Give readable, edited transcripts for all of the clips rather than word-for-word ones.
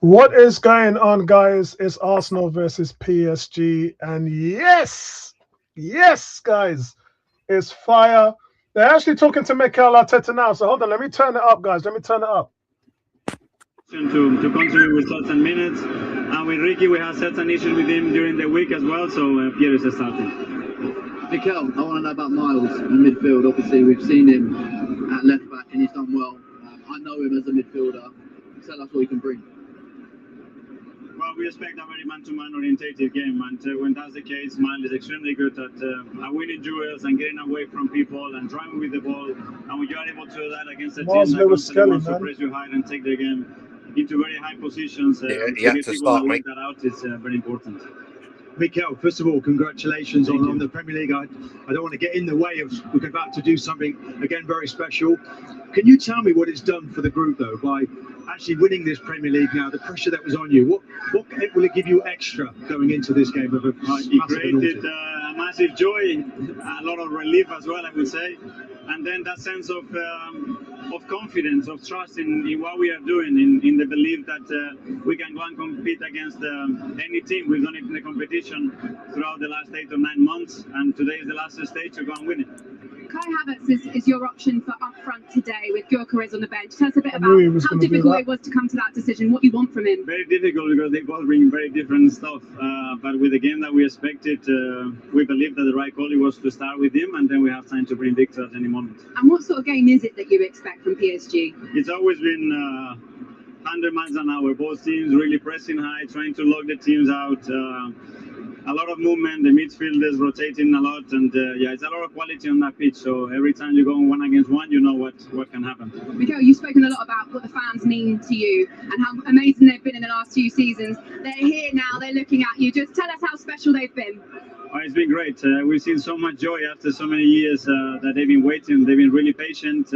What is going on, guys? It's Arsenal versus PSG, and yes, guys, it's fire. They're actually talking to Mikel Arteta now, so hold on. Let me turn it up, guys. Let me turn it up. To contribute with certain minutes. And with Ricky, we had certain issues with him during the week as well, so Pierre is starting. Mikel, I want to know about Miles in midfield. Obviously, we've seen him at left back and he's done well. I know him as a midfielder. Tell us what he can bring. Well, we expect a very man-to-man orientated game, and when that's the case, Miles is extremely good at winning duels and getting away from people and driving with the ball. And when you are able to do that against a team that constantly wants to press you high and take the game into very high positions, to get people that work that out is very important. Mikel, first of all, congratulations on the Premier League. I don't want to get in the way of we're about to do something, again, very special. Can you tell me what it's done for the group, though, by actually winning this Premier League now, the pressure that was on you? What will it give you extra going into this game? It created a massive joy, a lot of relief as well, I would say. And then that sense of confidence, of trust in what we are doing, in the belief that we can go and compete against any team. We've done it in the competition throughout the last 8 or 9 months, and today is the last stage to go and win it. Kai Havertz is your option for up front today with Gyökeres on the bench. Tell us a bit about how difficult it was to come to that decision, what you want from him. Very difficult because they both bring very different stuff. But with the game that we expected, we believe that the right call was to start with him, and then we have time to bring Victor at any moment. And what sort of game is it that you expect from PSG? It's always been 100 miles an hour. Both teams really pressing high, trying to lock the teams out. A lot of movement, the midfielders rotating a lot, and it's a lot of quality on that pitch. So every time you go on 1 against 1, you know what can happen. Mikel, you've spoken a lot about what the fans mean to you and how amazing they've been in the last few seasons. They're here now, they're looking at you. Just tell us how special they've been. Oh, it's been great. We've seen so much joy after so many years that they've been waiting. They've been really patient.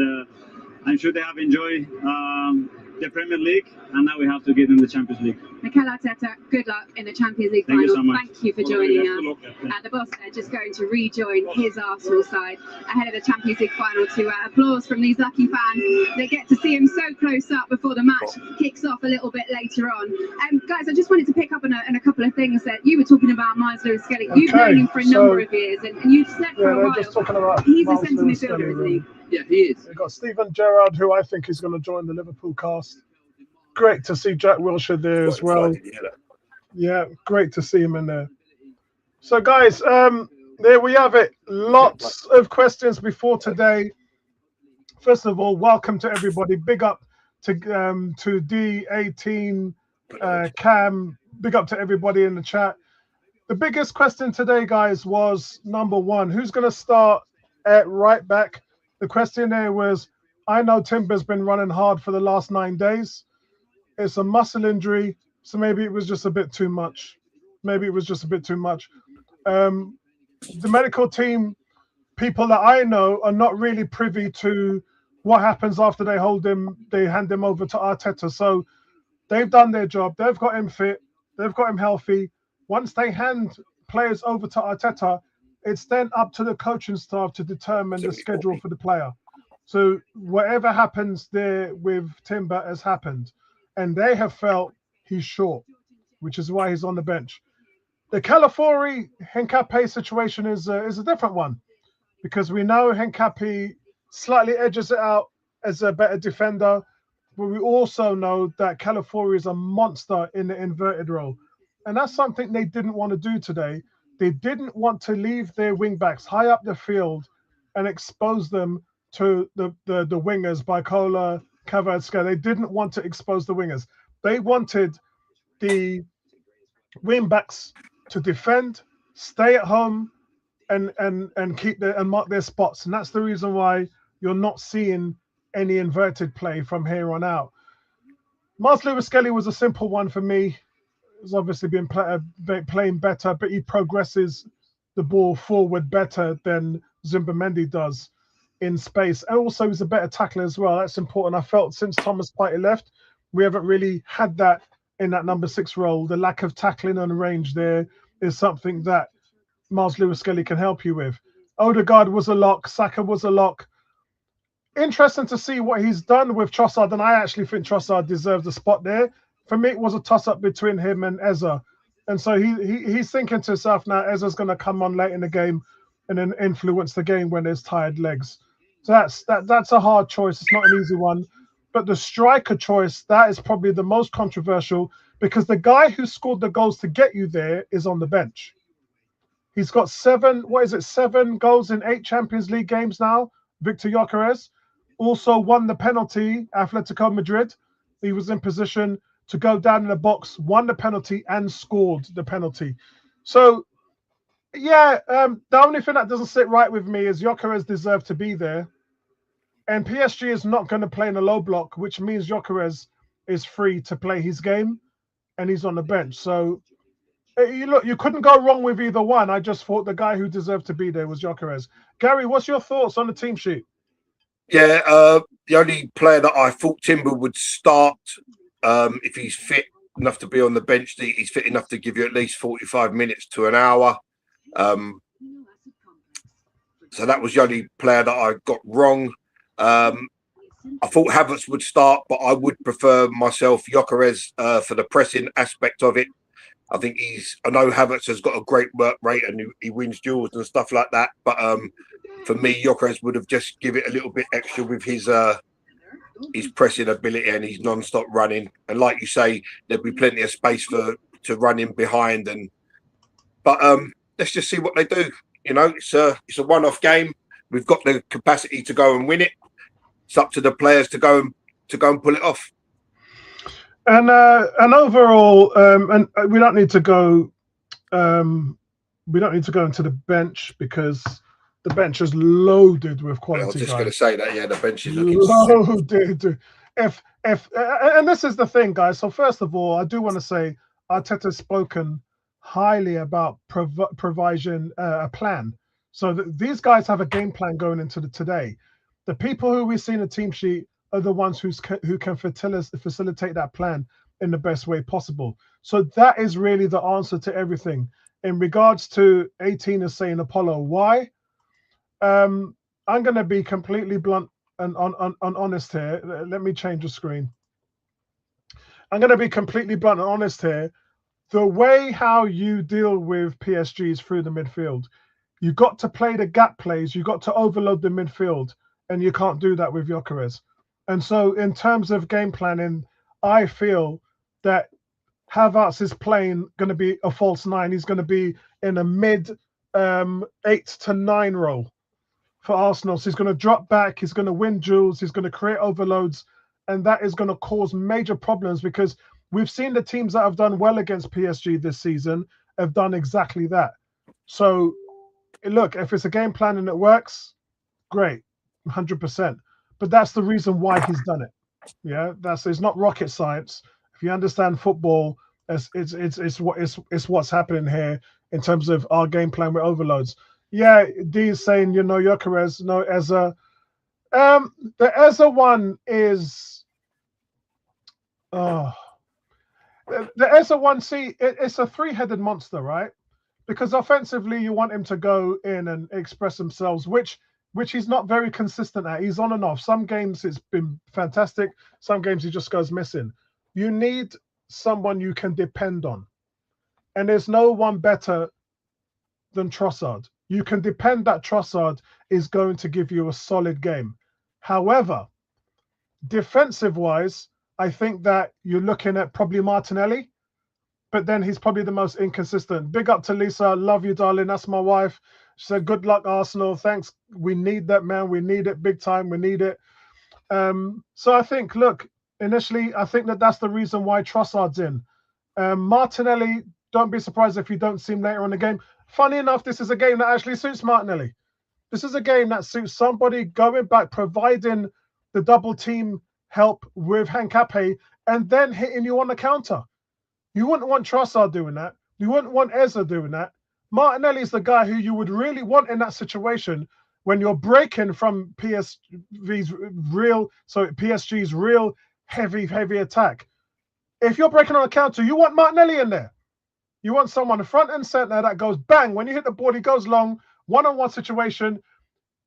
I'm sure they have enjoyed the Premier League, and now we have to get in the Champions League. Mikel Arteta, good luck in the Champions League final. Thank you so much. Thank you for joining us. The boss there just going to rejoin his Arsenal side ahead of the Champions League final to applause from these lucky fans. They get to see him so close up before the match kicks off a little bit later on. Guys, I just wanted to pick up on a couple of things that you were talking about, Miles Lewis-Skelly. You've known him for a number of years, and you've said for a while, just talking about he's a centre midfielder, isn't he? Yeah, he is. We've got Steven Gerrard, who I think is going to join the Liverpool cast. Great to see Jack Wilshere there as well. Yeah, great to see him in there. So, guys, there we have it. Lots of questions before today. First of all, welcome to everybody. Big up to D18, Cam. Big up to everybody in the chat. The biggest question today, guys, was number one. Who's going to start at right back? The question there was, I know Timber's been running hard for the last 9 days. It's a muscle injury, so maybe it was just a bit too much. The medical team, people that I know, are not really privy to what happens after they hand him over to Arteta. So they've done their job. They've got him fit. They've got him healthy. Once they hand players over to Arteta, it's then up to the coaching staff to determine the schedule for the player. So whatever happens there with Timber has happened. And they have felt he's short, which is why he's on the bench. The Calafiori-Hincapié situation is a different one, because we know Hincapié slightly edges it out as a better defender, but we also know that Calafiori is a monster in the inverted role. And that's something they didn't want to do today. They didn't want to leave their wing-backs high up the field and expose them to the wingers, Bicola, Kvaratskhelia. They didn't want to expose the wingers. They wanted the wing-backs to defend, stay at home, and mark their spots. And that's the reason why you're not seeing any inverted play from here on out. Miles Lewis-Skelly was a simple one for me. He's obviously been playing better, but he progresses the ball forward better than Zubimendi does in space. And also he's a better tackler as well. That's important. I felt since Thomas Partey left, we haven't really had that in that number 6 role. The lack of tackling on range there is something that Miles Lewis-Skelly can help you with. Odegaard was a lock. Saka was a lock. Interesting to see what he's done with Trossard, and I actually think Trossard deserves a spot there. for me, it was a toss-up between him and Eza. And so he's thinking to himself now, Eza's going to come on late in the game and then influence the game when there's tired legs. So that's a hard choice. It's not an easy one. But the striker choice, that is probably the most controversial because the guy who scored the goals to get you there is on the bench. He's got 7 goals in 8 Champions League games now, Victor Gyökeres. Also won the penalty, Atletico Madrid. He was in position to go down in the box, won the penalty and scored the penalty. So, yeah, the only thing that doesn't sit right with me is Gyökeres deserved to be there. And PSG is not going to play in a low block, which means Gyökeres is free to play his game and he's on the bench. So, you couldn't go wrong with either one. I just thought the guy who deserved to be there was Gyökeres. Gary, what's your thoughts on the team sheet? Yeah, the only player that I thought Timber would start if he's fit enough to be on the bench, he's fit enough to give you at least 45 minutes to an hour. So that was the only player that I got wrong. I thought Havertz would start, but I would prefer myself Gyökeres for the pressing aspect of it. I think I know Havertz has got a great work rate and he wins duels and stuff like that. But for me, Gyökeres would have just give it a little bit extra with his pressing ability and his non-stop running. And like you say, there'll be plenty of space to run in behind. But let's just see what they do. You know, it's a one-off game. We've got the capacity to go and win it. It's up to the players to go and pull it off. And overall, and we don't need to go. We don't need to go into the bench because the bench is loaded with quality. I was just guys. going to say that. Yeah, the bench is looking loaded. And this is the thing, guys. So first of all, I do want to say Arteta's spoken highly about providing a plan. So these guys have a game plan going into today. The people who we see in the team sheet are the ones who can facilitate that plan in the best way possible. So that is really the answer to everything. In regards to 18 is saying Apollo, why? I'm going to be completely blunt and honest here. Let me change the screen. I'm going to be completely blunt and honest here. The way how you deal with PSG is through the midfield. You got to play the gap plays. You got to overload the midfield, and you can't do that with Gyökeres. And so in terms of game planning, I feel that Havertz is going to be a false 9. He's going to be in a mid 8 to 9 role for Arsenal. So he's going to drop back. He's going to win duels. He's going to create overloads. And that is going to cause major problems because we've seen the teams that have done well against PSG this season have done exactly that. So look, if it's a game plan and it works, great, 100%. But that's the reason why he's done it. Yeah, it's not rocket science. If you understand football, it's what's happening here in terms of our game plan with overloads. Yeah, D is saying, you know, Gyökeres, no Eza. The Eza one is the Eza one, see, it's a 3-headed monster, right? Because offensively, you want him to go in and express themselves, which he's not very consistent at. He's on and off. Some games it's been fantastic. Some games he just goes missing. You need someone you can depend on. And there's no one better than Trossard. You can depend that Trossard is going to give you a solid game. However, defensive-wise, I think that you're looking at probably Martinelli, but then he's probably the most inconsistent. Big up to Lisa. Love you, darling. That's my wife. She said, good luck, Arsenal. Thanks. We need that, man. We need it big time. We need it. So I think, look, initially, I think that's the reason why Trossard's in. Martinelli, don't be surprised if you don't see him later in the game. Funny enough, this is a game that actually suits Martinelli. This is a game that suits somebody going back, providing the double team help with Hankape, and then hitting you on the counter. You wouldn't want Trossard doing that. You wouldn't want Eza doing that. Martinelli is the guy who you would really want in that situation when you're breaking from PSG's real heavy attack. If you're breaking on a counter, you want Martinelli in there. You want someone front and center that goes bang. When you hit the ball, he goes long, one-on-one situation,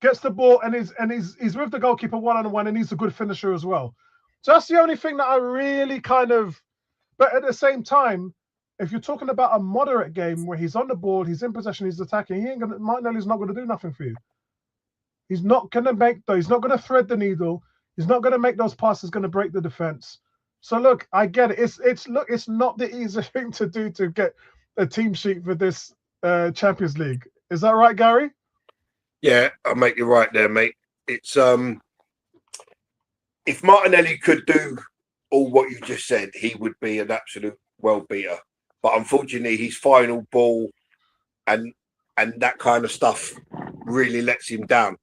gets the ball, and he's with the goalkeeper one-on-one, and he's a good finisher as well. So that's the only thing that I really kind of But at the same time, if you're talking about a moderate game where he's on the ball, he's in possession, he's attacking, Martinelli's not going to do nothing for you. He's not going to make those. He's not going to thread the needle. He's not going to make those passes going to break the defense. So look, I get it. It's not the easiest thing to do to get a team sheet for this Champions League. Is that right, Gary? Yeah, I'll make you right there, mate. It's if Martinelli could do all what you just said, he would be an absolute world beater. But unfortunately, his final ball and that kind of stuff really lets him down.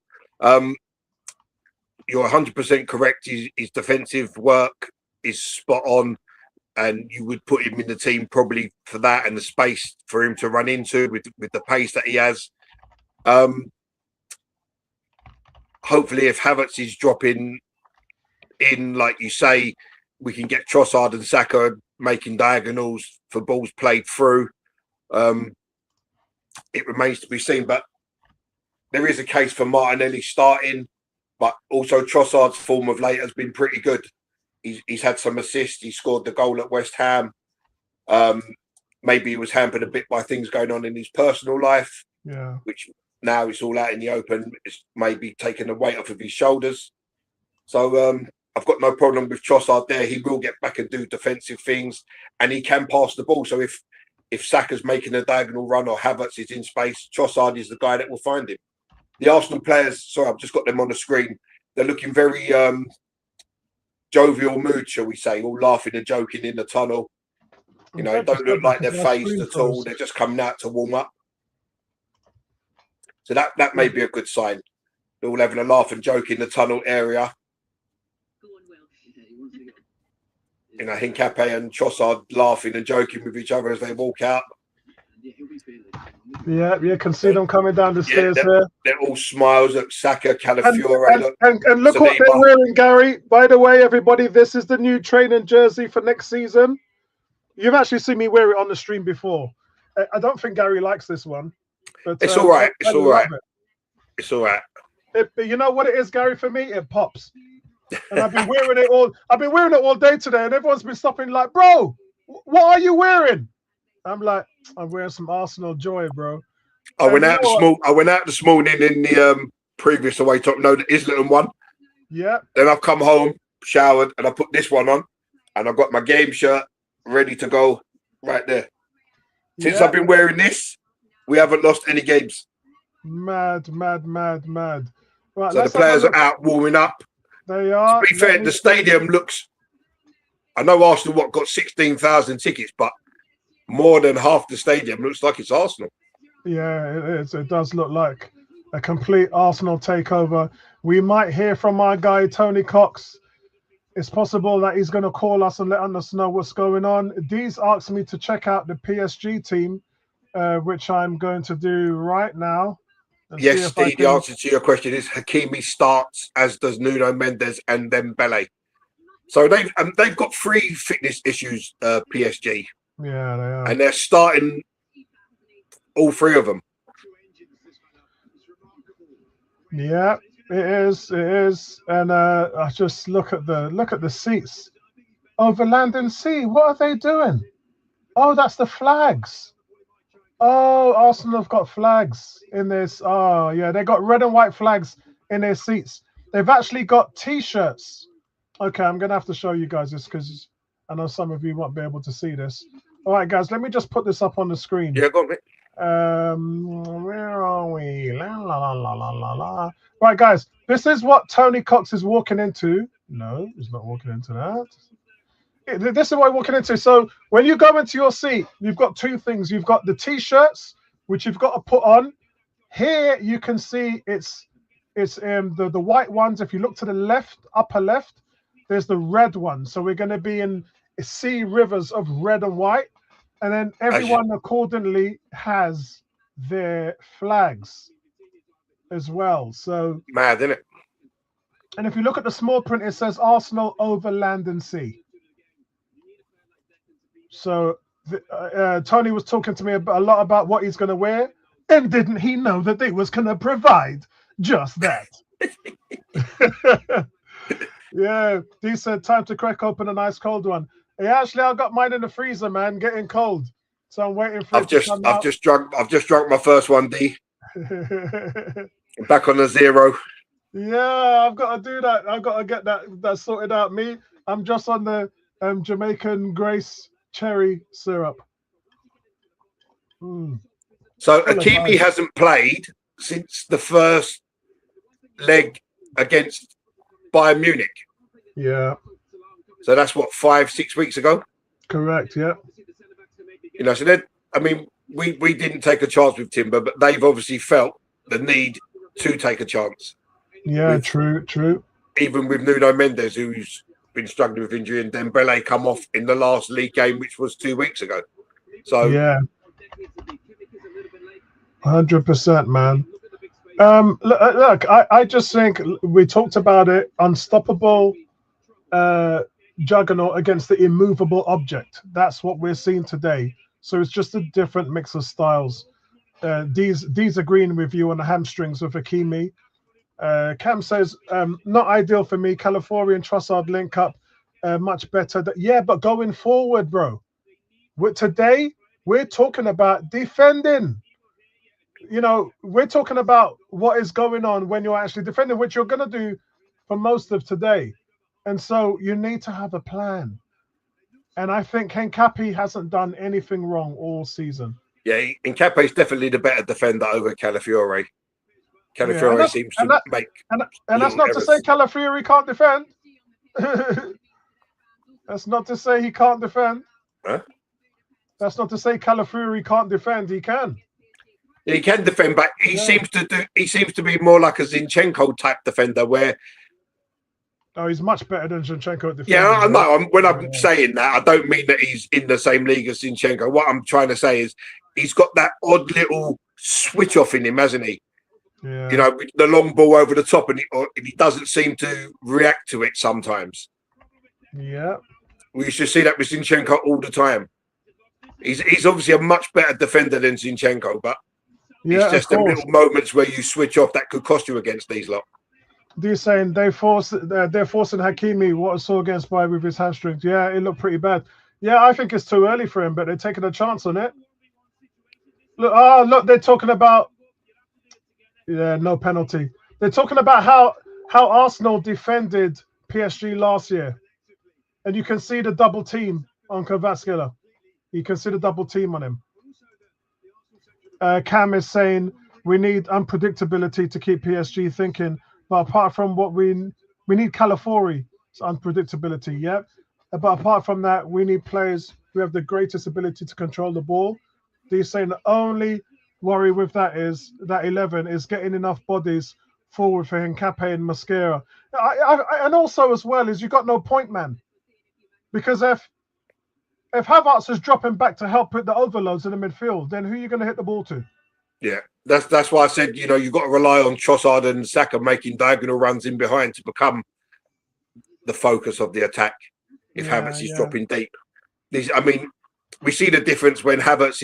You're 100% correct. His defensive work is spot on, and you would put him in the team probably for that and the space for him to run into with the pace that he has. Hopefully, if Havertz is dropping in, like you say, we can get Trossard and Saka making diagonals for balls played through. It remains to be seen, but there is a case for Martinelli starting, but also Trossard's form of late has been pretty good. He's had some assists. He scored the goal at West Ham. Maybe he was hampered a bit by things going on in his personal life, which now it's all out in the open. It's maybe taking the weight off of his shoulders. So I've got no problem with Trossard there. He will get back and do defensive things, and he can pass the ball. So if Saka's making a diagonal run or Havertz is in space, Trossard is the guy that will find him. The Arsenal players, sorry, I've just got them on the screen. They're looking very jovial mood, shall we say, all laughing and joking in the tunnel. You know, it don't look like they're phased at all. They're just coming out to warm up. So that may be a good sign. They're all having a laugh and joke in the tunnel area. You know, Hincapié and Trossard laughing and joking with each other as they walk out. Yeah, can see them coming down the stairs here. They're all smiles at Saka, Calafiore. And look what they're wearing, Gary. By the way, everybody, this is the new training jersey for next season. You've actually seen me wear it on the stream before. I don't think Gary likes this one. But, it's all right. It's all right. It's all right. You know what it is, Gary, for me? It pops. And I've been wearing it all day today, and everyone's been stopping like, bro, what are you wearing? I'm like, I'm wearing some Arsenal joy, bro. I went out this morning in the previous away top, the Islington one. Yeah. Then I've come home, showered, and I put this one on, and I've got my game shirt ready to go right there. Since I've been wearing this, we haven't lost any games. Mad. Right, so the players are out warming up. They are. To be fair, the stadium looks. I know Arsenal got 16,000 tickets, but more than half the stadium looks like it's Arsenal. Yeah, it is. It does look like a complete Arsenal takeover. We might hear from our guy Tony Cox. It's possible that he's going to call us and let us know what's going on. Dee's asked me to check out the PSG team, which I'm going to do right now. Yes, Steve, the answer to your question is Hakimi starts, as does Nuno Mendes and Dembele. So they've got 3 fitness issues, PSG. Yeah, they are. And they're starting all 3 of them. Yeah, it is. And I just look at the seats. Over Land and Sea, what are they doing? Oh, that's the flags. Oh, Arsenal have got flags in this. Oh, yeah, they got red and white flags in their seats. They've actually got T-shirts. Okay, I'm going to have to show you guys this because I know some of you won't be able to see this. All right, guys, let me just put this up on the screen. Yeah, go on, mate. Where are we? La. Right, guys, this is what Tony Cox is walking into. No, he's not walking into that. This is what I'm walking into. So when you go into your seat, you've got 2 things. You've got the T-shirts, which you've got to put on. Here you can see it's the white ones. If you look to the left, upper left, there's the red one. So we're going to be in sea rivers of red and white. And then everyone accordingly has their flags as well. So mad, isn't it? And if you look at the small print, it says Arsenal over Land and Sea. So Tony was talking to me a lot about what he's going to wear, and didn't he know that they was going to provide just that? Yeah, he said time to crack open an ice cold one. Yeah, actually, I got mine in the freezer, man, getting cold. So I'm waiting for I've just drunk my first one, D. Back on the 0. Yeah, I've got to do that. I've got to get that sorted out. Me, I'm just on the Jamaican Grace cherry syrup. So Hakimi hasn't played since the first leg against Bayern Munich. Yeah. So that's what, 5-6 weeks ago? Correct, yeah. You know, so then, I mean, we didn't take a chance with Timber, but they've obviously felt the need to take a chance. Yeah, true. Even with Nuno Mendes, who's been struggling with injury, and Dembele come off in the last league game, which was 2 weeks ago. So yeah, 100%, man. Look, I just think we talked about it. Unstoppable juggernaut against the immovable object. That's what we're seeing today. So it's just a different mix of styles. Dee's agreeing with you on the hamstrings with Hakimi. Cam says, not ideal for me. Calafiori and Trossard link up much better. Yeah, but going forward, bro, today we're talking about defending. You know, we're talking about what is going on when you're actually defending, which you're going to do for most of today. And so you need to have a plan. And I think Henkapi hasn't done anything wrong all season. Yeah, Henkapi is definitely the better defender over Calafiori. Calafiori seems to make... And that's not to say Calafiori can't defend. That's not to say he can't defend. Huh? That's not to say Calafiori can't defend. He can. He can defend, but he seems to be more like a Zinchenko type defender where... Oh, he's much better than Zinchenko at defending. Yeah, I know. When I'm saying that, I don't mean that he's in the same league as Zinchenko. What I'm trying to say is he's got that odd little switch off in him, hasn't he? Yeah. You know, the long ball over the top, and he doesn't seem to react to it sometimes. Yeah. We used to see that with Zinchenko all the time. He's obviously a much better defender than Zinchenko, but it's just the little moments where you switch off that could cost you against these lot. They're saying they're forcing Hakimi what I saw against Bayern with his hamstrings. Yeah, it looked pretty bad. Yeah, I think it's too early for him, but they're taking a chance on it. Look, they're talking about no penalty. They're talking about how Arsenal defended PSG last year, and you can see the double team on Kvaratskhelia. You can see the double team on him. Cam is saying we need unpredictability to keep PSG thinking. But apart from what we need Calafiori, it's unpredictability, yeah. But apart from that, we need players who have the greatest ability to control the ball. They're saying the only worry with that is that 11 is getting enough bodies forward for Henkapi and Mosquera. And also as well is you got no point man. Because if Havertz is dropping back to help with the overloads in the midfield, then who are you going to hit the ball to? Yeah, that's why I said, you know, you've got to rely on Trossard and Saka making diagonal runs in behind to become the focus of the attack if Havertz is dropping deep. I mean, we see the difference when Havertz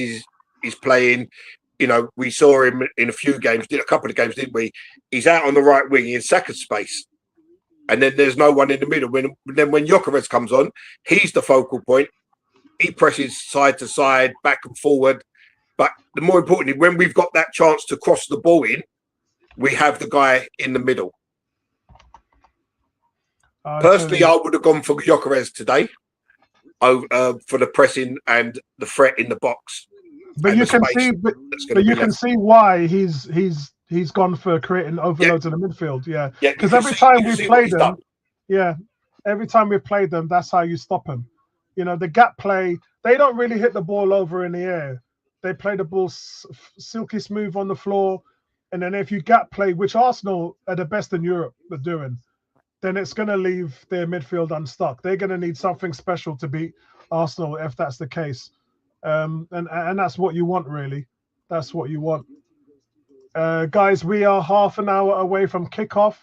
is playing. You know, we saw him in a few games, a couple of games, didn't we? He's out on the right wing in Saka's space. And then there's no one in the middle. When Gyökeres comes on, he's the focal point. He presses side to side, back and forward. But the more importantly, when we've got that chance to cross the ball in, we have the guy in the middle. Personally, I would have gone for Gyökeres today for the pressing and the threat in the box. But you can see, but you can see why he's gone for creating overloads in the midfield. Yeah, because every time we played them, every time we played them, that's how you stop them. You know, the gap play, they don't really hit the ball over in the air. They play the ball silky smooth on the floor. And then if you gap play, which Arsenal are the best in Europe at doing, then it's going to leave their midfield unstuck. They're going to need something special to beat Arsenal if that's the case. And that's what you want, really. That's what you want. Guys, we are half an hour away from kickoff.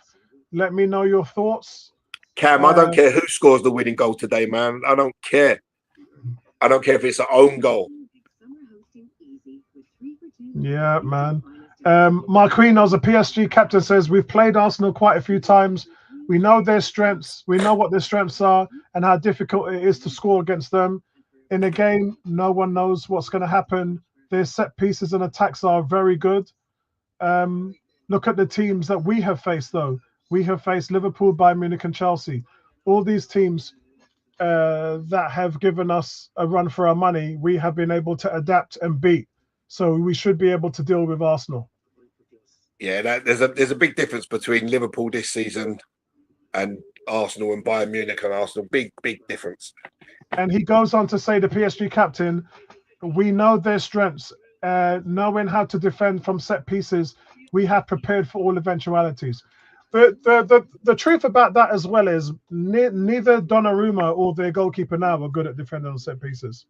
Let me know your thoughts. Cam, I don't care who scores the winning goal today, man. I don't care. I don't care if it's an own goal. Yeah, man. Marquinhos, a PSG captain, says we've played Arsenal quite a few times We know their strengths. We know what their strengths are and how difficult it is to score against them. In a game, no one knows what's going to happen. Their set pieces and attacks are very good. Look at the teams that we have faced, though. We have faced Liverpool, Bayern Munich, and Chelsea. All these teams that have given us a run for our money, we have been able to adapt and beat. So we should be able to deal with Arsenal. Yeah, there's a big difference between Liverpool this season and Arsenal and Bayern Munich and Arsenal. Big difference. And he goes on to say, the PSG captain, we know their strengths. Knowing how to defend from set pieces, we have prepared for all eventualities. The truth about that as well is neither Donnarumma or their goalkeeper now are good at defending on set pieces.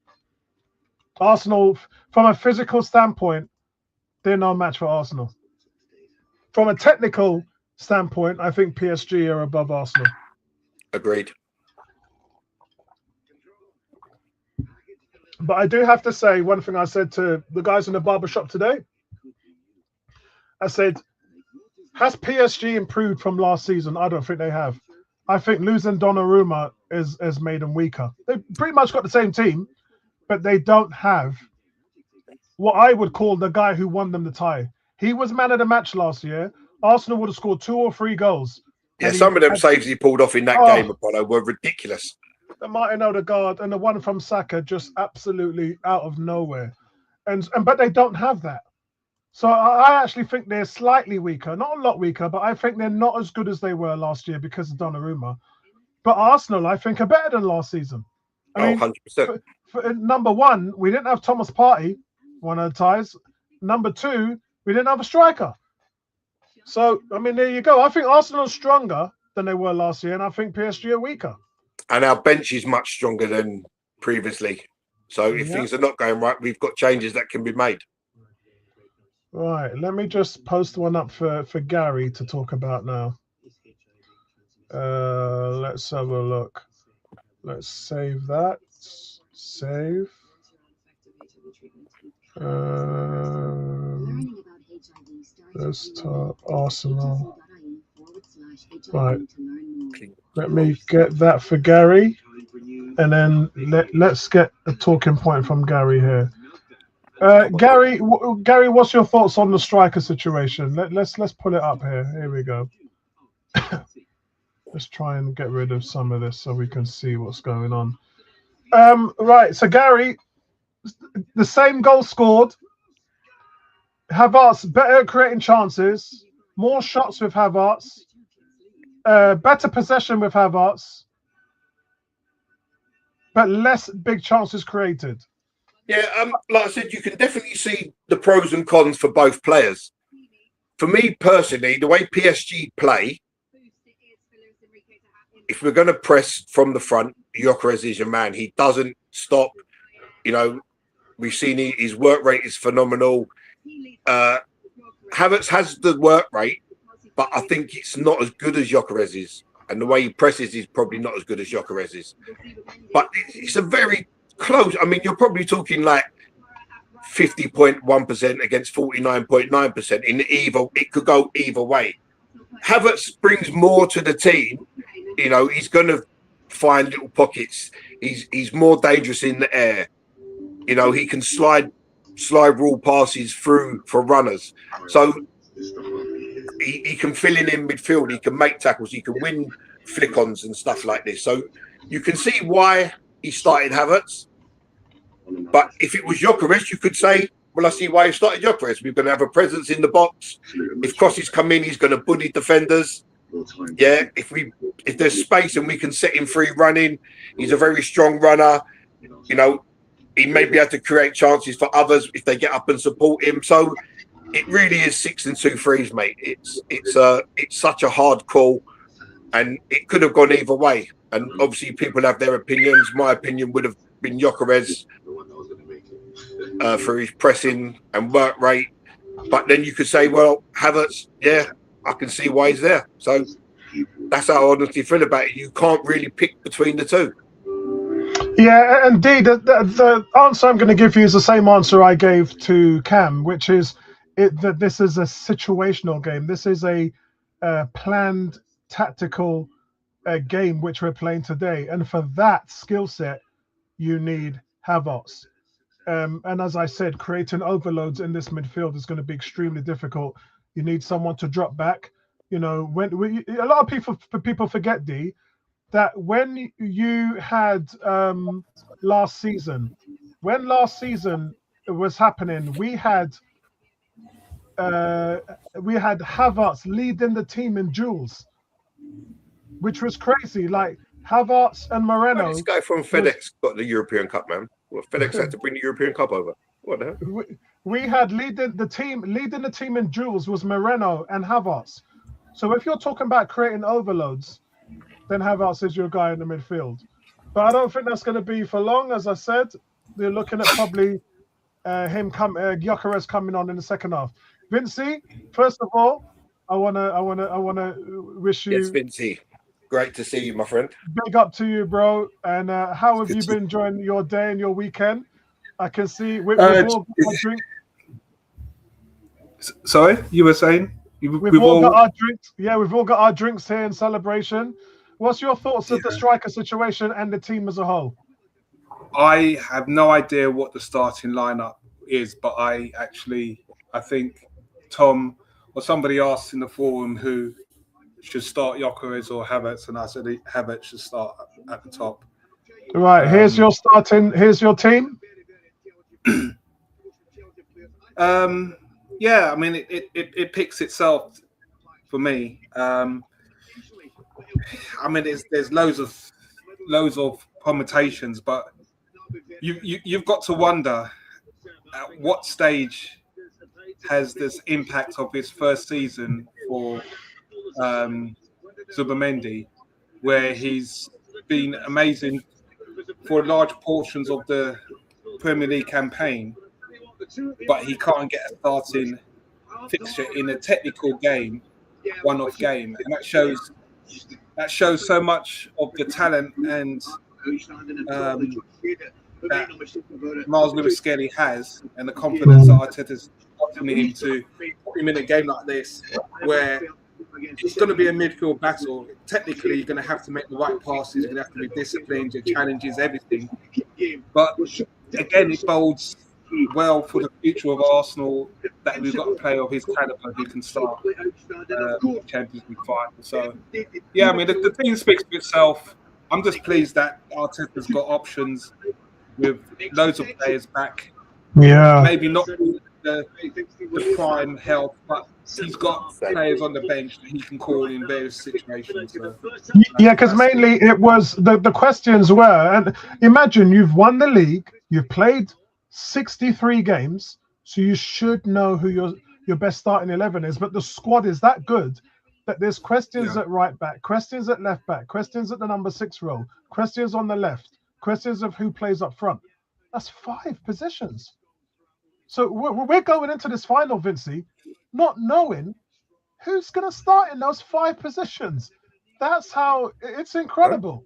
Arsenal, from a physical standpoint, they're no match for Arsenal. From a technical standpoint, I think PSG are above Arsenal. Agreed. But I do have to say one thing I said to the guys in the barbershop today. I said, has PSG improved from last season? I don't think they have. I think losing Donnarumma has made them weaker. They pretty much got the same team, but they don't have what I would call the guy who won them the tie. He was man of the match last year. Arsenal would have scored 2 or 3 goals. Yeah, some of them saves he pulled off in that game, Apollo, were ridiculous. The Martin Odegaard and the one from Saka just absolutely out of nowhere. But they don't have that. So I actually think they're slightly weaker. Not a lot weaker, but I think they're not as good as they were last year because of Donnarumma. But Arsenal, I think, are better than last season. I mean, 100%. For number one, we didn't have Thomas Partey, one of the ties. Number two, we didn't have a striker. So, I mean, there you go. I think Arsenal are stronger than they were last year, and I think PSG are weaker. And our bench is much stronger than previously. So if things are not going right, we've got changes that can be made. Right. Let me just post one up for Gary to talk about now. Let's have a look. Let's save that. Save. Desktop, Arsenal. Right. Let me get that for Gary. And then let's get a talking point from Gary here. Gary, what's your thoughts on the striker situation? Let's pull it up here. Here we go. Let's try and get rid of some of this so we can see what's going on. Right, so Gary, the same goal scored. Havertz better at creating chances, more shots with Havertz, better possession with Havertz, but less big chances created. Yeah, like I said, you can definitely see the pros and cons for both players. For me personally, the way PSG play, if we're going to press from the front, Gyökeres is your man. He doesn't stop. You know, we've seen his work rate is phenomenal. Havertz has the work rate, but I think it's not as good as Gyökeres's. And the way he presses is probably not as good as Gyökeres's. But it's a very close. I mean, you're probably talking like 50.1% against 49.9%. It could go either way. Havertz brings more to the team. You know, he's going to find little pockets. He's more dangerous in the air. You know, he can slide rule passes through for runners. So he can fill in midfield. He can make tackles. He can win flick-ons and stuff like this. So you can see why he started Havertz. But if it was Gyökeres, you could say, well, I see why he started Gyökeres. We're going to have a presence in the box. If crosses come in, he's going to bully defenders. Yeah, if there's space and we can set him free running, he's a very strong runner. You know, he may be able to create chances for others if they get up and support him. So it really is 6 and 2 threes, mate. It's such a hard call, and it could have gone either way. And obviously, people have their opinions. My opinion would have been Gyökeres for his pressing and work rate. But then you could say, well, Havertz, yeah, I can see why he's there. So that's how I honestly feel about it. You can't really pick between the two. Yeah, indeed. The answer I'm going to give you is the same answer I gave to Cam, which is that this is a situational game. This is a planned tactical game which we're playing today. And for that skill set, you need Havertz. And as I said, creating overloads in this midfield is going to be extremely difficult. You need someone to drop back. You know, a lot of people forget, D, that when you had last season it was happening, we had Havertz leading the team in duels, which was crazy. Like Havertz and Moreno. This guy from FedEx got the European Cup, man. Well, FedEx had to bring the European Cup over. What the hell? We had leading the team in duels was Moreno and Havertz. So if you're talking about creating overloads, then Havertz is your guy in the midfield. But I don't think that's going to be for long. As I said, they're looking at probably Gyökeres coming on in the second half. Vincey, first of all, I wanna wish you. Yes, Vincey. Great to see you, my friend. Big up to you, bro. And how have you been enjoying your day and your weekend? I can see we've all got our drinks. Sorry, you were saying? We've all got our drinks. Yeah, we've all got our drinks here in celebration. What's your thoughts of the striker situation and the team as a whole? I have no idea what the starting lineup is, but I think Tom or somebody asked in the forum who should start, Gyökeres or Havertz, and I said Havertz should start at the top. Right, here's your team. Yeah, I mean it picks itself for me. I mean there's loads of permutations, but you've got to wonder at what stage has this impact of his first season for Zubimendi, where he's been amazing for large portions of the Premier League campaign, but he can't get a starting fixture in a technical game, one-off game, and that shows so much of the talent and that Miles Lewis-Skelly has, and the confidence that Arteta's putting him to put him in a game like this, where it's going to be a midfield battle. Technically, you're going to have to make the right passes. You're going to have to be disciplined. Your challenges, everything. But again, it bodes well for the future of Arsenal that we've got a player of his caliber who can start Champions League final. So, yeah, I mean, the team speaks for itself. I'm just pleased that Arteta's got options with loads of players back. Yeah, maybe not the prime health, but he's got players on the bench that he can call in various situations. So, yeah, because mainly it was the questions were, and imagine you've won the league, you've played 63 games, so you should know who your best starting 11 is, but the squad is that good that there's questions at right back, questions at left back, questions at the number 6 role, questions on the left, questions of who plays up front. That's 5 positions. So we're going into this final, Vincey, not knowing who's going to start in those 5 positions. That's how it's incredible.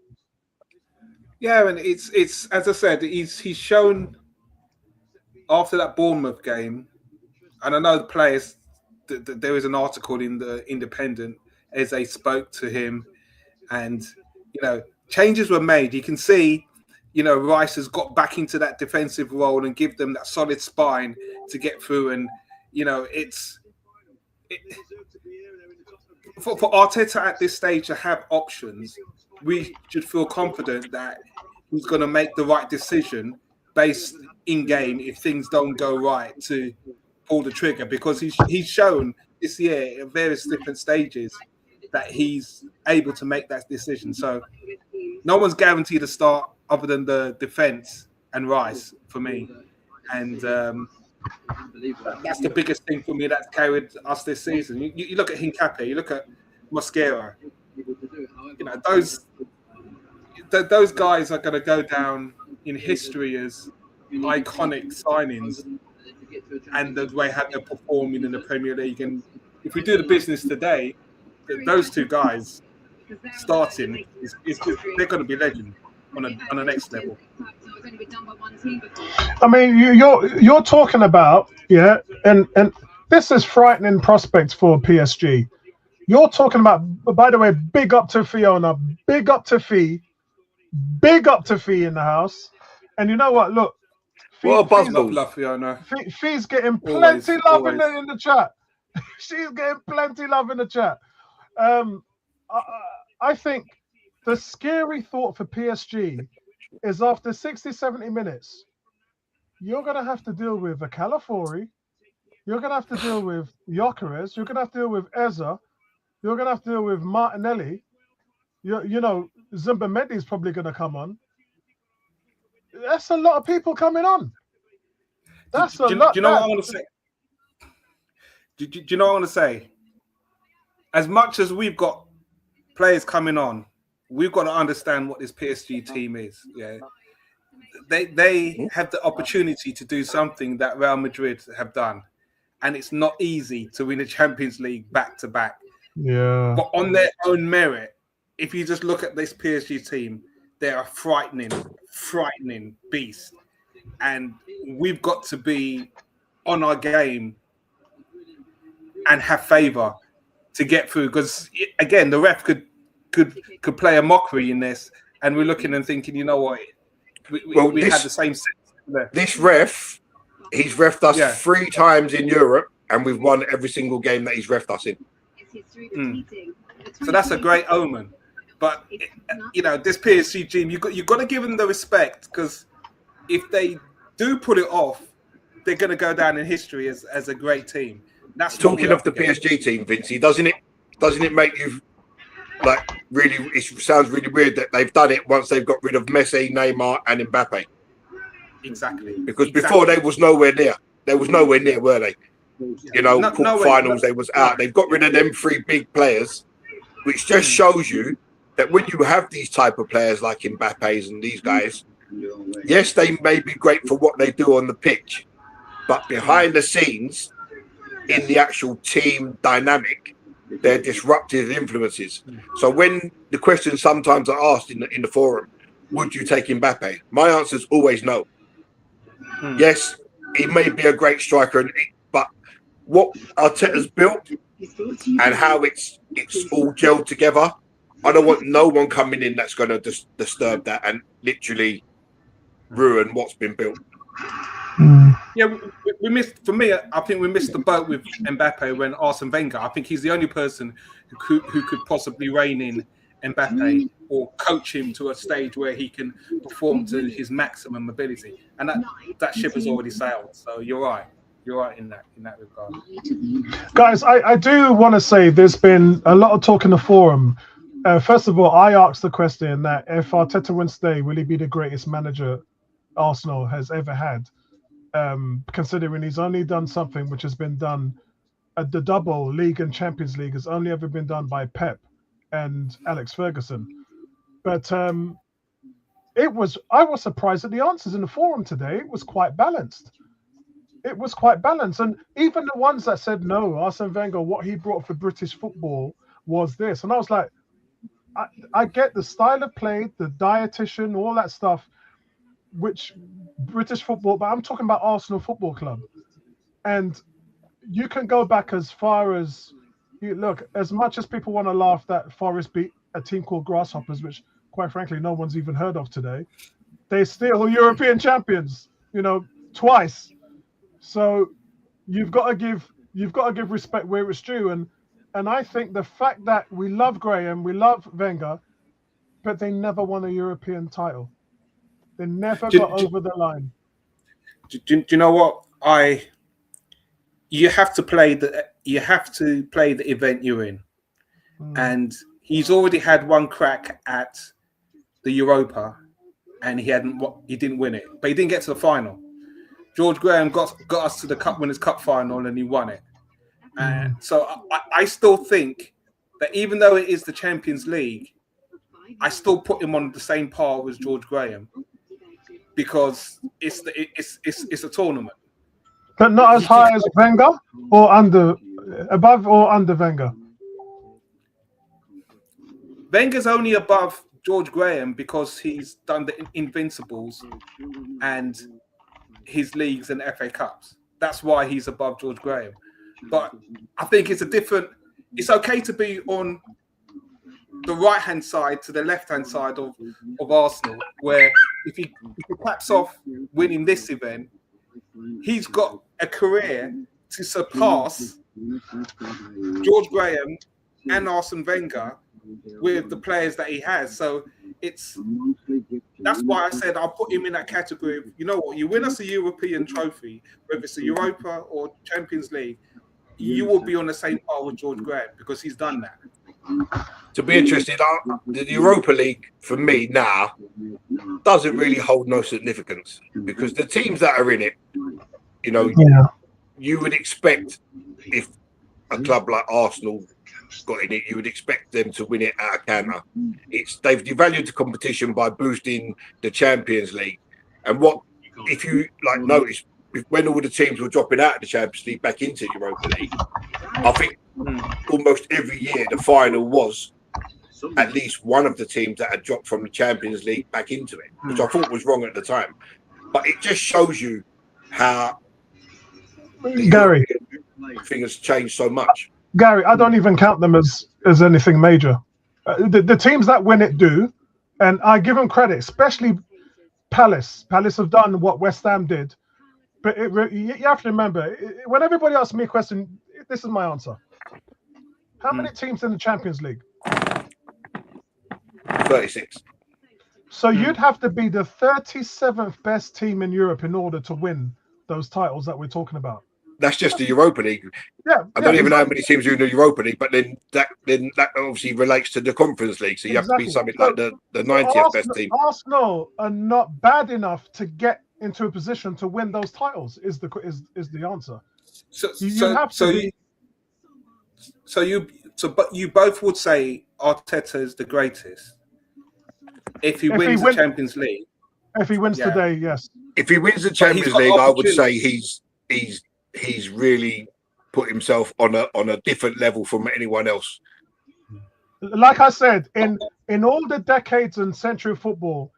Yeah, and it's as I said, he's shown after that Bournemouth game, and I know the players. There is an article in the Independent as they spoke to him, and changes were made. You can see, Rice has got back into that defensive role and give them that solid spine to get through. And for Arteta at this stage to have options, we should feel confident that he's going to make the right decision based in game if things don't go right to pull the trigger, because he's shown this year at various different stages that he's able to make that decision. So no one's guaranteed a start other than the defense and Rice for me. And that's the biggest thing for me that's carried us this season. You look at Hincapié, you look at Mosquera, those guys are going to go down in history as iconic signings, and the way how they're performing in the Premier League. And if we do the business today, those 2 guys starting they're going to be legends on a next level. I mean, you're talking about and this is frightening prospects for PSG. You're talking about, by the way, big up to Fiona, big up to Fee, big up to Fee in the house. And you know what? Look, What a buzz balls. Love Fiona. Fee's getting Always, plenty love always. in the chat. She's getting plenty love in the chat. I think the scary thought for PSG is after 60, 70 minutes, you're going to have to deal with a Calafiori. You're going to have to deal with Gyökeres. You're going to have to deal with Eza. You're going to have to deal with Martinelli. You know, Zimba is probably going to come on. That's a lot of people coming on. That's a lot. Do you know what I want to say? Do you know what I want to say? As much as we've got players coming on, we've got to understand what this PSG team is. Yeah, they have the opportunity to do something that Real Madrid have done, and it's not easy to win a Champions League back to back. Yeah, but on their own merit, if you just look at this PSG team, they're a frightening beast, and we've got to be on our game and have favour to get through. Because again, the ref could play a mockery in this, and we're looking and thinking, you know what? We had the same sense there. This ref, he's refed us 3 times in Europe, and we've won every single game that he's refed us in. So that's a great omen. But you know, this PSG team, you got to give them the respect, because if they do put it off, they're going to go down in history as a great team. That's talking of the PSG team, Vincey. Doesn't it make you like really? It sounds really weird that they've done it once they've got rid of Messi, Neymar, and Mbappe. Exactly. Because before they was nowhere near. They was nowhere near, were they? You know, quarterfinals, they was out. They've got rid of them 3 big players, which just shows you that when you have these type of players like Mbappe's and these guys, yes, they may be great for what they do on the pitch, but behind the scenes, in the actual team dynamic, they're disruptive influences. So when the questions sometimes are asked in the forum, would you take Mbappe? My answer is always no. Yes, he may be a great striker, but what Arteta's built and how it's all gelled together, I don't want no one coming in that's going to disturb that and literally ruin what's been built. Yeah, we missed. For me, I think we missed the boat with Mbappe when Arsene Wenger. I think he's the only person who could possibly rein in Mbappe or coach him to a stage where he can perform to his maximum ability. And that ship has already sailed. So you're right. You're right in that regard. Guys, I do want to say there's been a lot of talk in the forum. First of all, I asked the question that if Arteta wins today, will he be the greatest manager Arsenal has ever had? Considering he's only done something which has been done at the double league and Champions League has only ever been done by Pep and Alex Ferguson. But I was surprised at the answers in the forum today. It was quite balanced. And even the ones that said no, Arsene Wenger, what he brought for British football was this. And I was like, I get the style of play, the dietitian, all that stuff, which British football, but I'm talking about Arsenal Football Club. And you can go back as far as, look, as much as people want to laugh that Forest beat a team called Grasshoppers, which quite frankly, no one's even heard of today. They're still European champions, twice. So you've got to give respect where it's due. And I think the fact that we love Graham, we love Wenger, but they never won a European title. They never got over the line. Do you know what? You have to play the event you're in, and he's already had one crack at the Europa, and he didn't win it, but he didn't get to the final. George Graham got us to the Cup Winners' Cup final, and he won it. And so I still think that even though it is the Champions League, I still put him on the same par as George Graham, because it's a tournament. But not as high as Wenger, or above or under Wenger? Wenger's only above George Graham because he's done the Invincibles and his leagues and FA Cups. That's why he's above George Graham. But I think it's a different it's okay to be on the right-hand side to the left-hand side of Arsenal, where if he claps off winning this event, he's got a career to surpass George Graham and Arsene Wenger with the players that he has. So that's why I said I'll put him in that category of, you know what, you win us a European trophy, whether it's a Europa or Champions League, you will be on the same par with George Graham because he's done that. To be interested, the Europa League for me now doesn't really hold no significance because the teams that are in it, you know, you would expect if a club like Arsenal got in it, you would expect them to win it at a canter. They've devalued the competition by boosting the Champions League, and what if you like notice when all the teams were dropping out of the Champions League back into the Europa League, I think almost every year the final was at least one of the teams that had dropped from the Champions League back into it, which I thought was wrong at the time. But it just shows you how Gary thing has changed so much. Gary, I don't even count them as anything major. The teams that win it do, and I give them credit, especially Palace. Palace have done what West Ham did. But you have to remember, when everybody asks me a question, this is my answer. How many teams in the Champions League? 36. So you'd have to be the 37th best team in Europe in order to win those titles that we're talking about. That's just the Europa League. Yeah, I don't even know how many teams are in the Europa League, but then that obviously relates to the Conference League. So you have to be something like the 90th best team. Arsenal are not bad enough to get into a position to win those titles. Is the answer? But you both would say Arteta is the greatest if he wins the Champions League. If he wins today, yes. If he wins the Champions League, I would say he's really put himself on a different level from anyone else. Like I said, in all the decades and century of football,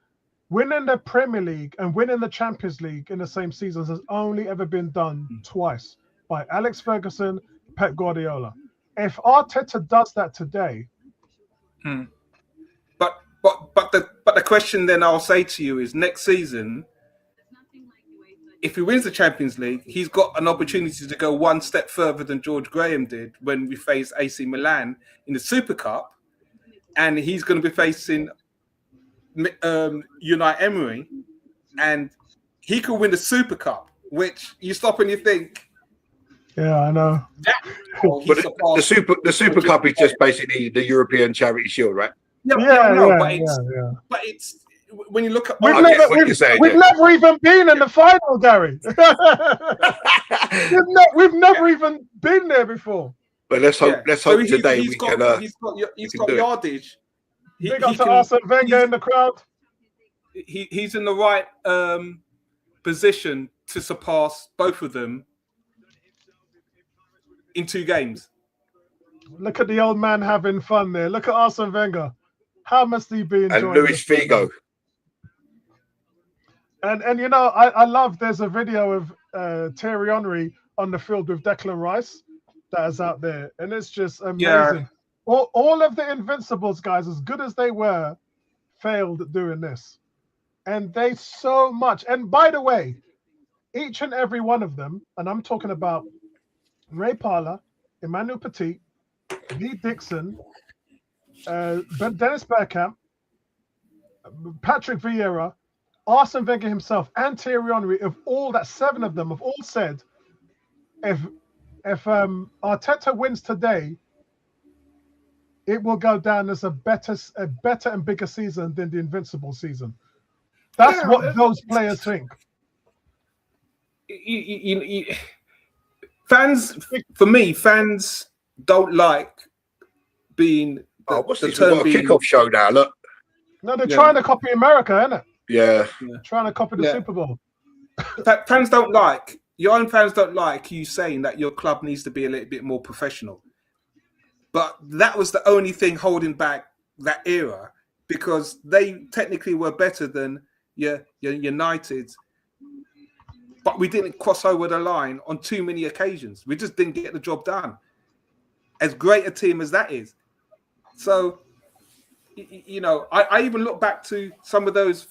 winning the Premier League and winning the Champions League in the same seasons has only ever been done twice by Alex Ferguson, Pep Guardiola. If Arteta does that today, but the question then I'll say to you is next season, if he wins the Champions League, he's got an opportunity to go one step further than George Graham did when we faced AC Milan in the Super Cup, and he's going to be facing Unai Emery, and he could win the Super Cup, which you stop and you think. Yeah, I know. But the Super Cup is just basically the European Charity Shield, right? But it's when you look at we've never even been in the final, Gary. we've never even been there before. But let's hope today we can. He's got yardage. Big up to Arsene Wenger in the crowd. He's in the right position to surpass both of them in 2 games. Look at the old man having fun there. Look at Arsene Wenger. How must he be enjoying? And Luis Figo. And you know, I love. There's a video of Thierry Henry on the field with Declan Rice that is out there, and it's just amazing. Yeah. All of the Invincibles guys, as good as they were, failed at doing this, and they so much. And by the way, each and every one of them, and I'm talking about Ray Parlour, Emmanuel Petit, Lee Dixon, Dennis Bergkamp, Patrick Vieira, Arsene Wenger himself, and Thierry Henry, of all that 7 of them have all said, if Arteta wins today, it will go down as a better and bigger season than the Invincible season. That's what those players think. Fans don't like being. What's this? We've got a kickoff show now. Look. No, they're trying to copy America, isn't it? Yeah. Trying to copy the Super Bowl. Fans don't like your own fans don't like you saying that your club needs to be a little bit more professional. But that was the only thing holding back that era, because they technically were better than your United. But we didn't cross over the line on too many occasions. We just didn't get the job done. as great a team as that is. So, you know, I even look back to some of those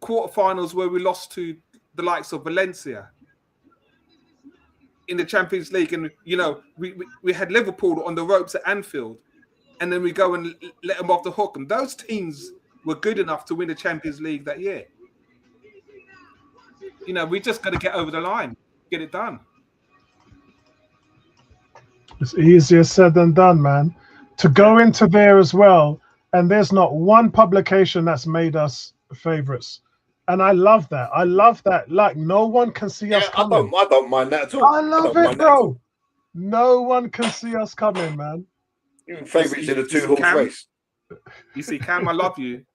quarterfinals where we lost to the likes of Valencia in the Champions League, and you know, we had Liverpool on the ropes at Anfield, and then we go and let them off the hook, and those teams were good enough to win the Champions League that year. You know, we just got to get over the line, get it done. It's easier said than done, man. To go into there as well, and there's not one publication that's made us favorites. And I love that. I love that. Like, no one can see us coming. I don't mind that at all. I love it, bro. No one can see us coming, man. Even favourites in a 2-horse race. You see, Cam, I love you.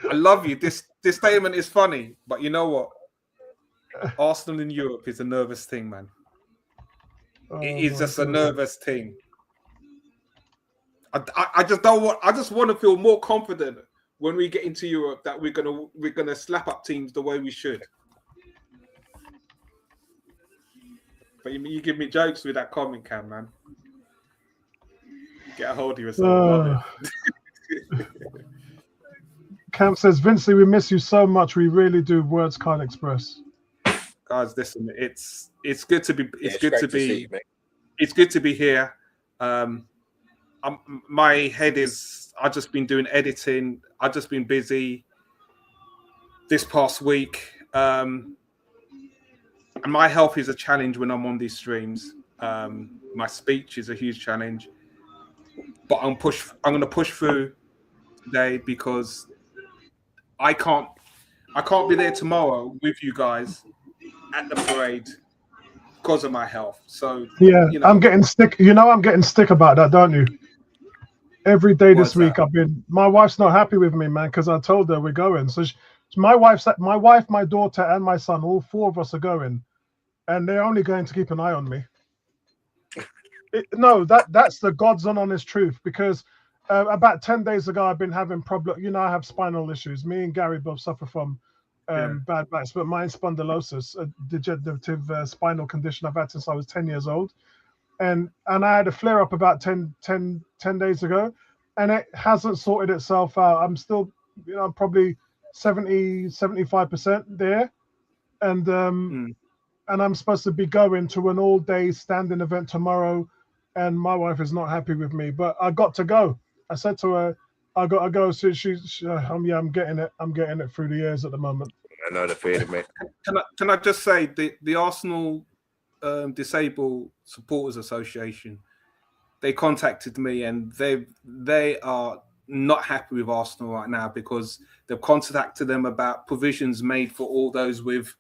I love you. This statement is funny, but you know what? Arsenal in Europe is a nervous thing, man. It is just a nervous thing. I just don't want. I just want to feel more confident when we get into Europe that we're gonna slap up teams the way we should. But you give me jokes with that comment, Cam, man. Get a hold of yourself. Love it. Cam says, Vincey, we miss you so much. We really do. Words can't express. Guys, listen, it's good to be. It's good to be. See you, it's good to be here. My head is. I've just been doing editing. I've just been busy this past week. And my health is a challenge when I'm on these streams. My speech is a huge challenge. But I'm going to push through today because I can't be there tomorrow with you guys at the parade because of my health. So yeah, you know, I'm getting stick. You know, I'm getting stick about that, don't you? Every day this week, my wife's not happy with me, man, because I told her we're going. So my wife, my daughter, and my son, all four of us are going, and they're only going to keep an eye on me. That's the God's honest truth, because about 10 days ago, I've been having problems. You know, I have spinal issues. Me and Gary both suffer from bad backs, but mine's spondylosis, a degenerative spinal condition I've had since I was 10 years old. And I had a flare up about 10 days ago, and it hasn't sorted itself out. I'm still, you know, probably 75% there. And and I'm supposed to be going to an all-day standing event tomorrow, and my wife is not happy with me, but I got to go. I said to her, I got to go. So I'm getting it. I'm getting it through the years at the moment. I know the feeling, mate. Can I just say the Arsenal Disabled Supporters Association, they contacted me, and they are not happy with Arsenal right now because they've contacted them about provisions made for all those with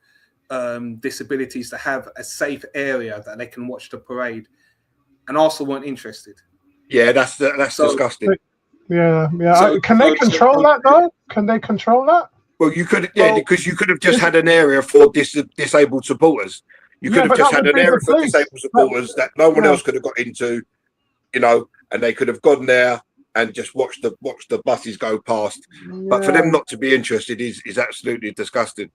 disabilities to have a safe area that they can watch the parade, and Arsenal weren't interested. Yeah, that's disgusting. Yeah. Can they control that though? Can they control that? Well, you could, because you could have just had an area for disabled supporters. You could have just had an area for disabled supporters that no one else could have got into, you know, and they could have gone there and just watched the buses go past. Yeah. But for them not to be interested is absolutely disgusting.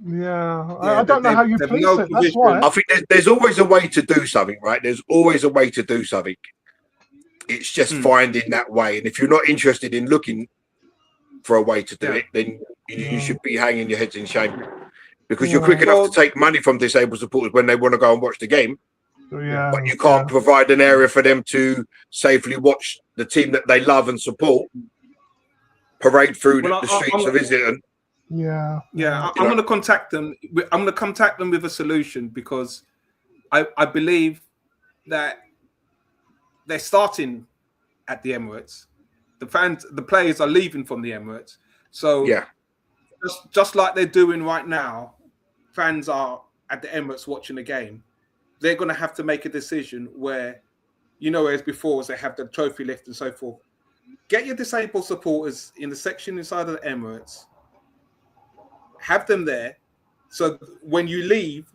Yeah, I don't know how you police it. That's why. I think there's always a way to do something, right? There's always a way to do something. It's just finding that way. And if you're not interested in looking for a way to do it, then you should be hanging your heads in shame. Because you're quick enough to take money from disabled supporters when they want to go and watch the game. Yeah, but you can't provide an area for them to safely watch the team that they love and support parade through the streets of Islington. Yeah. I'm going to contact them. I'm going to contact them with a solution, because I believe that they're starting at the Emirates. The players are leaving from the Emirates. So just like they're doing right now, fans are at the Emirates watching the game. They're going to have to make a decision where, you know, as before, as they have the trophy lift and so forth. Get your disabled supporters in the section inside of the Emirates. Have them there, so when you leave,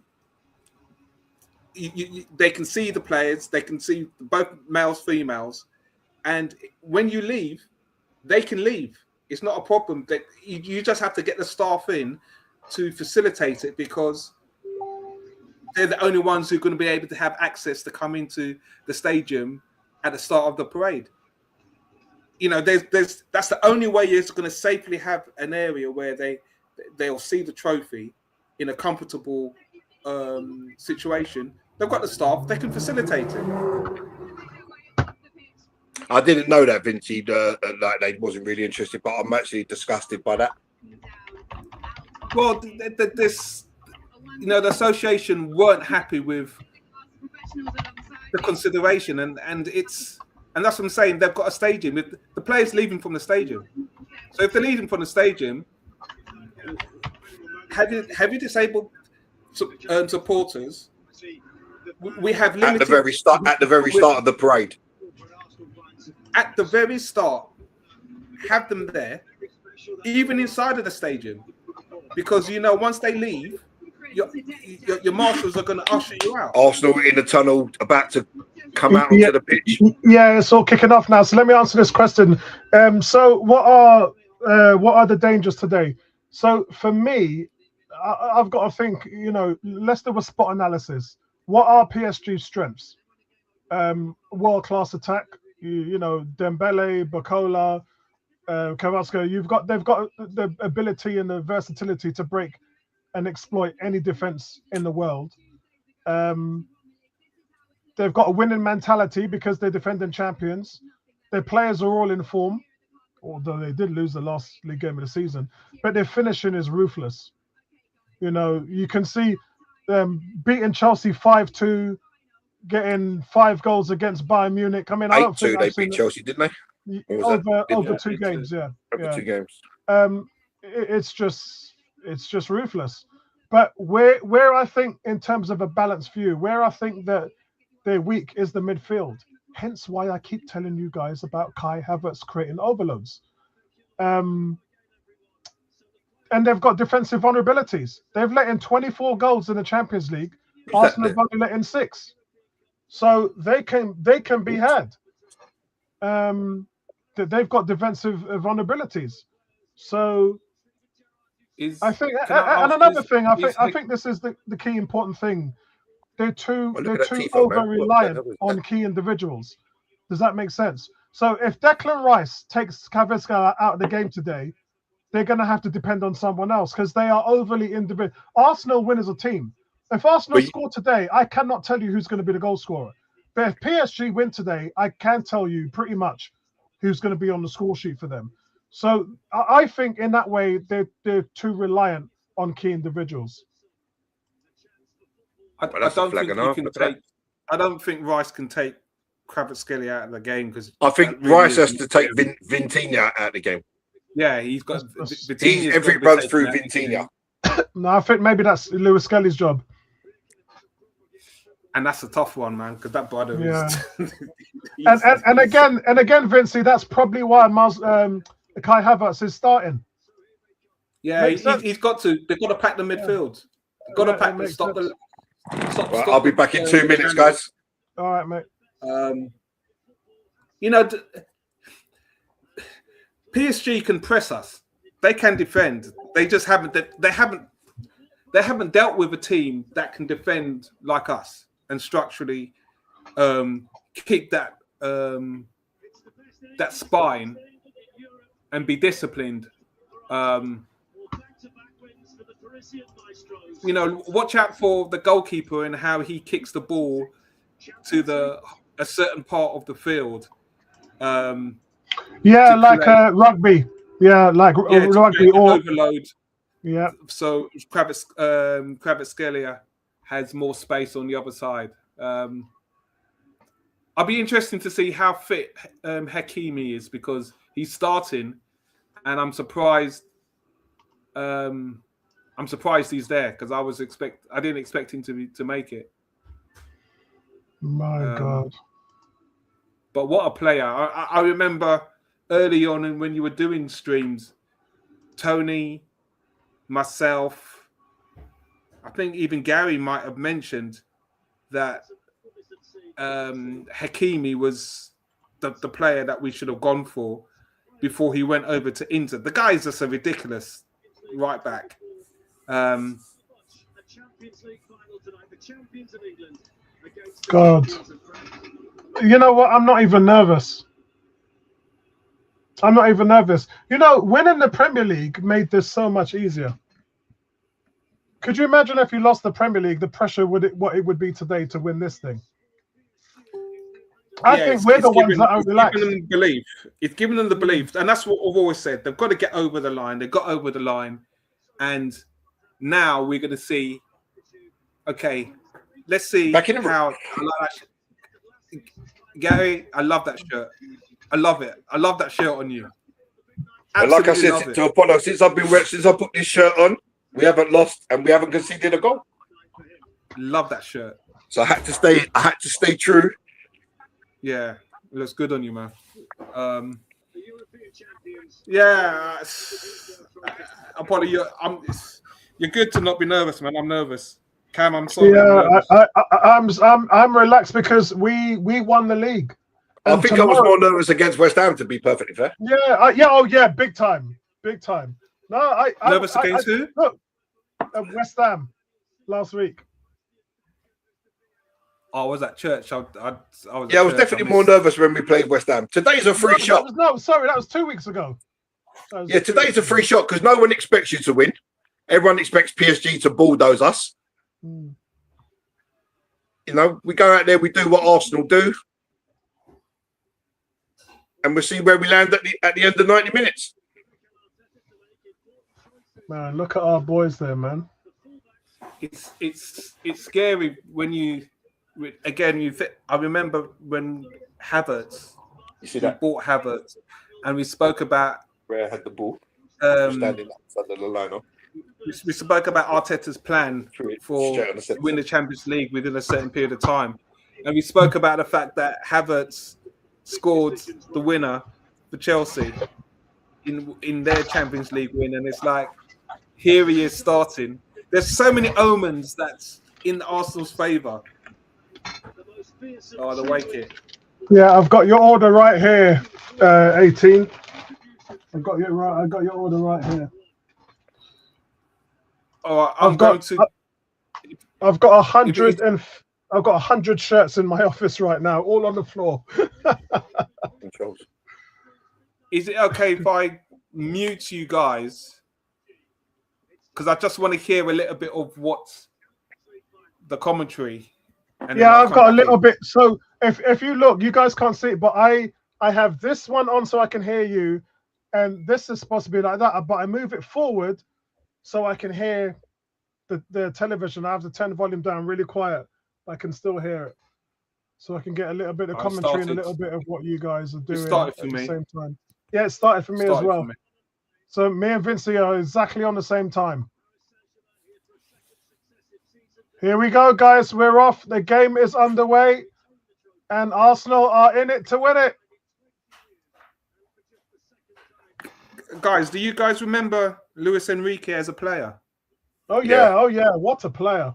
they can see the players. They can see both males, females, and when you leave, they can leave. It's not a problem. That you just have to get the staff in to facilitate it, because they're the only ones who are going to be able to have access to come into the stadium at the start of the parade. You know, that's the only way you're going to safely have an area where they'll see the trophy in a comfortable situation. They've got the staff; they can facilitate it. I didn't know that Vinci like they wasn't really interested, but I'm actually disgusted by that. Well, this, you know, the association weren't happy with the consideration, and that's what I'm saying. They've got a stadium with the players leaving from the stadium. So if they're leaving from the stadium, have you disabled supporters? We have limited at the very start of the parade. At the very start, have them there, even inside of the stadium, because you know once they leave, your marshals are going to usher you out. Arsenal in the tunnel, about to come out onto the pitch. Yeah, it's all kicking off now. So let me answer this question. So what are the dangers today? So for me, I've got to think. You know, let's do a spot analysis. What are PSG's strengths? World-class attack. You know, Dembele, Bacola, Carrasco. They've got the ability and the versatility to break and exploit any defense in the world. They've got a winning mentality because they're defending champions. Their players are all in form, although they did lose the last league game of the season. But their finishing is ruthless. You know, you can see them beating Chelsea 5-2. Getting 5 goals against Bayern Munich. I mean, I don't think they beat Chelsea, didn't they? Over 2 games, yeah. Over 2 games. It's just ruthless. But where I think, in terms of a balanced view, where I think that they're weak is the midfield. Hence why I keep telling you guys about Kai Havertz creating overloads. And they've got defensive vulnerabilities. They've let in 24 goals in the Champions League. Arsenal have only let in 6. So they can be had. They've got defensive vulnerabilities. So I think, and another thing, I think this is the key important thing. They're too over reliant on key individuals. Does that make sense? So if Declan Rice takes Cavesca out of the game today, they're going to have to depend on someone else because they are overly individual. Arsenal win as a team. If Arsenal score today, I cannot tell you who's going to be the goal scorer. But if PSG win today, I can tell you pretty much who's going to be on the score sheet for them. So I think in that way, they're too reliant on key individuals. I don't think Rice can take Kvaratskhelia out of the game because I think Rice has to take Vitinha out of the game. Yeah, he's got everything runs through Vitinha. No, I think maybe that's Lewis Skelly's job. And that's a tough one, man, because that brother is. and again, Vincey, that's probably why Kai Havertz is starting. Yeah, he's got to. They've got to pack the midfield. They've got to pack the stop. I'll be back in 2 minutes, guys. All right, mate. You know, PSG can press us. They can defend. They just haven't. They haven't dealt with a team that can defend like us and structurally keep that spine and be disciplined. You know, watch out for the goalkeeper and how he kicks the ball to a certain part of the field. Rugby. Yeah, like rugby or overload. Yeah. So Kvaratskhelia has more space on the other side. I'll be interested to see how fit Hakimi is because he's starting, and I'm surprised. I'm surprised he's there because I didn't expect him to make it. My God! But what a player! I remember early on when you were doing streams, Tony, myself, I think even Gary might have mentioned that Hakimi was the player that we should have gone for before he went over to Inter. The guy is just a ridiculous right back. God. You know what? I'm not even nervous. I'm not even nervous. You know, winning the Premier League made this so much easier. Could you imagine if you lost the Premier League, the pressure what it would be today to win this thing? I think we're the ones that are relaxed. It's given them belief. It's given them the belief, and that's what I've always said. They've got to get over the line. They got over the line, and now we're going to see. Okay, let's see how. Gary, I love that shirt. I love it. I love that shirt on you. And like I said to Apollo, since I put this shirt on, we haven't lost and we haven't conceded a goal. Love that shirt. So I had to stay true. Yeah, it looks good on you, man. Yeah, Apollo, you're good to not be nervous, man. I'm nervous. Cam, I'm sorry. Yeah, I'm relaxed because we won the league. I think I was more nervous against West Ham, to be perfectly fair. Yeah, big time. No, nervous against who? Look, West Ham last week. Oh, was that church? I was definitely more nervous when we played West Ham. Today's a free shot. That was 2 weeks ago. Today's a free shot because no one expects you to win. Everyone expects PSG to bulldoze us. You know, we go out there, we do what Arsenal do, and we'll see where we land at the end of 90 minutes. Man, look at our boys there, man. It's scary when you. Again, I remember when Havertz, bought Havertz, and we spoke about where I had the ball, standing under the line. We spoke about Arteta's plan for win the Champions League within a certain period of time, and we spoke about the fact that Havertz scored the winner for Chelsea in their Champions League win, and it's like here he is starting. There's so many omens that's in Arsenal's favour. Oh, the away kit. Yeah, I've got your order right here, 18. I got your order right here. Oh, I've got 100 shirts in my office right now, all on the floor. Is it okay if I mute you guys? Because I just want to hear a little bit of what's the commentary. Yeah, I've got a little bit. So if you look, you guys can't see it, but I have this one on so I can hear you, and this is supposed to be like that, but I move it forward so I can hear the television. I have to turn the volume down really quiet. I can still hear it, so I can get a little bit of commentary and a little bit of what you guys are doing at the same time. Yeah, it started for me as well. So me and Vincey are exactly on the same time. Here we go, guys. We're off. The game is underway, and Arsenal are in it to win it. Guys, do you guys remember Luis Enrique as a player? Oh yeah. What a player!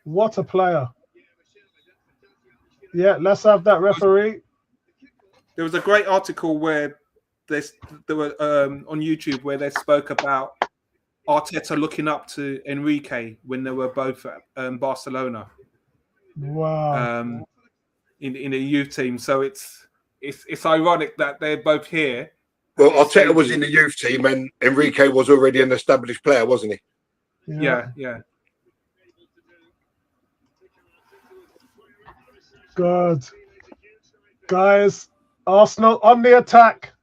What a player! Yeah, let's have that referee. There was a great article where there were on YouTube where they spoke about Arteta looking up to Enrique when they were both at Barcelona. Wow. In a youth team, so it's ironic that they're both here. Well, Arteta was in the youth team, and Enrique was already an established player, wasn't he? Yeah. Good. Guys, Arsenal on the attack.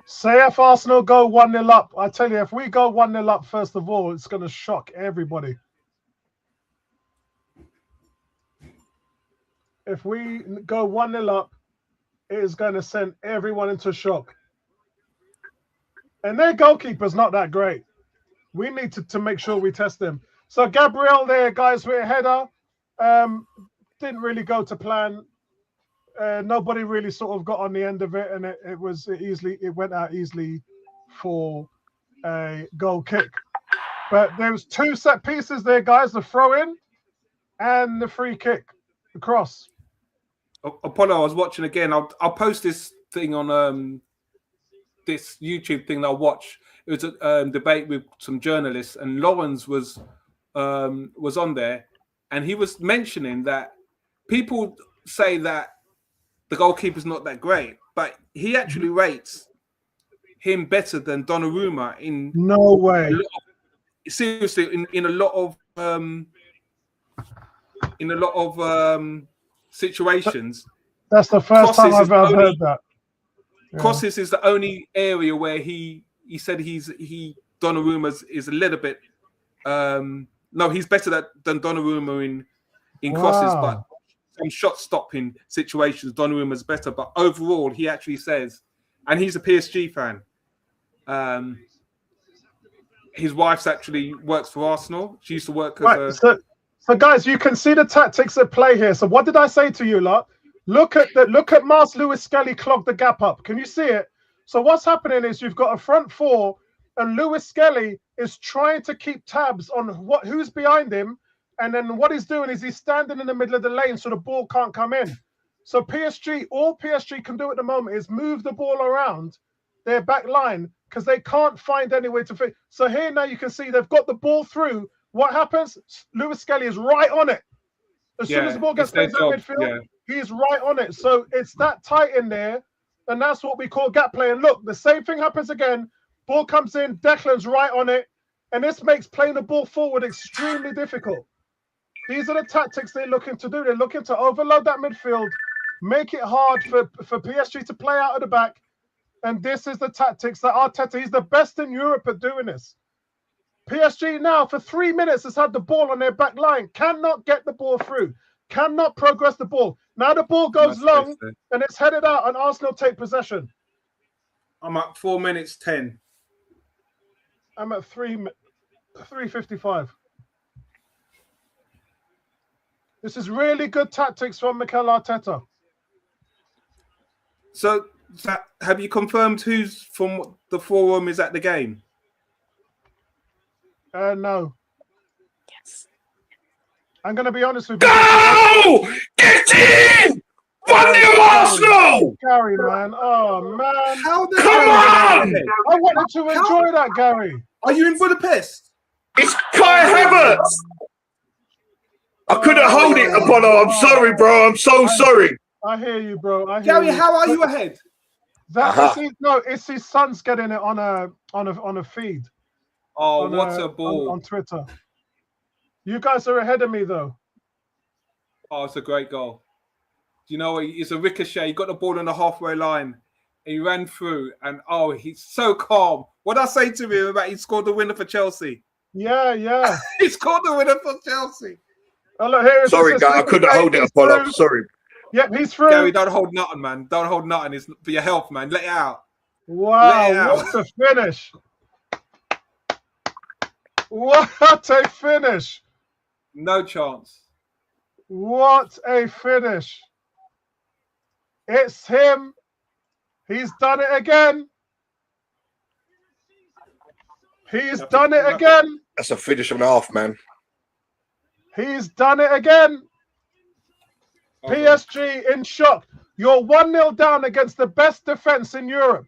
Say if Arsenal go 1-0 up. I tell you, if we go 1-0 up, first of all, it's going to shock everybody. If we go 1-0 up, it is going to send everyone into shock. And their goalkeeper's not that great. We need to make sure we test them. So Gabriel there, guys, with a header. Didn't really go to plan. Nobody really sort of got on the end of it, and it went out easily for a goal kick. But there was 2 set pieces there, guys, the throw in and the free kick, the cross. Apollo, I was watching again. I'll post this thing on this YouTube thing that I watch. It was a debate with some journalists, and Lawrence was on there, and he was mentioning that people say that the goalkeeper's not that great, but he actually rates him better than Donnarumma in No way. Seriously, in a lot of situations. That's the first time I've ever only, heard that. Yeah. Crosses is the only area where he said Donnarumma is a little bit no, he's better than Donnarumma in crosses, but some shot stopping situations Donnarumma's better. But overall, he actually says, and he's a PSG fan. His wife's actually works for Arsenal. She used to work as so guys, you can see the tactics at play here. So what did I say to you lot? Look at Mars Lewis Skelly clog the gap up. Can you see it? So what's happening is you've got a front four, and Lewis Skelly is trying to keep tabs on who's behind him, and then what he's doing is he's standing in the middle of the lane so the ball can't come in. So all PSG can do at the moment is move the ball around their back line because they can't find any way to fit. So here now you can see they've got the ball through. What happens? Lewis Skelly is right on it. As soon as the ball gets played in midfield, he's right on it. So it's that tight in there, and that's what we call gap play. And look, the same thing happens again. Ball comes in, Declan's right on it, and this makes playing the ball forward extremely difficult. These are the tactics they're looking to do. They're looking to overload that midfield, make it hard for PSG to play out of the back, and this is the tactics that Arteta, he's the best in Europe at doing this. PSG now, for 3 minutes, has had the ball on their back line, cannot get the ball through, cannot progress the ball. Now the ball goes long, and it's headed out, and Arsenal take possession. I'm at 4 minutes 10. I'm at 3:55. This is really good tactics from Mikel Arteta. So, have you confirmed who's from the forum is at the game? No. Yes. I'm going to be honest with you. Go! Get in! 1-0 Arsenal! Gary, man. Oh, man. Come on! I wanted to enjoy that, Gary. Are you in Budapest? It's Kai Havertz! I couldn't hold it, Apollo. I'm sorry, bro. I'm so sorry. I hear you, bro. Gary, how are you ahead? It's his son's getting it on a feed. Oh, what a ball. On Twitter. You guys are ahead of me, though. Oh, it's a great goal. Do you know, it's a ricochet. He got the ball on the halfway line. He ran through, and he's so calm. What did I say to him about he scored the winner for Chelsea? Yeah. He scored the winner for Chelsea. Oh, look, here sorry, guy, I couldn't hold it, Apollo. I'm sorry. Yep, he's through. Gary, don't hold nothing, man. Don't hold nothing. It's for your health, man. Let it out. Wow, what a finish. What a finish. No chance. What a finish. It's him. He's done it again. He's done it again. That's a finish and a half, man. He's done it again. PSG in shock. You're 1-0 down against the best defense in Europe.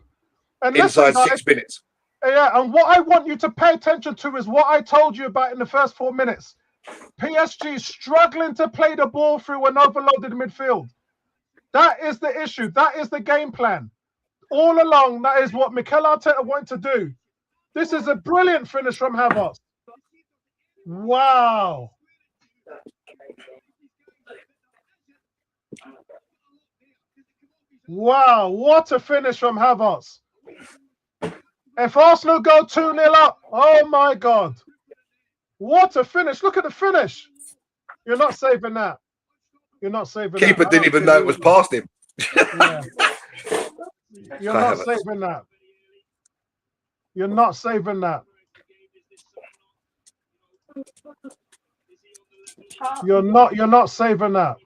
And inside 6 minutes. Yeah, and what I want you to pay attention to is what I told you about in the first 4 minutes. PSG struggling to play the ball through an overloaded midfield. That is the issue. That is the game plan. All along, that is what Mikel Arteta wanted to do. This is a brilliant finish from Havertz. Wow. Wow, what a finish from Havertz. If Arsenal go 2-0 up, oh my God. What a finish. Look at the finish. You're not saving that. You're not saving Keeper that. didn't even know it was past him. Yeah. You're not saving that. You're not saving that. You're not saving that.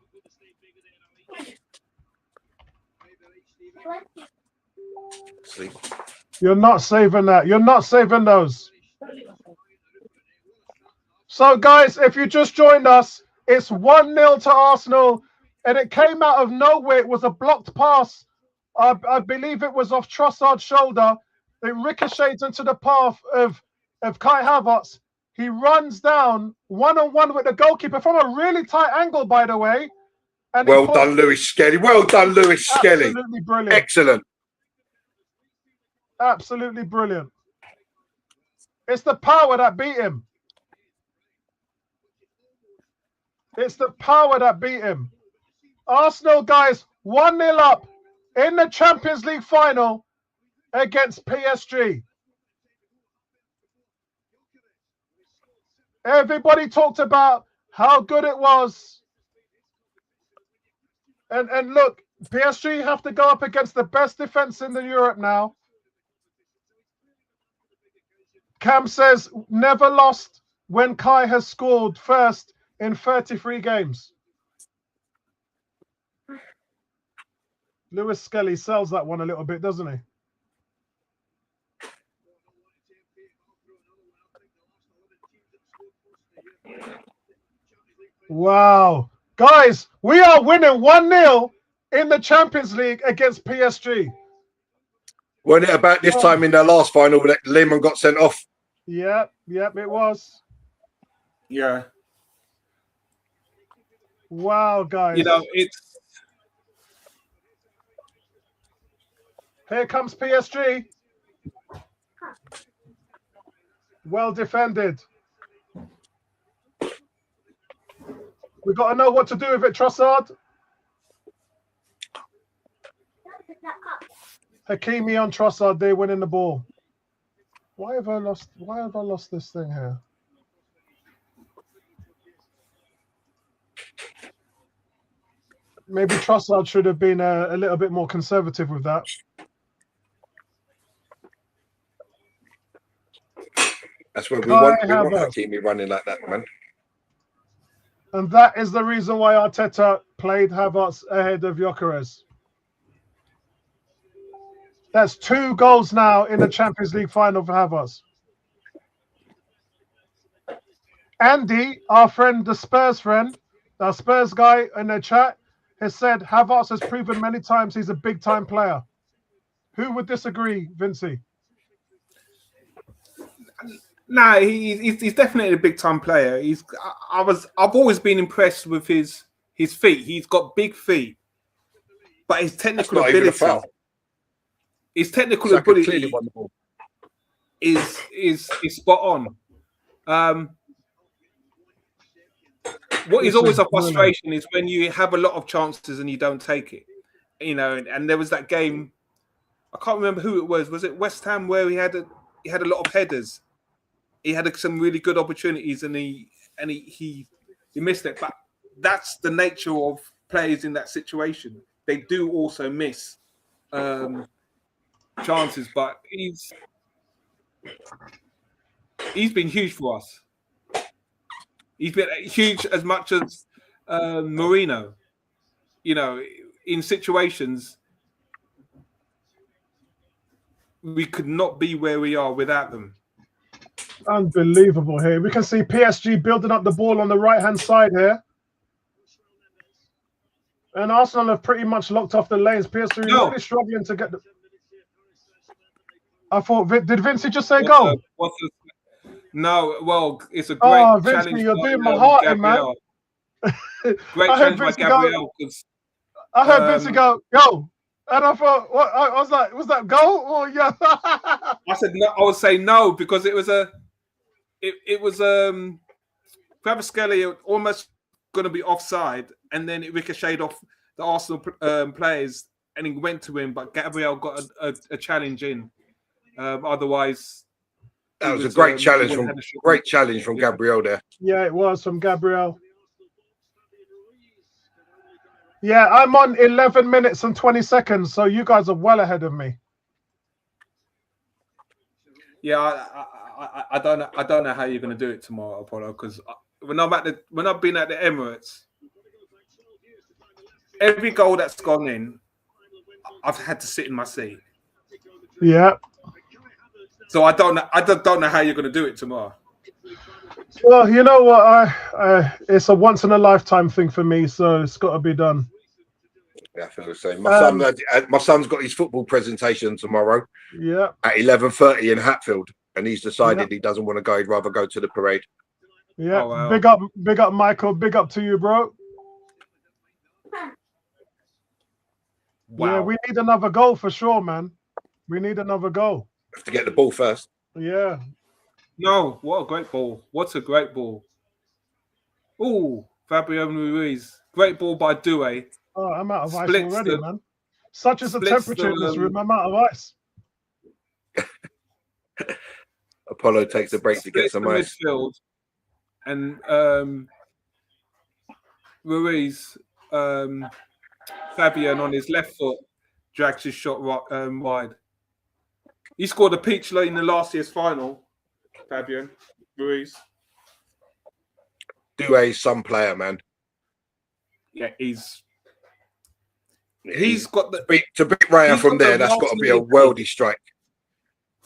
You're not saving that. You're not saving those. So, guys, if you just joined us, it's 1-0 to Arsenal, and it came out of nowhere. It was a blocked pass. I believe it was off Trossard's shoulder. It ricochets into the path of Kai Havertz. He runs down one-on-one with the goalkeeper from a really tight angle, by the way. And well done, Lewis Skelly. Well done, Lewis Skelly. Absolutely brilliant. Excellent. Absolutely brilliant. It's the power that beat him. It's the power that beat him. Arsenal, guys, 1-0 up in the Champions League final against PSG. Everybody talked about how good it was. And look, PSG have to go up against the best defense in Europe now. Cam says, never lost when Kai has scored first in 33 games. Lewis Skelly sells that one a little bit, doesn't he? Wow. Guys, we are winning 1-0 in the Champions League against PSG. Wasn't it about this time in the last final that Lehman got sent off? Yep, it was. Yeah. Wow, guys. You know, it's... Here comes PSG. Well defended. We've got to know what to do with it, Trossard. Hakimi on Trossard, they're winning the ball. Why have I lost this thing here? Maybe Trossard should have been a little bit more conservative with that. That's what we want Hakimi running like that, man. And that is the reason why Arteta played Havertz ahead of Gyökeres. That's 2 goals now in the Champions League final for Havertz. Andy, our friend, the Spurs friend, our Spurs guy in the chat, has said Havertz has proven many times he's a big-time player. Who would disagree, Vincey? No, he's definitely a big-time player. I've always been impressed with his feet. He's got big feet, but his technical ability, is spot on. What is always a frustration is when you have a lot of chances and you don't take it. You know, and there was that game. I can't remember who it was. Was it West Ham where he had a lot of headers? He had some really good opportunities and he missed it. But that's the nature of players in that situation. They do also miss chances, but he's been huge for us. He's been huge as much as Marino. You know, in situations we could not be where we are without them. Unbelievable here. We can see PSG building up the ball on the right-hand side here. And Arsenal have pretty much locked off the lanes. PSG really struggling to get the... I thought, did Vincey just say goal? No, well, it's a great challenge. Vincey, you're doing my heart in, man. Great challenge by Gabriel. I heard Vincey go, yo. And I thought, what? I was like, was that goal? Or yeah? I said no. I would say no because it was Kvaratskhelia almost going to be offside, and then it ricocheted off the Arsenal players, and he went to him. But Gabriel got a challenge in. Otherwise, that was a great challenge from Gabriel there. Yeah, it was from Gabriel. Yeah, I'm on 11 minutes and 20 seconds, so you guys are well ahead of me. Yeah, I don't know how you're going to do it tomorrow, Apollo. Because when I've been at the Emirates, every goal that's gone in, I've had to sit in my seat. Yeah. So I don't know how you're going to do it tomorrow. Well, you know what? It's a once in a lifetime thing for me, so it's got to be done. Yeah, I feel the same. My son's got his football presentation tomorrow. Yeah. At 11:30 in Hatfield, and he's decided he doesn't want to go. He'd rather go to the parade. Yeah. Oh, wow. Big up, Michael. Big up to you, bro. Wow. Yeah, we need another goal for sure, man. We need another goal. Have to get the ball first. Yeah. No, what a great ball. What a great ball. Oh, Fabian Ruiz. Great ball by Doué. Oh, I'm out of ice Splits already, the- man. Such is the splits temperature in this the, room. I'm out of ice. Apollo takes a break to get splits some the ice. midfield. And Ruiz, Fabian on his left foot, drags his shot wide. He scored a peach in the last year's final, Fabian Ruiz. Doué's some player, man. Yeah, he's He's got the to beat Ryan he's from got there. the That's got to be a Martinelli worldy strike.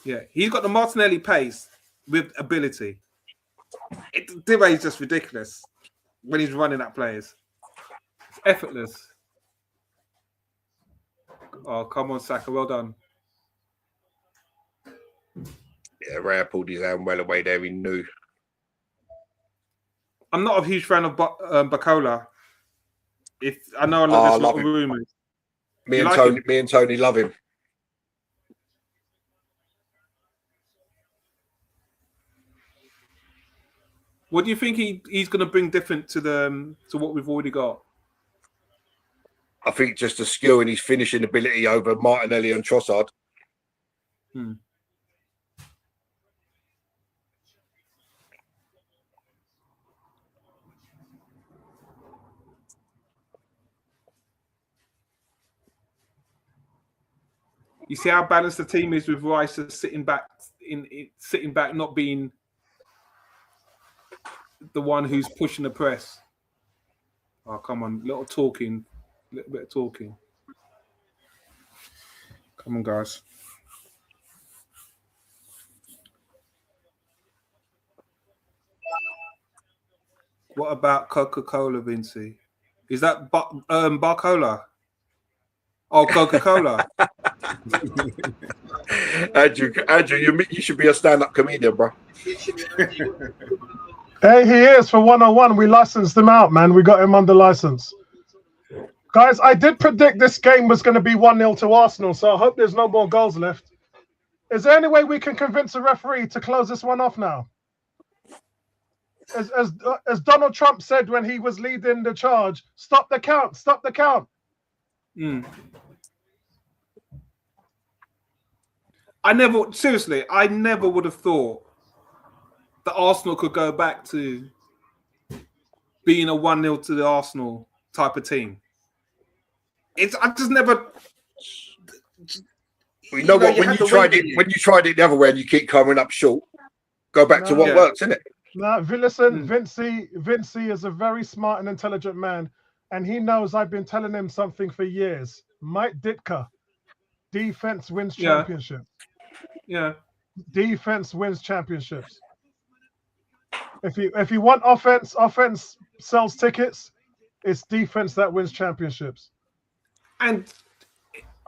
yeah, he's got the Martinelli pace with ability. Doué is just ridiculous when he's running at players. It's effortless. Oh, come on, Saka. Well done. Yeah, Raya pulled his hand well away there. He knew. I'm not a huge fan of Bacola. If I know there's a lot of rumours. Me and Tony love him. What do you think he's going to bring different to what we've already got? I think just the skill and his finishing ability over Martinelli and Trossard. You see how balanced the team is with Rice just sitting back, not being the one who's pushing the press. Oh, come on, little bit of talking. Come on, guys. What about Coca-Cola, Vinci? Is that Barcola? Oh, Coca-Cola. Andrew, you should be a stand-up comedian, bro. Hey, he is for 101. We licensed him out, man. We got him under license. Guys, I did predict this game was going to be 1-0 to Arsenal, so I hope there's no more goals left. Is there any way we can convince the referee to close this one off now? As Donald Trump said when he was leading the charge, stop the count, stop the count. I never would have thought that Arsenal could go back to being a 1-0 to the Arsenal type of team. I just never. You know what? When you tried it the other way and you keep coming up short, go back to what works, innit? No, listen, Vinci is a very smart and intelligent man, and he knows I've been telling him something for years. Mike Ditka, defense wins championships. Yeah. Defense wins championships. If you want offense sells tickets. It's defense that wins championships. And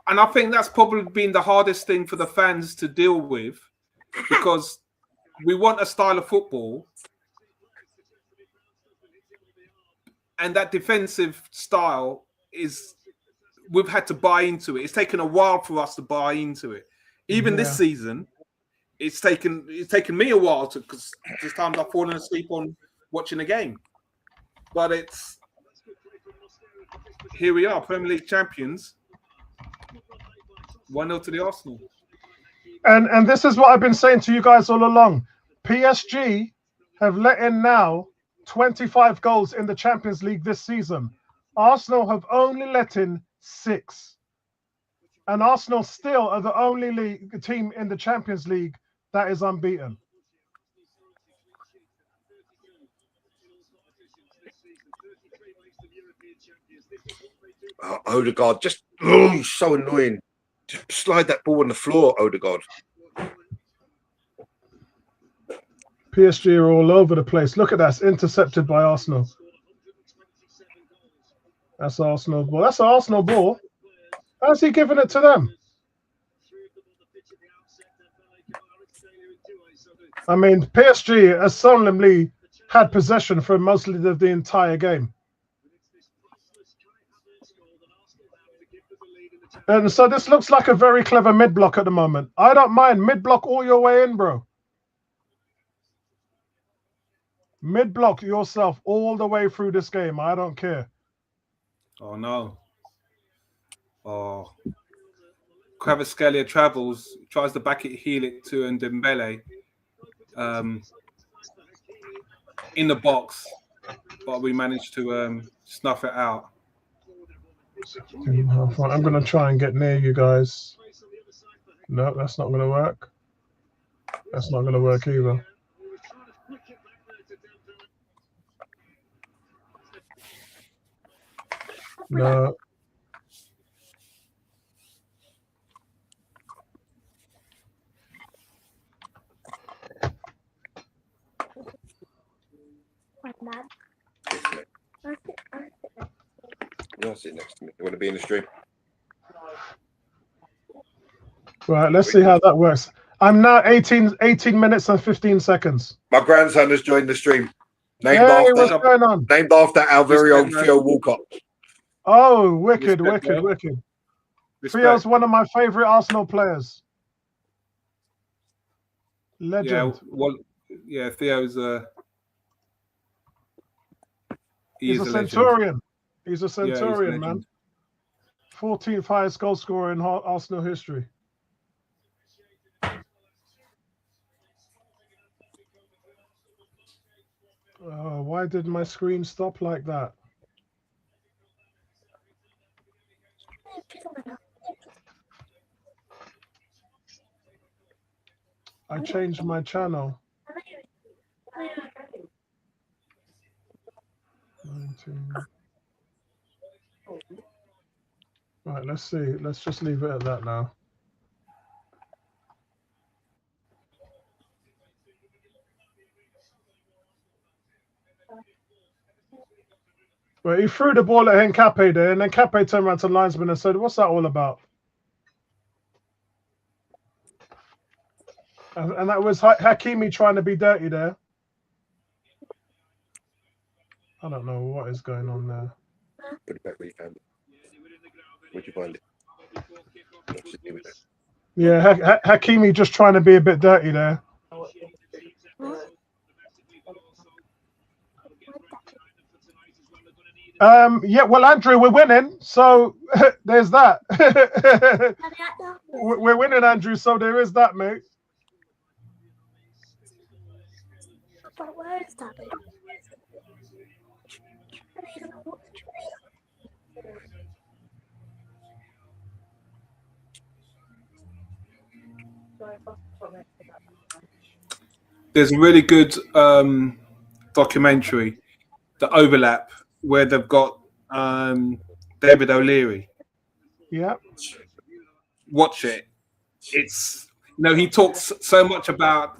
I think that's probably been the hardest thing for the fans to deal with, because we want a style of football, and that defensive style we've had to buy into it. It's taken a while for us to buy into it. Even this season, it's taken me a while because there's times I've fallen asleep on watching a game. But here we are, Premier League champions. 1-0 to the Arsenal. And this is what I've been saying to you guys all along. PSG have let in now 25 goals in the Champions League this season. Arsenal have only let in 6. And Arsenal still are the only team in the Champions League that is unbeaten. Odegaard, just so annoying. Just slide that ball on the floor, Odegaard. PSG are all over the place. Look at that. It's intercepted by Arsenal. That's Arsenal ball. That's an Arsenal ball. How's he giving it to them? I mean, PSG has solemnly had possession for mostly the entire game. And so this looks like a very clever mid block at the moment. I don't mind mid block all your way in, bro. Mid block yourself all the way through this game. I don't care. Oh no. Oh. Kvaratskhelia travels, tries to back it, heel it to Dembele in the box, but we managed to snuff it out. I'm going to try and get near you guys. No, that's not going to work. That's not going to work either. No. You'll sit next to me. You want to be in the stream? Right, let's see how that works. I'm now 18 minutes and 15 seconds. My grandson has joined the stream. Named what's going on? Named after our very own Theo Walcott. Oh, wicked. Theo's one of my favorite Arsenal players. Legend. Theo's he's a centurion. He's a centurion, man. 14th highest goal scorer in Arsenal history. Oh, why did my screen stop like that? I changed my channel. 19. Right, let's see. Let's just leave it at that now. Well, he threw the ball at Nkape there, and then Nkape turned around to the linesman and said, "What's that all about?" And that was Hakimi trying to be dirty there. I don't know what is going on there. Put it back where you found it. Where'd you find it? Yeah, Hakimi just trying to be a bit dirty there. Yeah, well, Andrew, we're winning, so there's that. We're winning, Andrew, so there is that, mate. There's a really good documentary, The Overlap, where they've got David O'Leary. Yeah. Watch it. It's, he talks so much about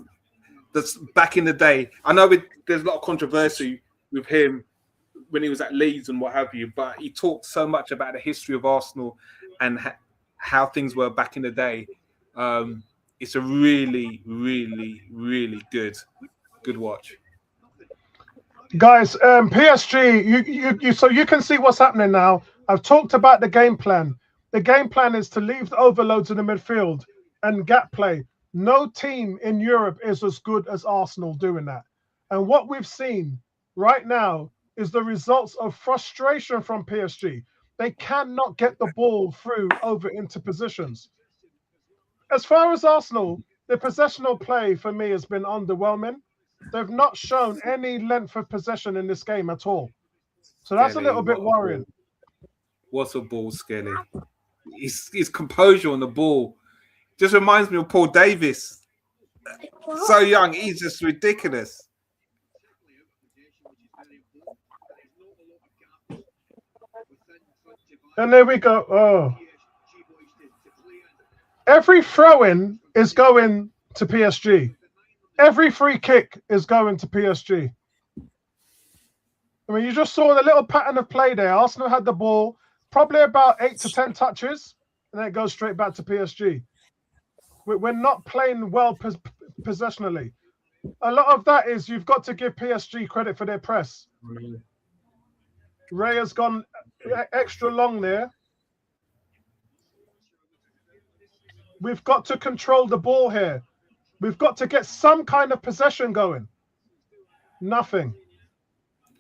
this back in the day. I know there's a lot of controversy with him when he was at Leeds and what have you, but he talks so much about the history of Arsenal and how things were back in the day. It's a really, really, really good watch. Guys, PSG, so you can see what's happening now. I've talked about the game plan. The game plan is to leave the overloads in the midfield and gap play. No team in Europe is as good as Arsenal doing that. And what we've seen right now is the results of frustration from PSG. They cannot get the ball through over into positions. As far as Arsenal, the possessional play for me has been underwhelming. They've not shown any length of possession in this game at all. So that's a little bit worrying. What a ball, Skelly. His composure on the ball just reminds me of Paul Davis. So young, he's just ridiculous. And there we go. Oh. Every throw-in is going to PSG. Every free kick is going to PSG. I mean, you just saw the little pattern of play there. Arsenal had the ball, probably about 8 to 10 touches, and then it goes straight back to PSG. We're not playing well possessionally. A lot of that is you've got to give PSG credit for their press. Ray has gone extra long there. We've got to control the ball here. We've got to get some kind of possession going. Nothing.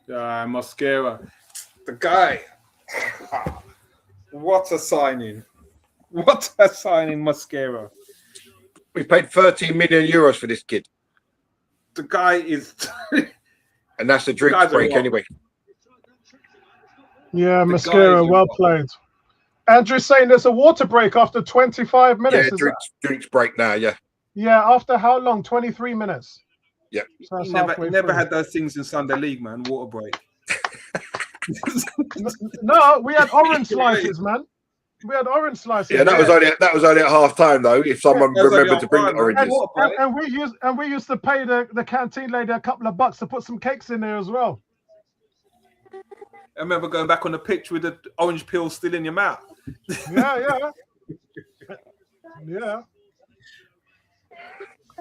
Mosquera, the guy. What a signing! What a signing, Mosquera. We paid 13 million euros for this kid. The guy is, and that's a drink break anyway. Yeah, Mosquera, well played. Andrew's saying there's a water break after 25 minutes. Yeah, drinks break now, yeah. Yeah, after how long? 23 minutes. Yeah. So he never had those things in Sunday League, man. Water break. No, we had orange slices, man. We had orange slices. Yeah, that was only at half time though. If someone remembered to bring the oranges. And we used to pay the canteen lady a couple of bucks to put some cakes in there as well. I remember going back on the pitch with the orange peel still in your mouth. Yeah.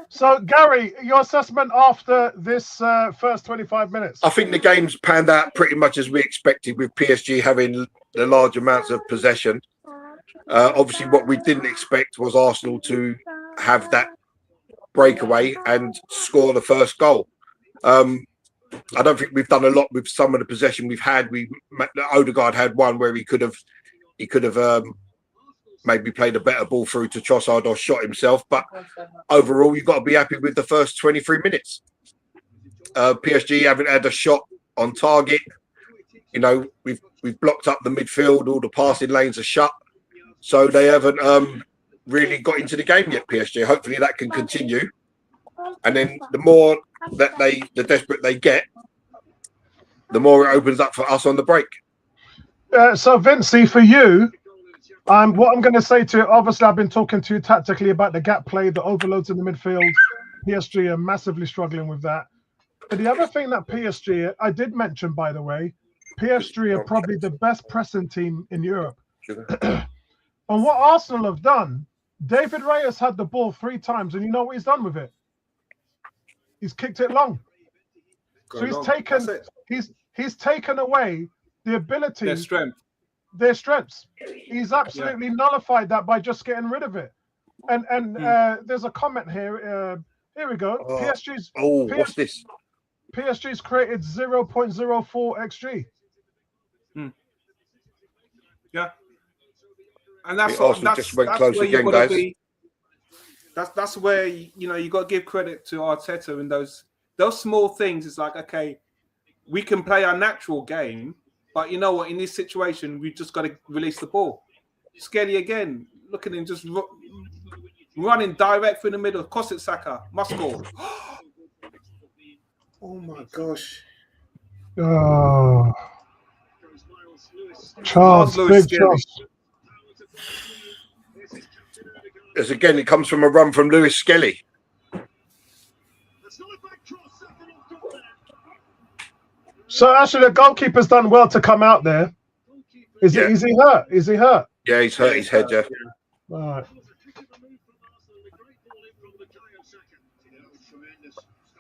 So, Gary, your assessment after this first 25 minutes? I think the game's panned out pretty much as we expected, with PSG having the large amounts of possession. Obviously, what we didn't expect was Arsenal to have that breakaway and score the first goal. I don't think we've done a lot with some of the possession we've had. Odegaard had one where he could have maybe played a better ball through to Trossard or shot himself. But overall, you've got to be happy with the first 23 minutes. PSG haven't had a shot on target. You know, we've blocked up the midfield. All the passing lanes are shut. So they haven't really got into the game yet, PSG. Hopefully that can continue. And then the more that the desperate they get, the more it opens up for us on the break. So, Vincey, for you, what I'm going to say to you, obviously, I've been talking to you tactically about the gap play, the overloads in the midfield. PSG are massively struggling with that. But the other thing that PSG, I did mention, by the way, PSG are probably the best pressing team in Europe. And what Arsenal have done, David Reyes had the ball 3 times, and you know what he's done with it? He's kicked it long. So he's taken away the ability, their strengths. He's absolutely nullified that by just getting rid of it. And there's a comment here. Here we go. What's this? PSG's created 0.04 XG. Yeah, and that's just went close again, guys. That's where you got to give credit to Arteta and those small things. It's like, okay, we can play our natural game, but you know what? In this situation, we've just got to release the ball. Skelly again, look at him just running direct through the middle. Kostic Saka must score. Oh my gosh! Oh, Charles, big Charles. As again, it comes from a run from Lewis Skelly. So actually, the goalkeeper's done well to come out there. Is he hurt? Is he hurt? Yeah, he's hurt his head. Yeah. All right.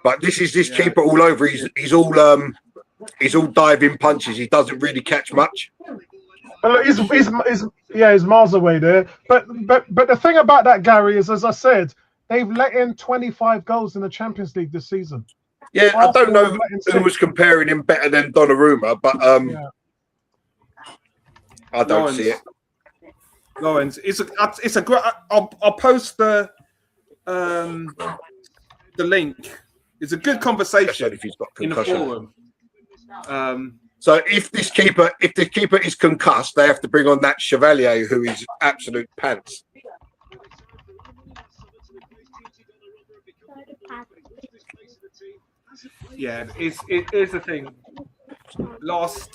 But this keeper all over. He's all diving punches. He doesn't really catch much. He's miles away there. But the thing about that, Gary, is, as I said, they've let in 25 goals in the Champions League this season. Yeah, I don't know who was comparing him better than Donnarumma, but I don't see it. Lawrence, it's a great. I'll post the link. It's a good conversation if he's got in the forum. So if the keeper is concussed, they have to bring on that Chevalier, who is absolute pants. Yeah, here's the thing. Last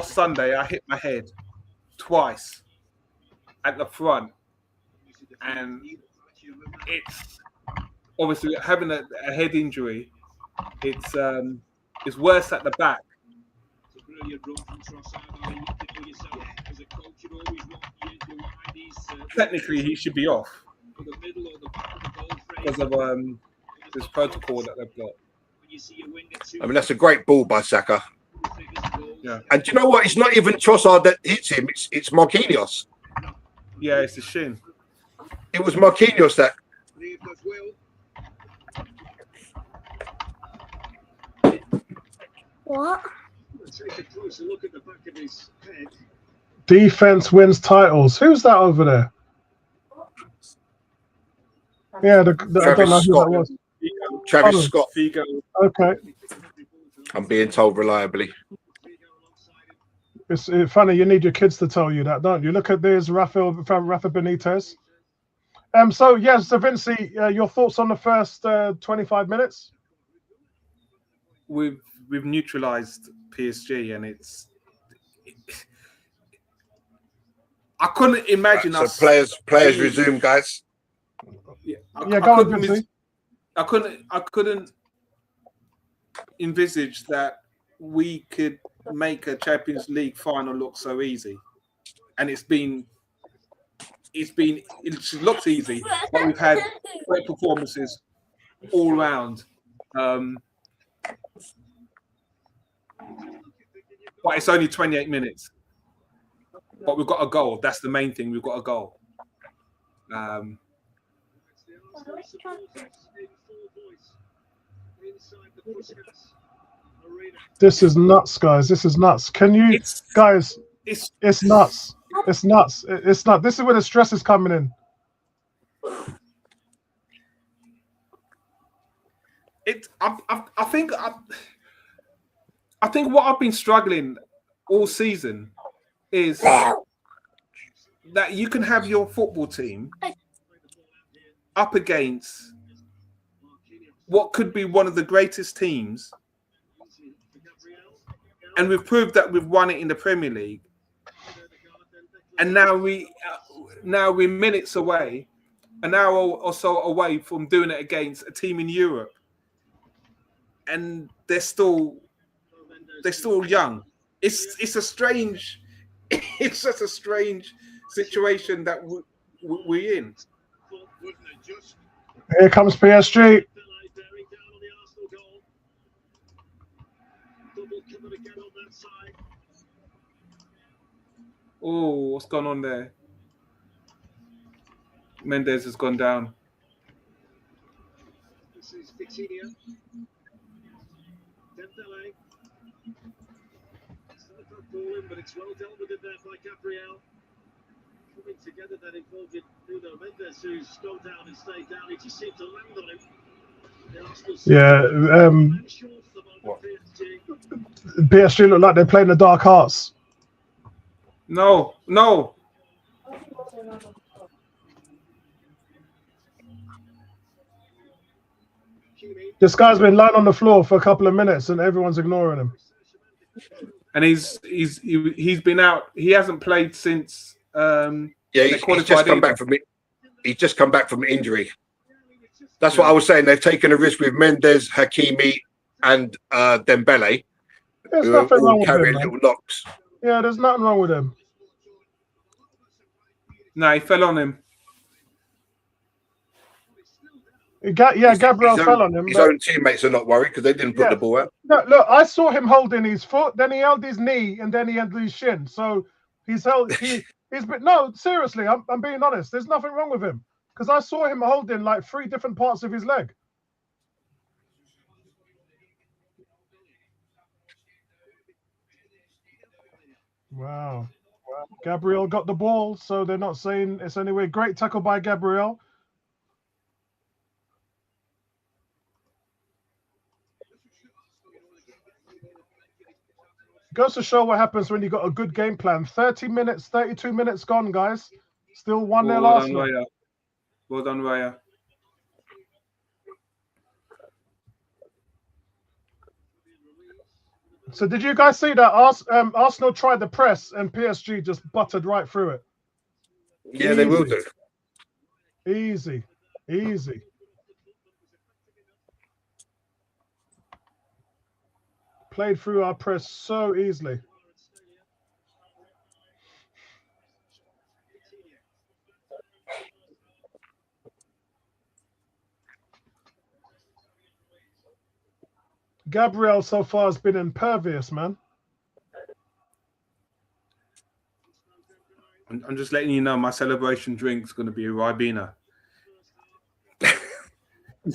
Sunday, I hit my head twice at the front, and it's obviously having a head injury. It's worse at the back. Technically, he should be off because of this protocol that they've got. I mean, that's a great ball by Saka. Yeah. And do you know what? It's not even Trossard that hits him. It's Marquinhos. Yeah, it's the shin. It was Marquinhos that. What? Take a closer look at the back of his head. Defense wins titles. Who's that over there? Yeah, I don't know who Scott. that was. Travis Scott. Figo. Okay. I'm being told reliably. It's funny. You need your kids to tell you that, don't you? Look at this, Rafa Benitez. So yes, so Vincey, your thoughts on the first 25 minutes? We've neutralized PSG, and I couldn't imagine So us. players resume, guys. Go on, Vincey. I couldn't envisage that we could make a Champions League final look so easy, and it looks easy, but we've had great performances all round. But it's only 28 minutes. But we've got a goal. That's the main thing. We've got a goal. This is nuts, guys. This is nuts. Can you, guys? It's nuts. It's nuts. It's not. This is where the stress is coming in. I think what I've been struggling all season is that you can have your football team up against what could be one of the greatest teams, and we've proved that we've won it in the Premier League, and now we're minutes away, an hour or so away from doing it against a team in Europe, and they're still young. It's just a strange situation that we're in. Here comes PSG. Oh, what's going on there? Mendes has gone down. This is Vitinha. Campbell. But it's well dealt with it there by Gabriel. Coming together that involved Bruno Mendes, who's gone down and stayed down. He just seemed to land on him. PSG look like they're playing the dark arts. No. This guy's been lying on the floor for a couple of minutes and everyone's ignoring him. And he's been out. He hasn't played since. He's just come back from it. He's just come back from injury. That's what I was saying. They've taken a risk with Mendes, Hakimi, and Dembele. There's nothing wrong with carrying him, little knocks. Yeah, there's nothing wrong with him. No, he fell on him. Gabriel fell on him. His own teammates are not worried because they didn't put the ball out. No, look, I saw him holding his foot, then he held his knee, and then he held his shin. So he's held. He's been no, seriously. I'm being honest. There's nothing wrong with him because I saw him holding like 3 different parts of his leg. Wow. Gabriel got the ball, so they're not saying it's anyway. Great tackle by Gabriel. Goes to show what happens when you got a good game plan. 30 minutes, 32 minutes gone, guys. Still 1-0 Arsenal. Well done, Raya. So did you guys see that Arsenal tried the press and PSG just buttered right through it? Yeah, easy. They will do. Easy. Played through our press so easily. Gabriel so far has been impervious, man. I'm just letting you know my celebration drink's going to be a Ribena.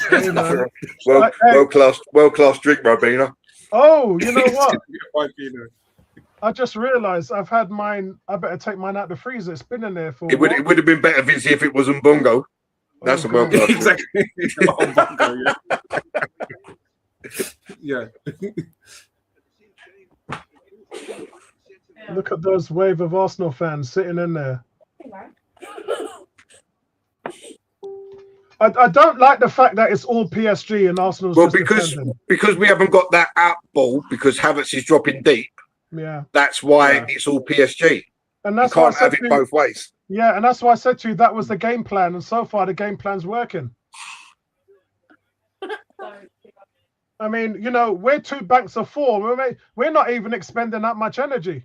Hey, man. World class drink, Robina. Oh, you know what? White Pinot. I just realised I've had mine. I better take mine out the freezer. It's been in there for. It would have been better, Vinci, if it was Mbongo. That's a world class. Exactly. Mbongo, yeah. Look at those wave of Arsenal fans sitting in there. I don't like the fact that it's all PSG and Arsenal's Well, just because we haven't got that out ball because Havertz is dropping deep. Yeah, that's why it's all PSG. And that's you can't have it both ways. Yeah, and that's why I said to you that was the game plan, and so far the game plan's working. I mean, you know, we're 2 banks of 4. We're not even expending that much energy.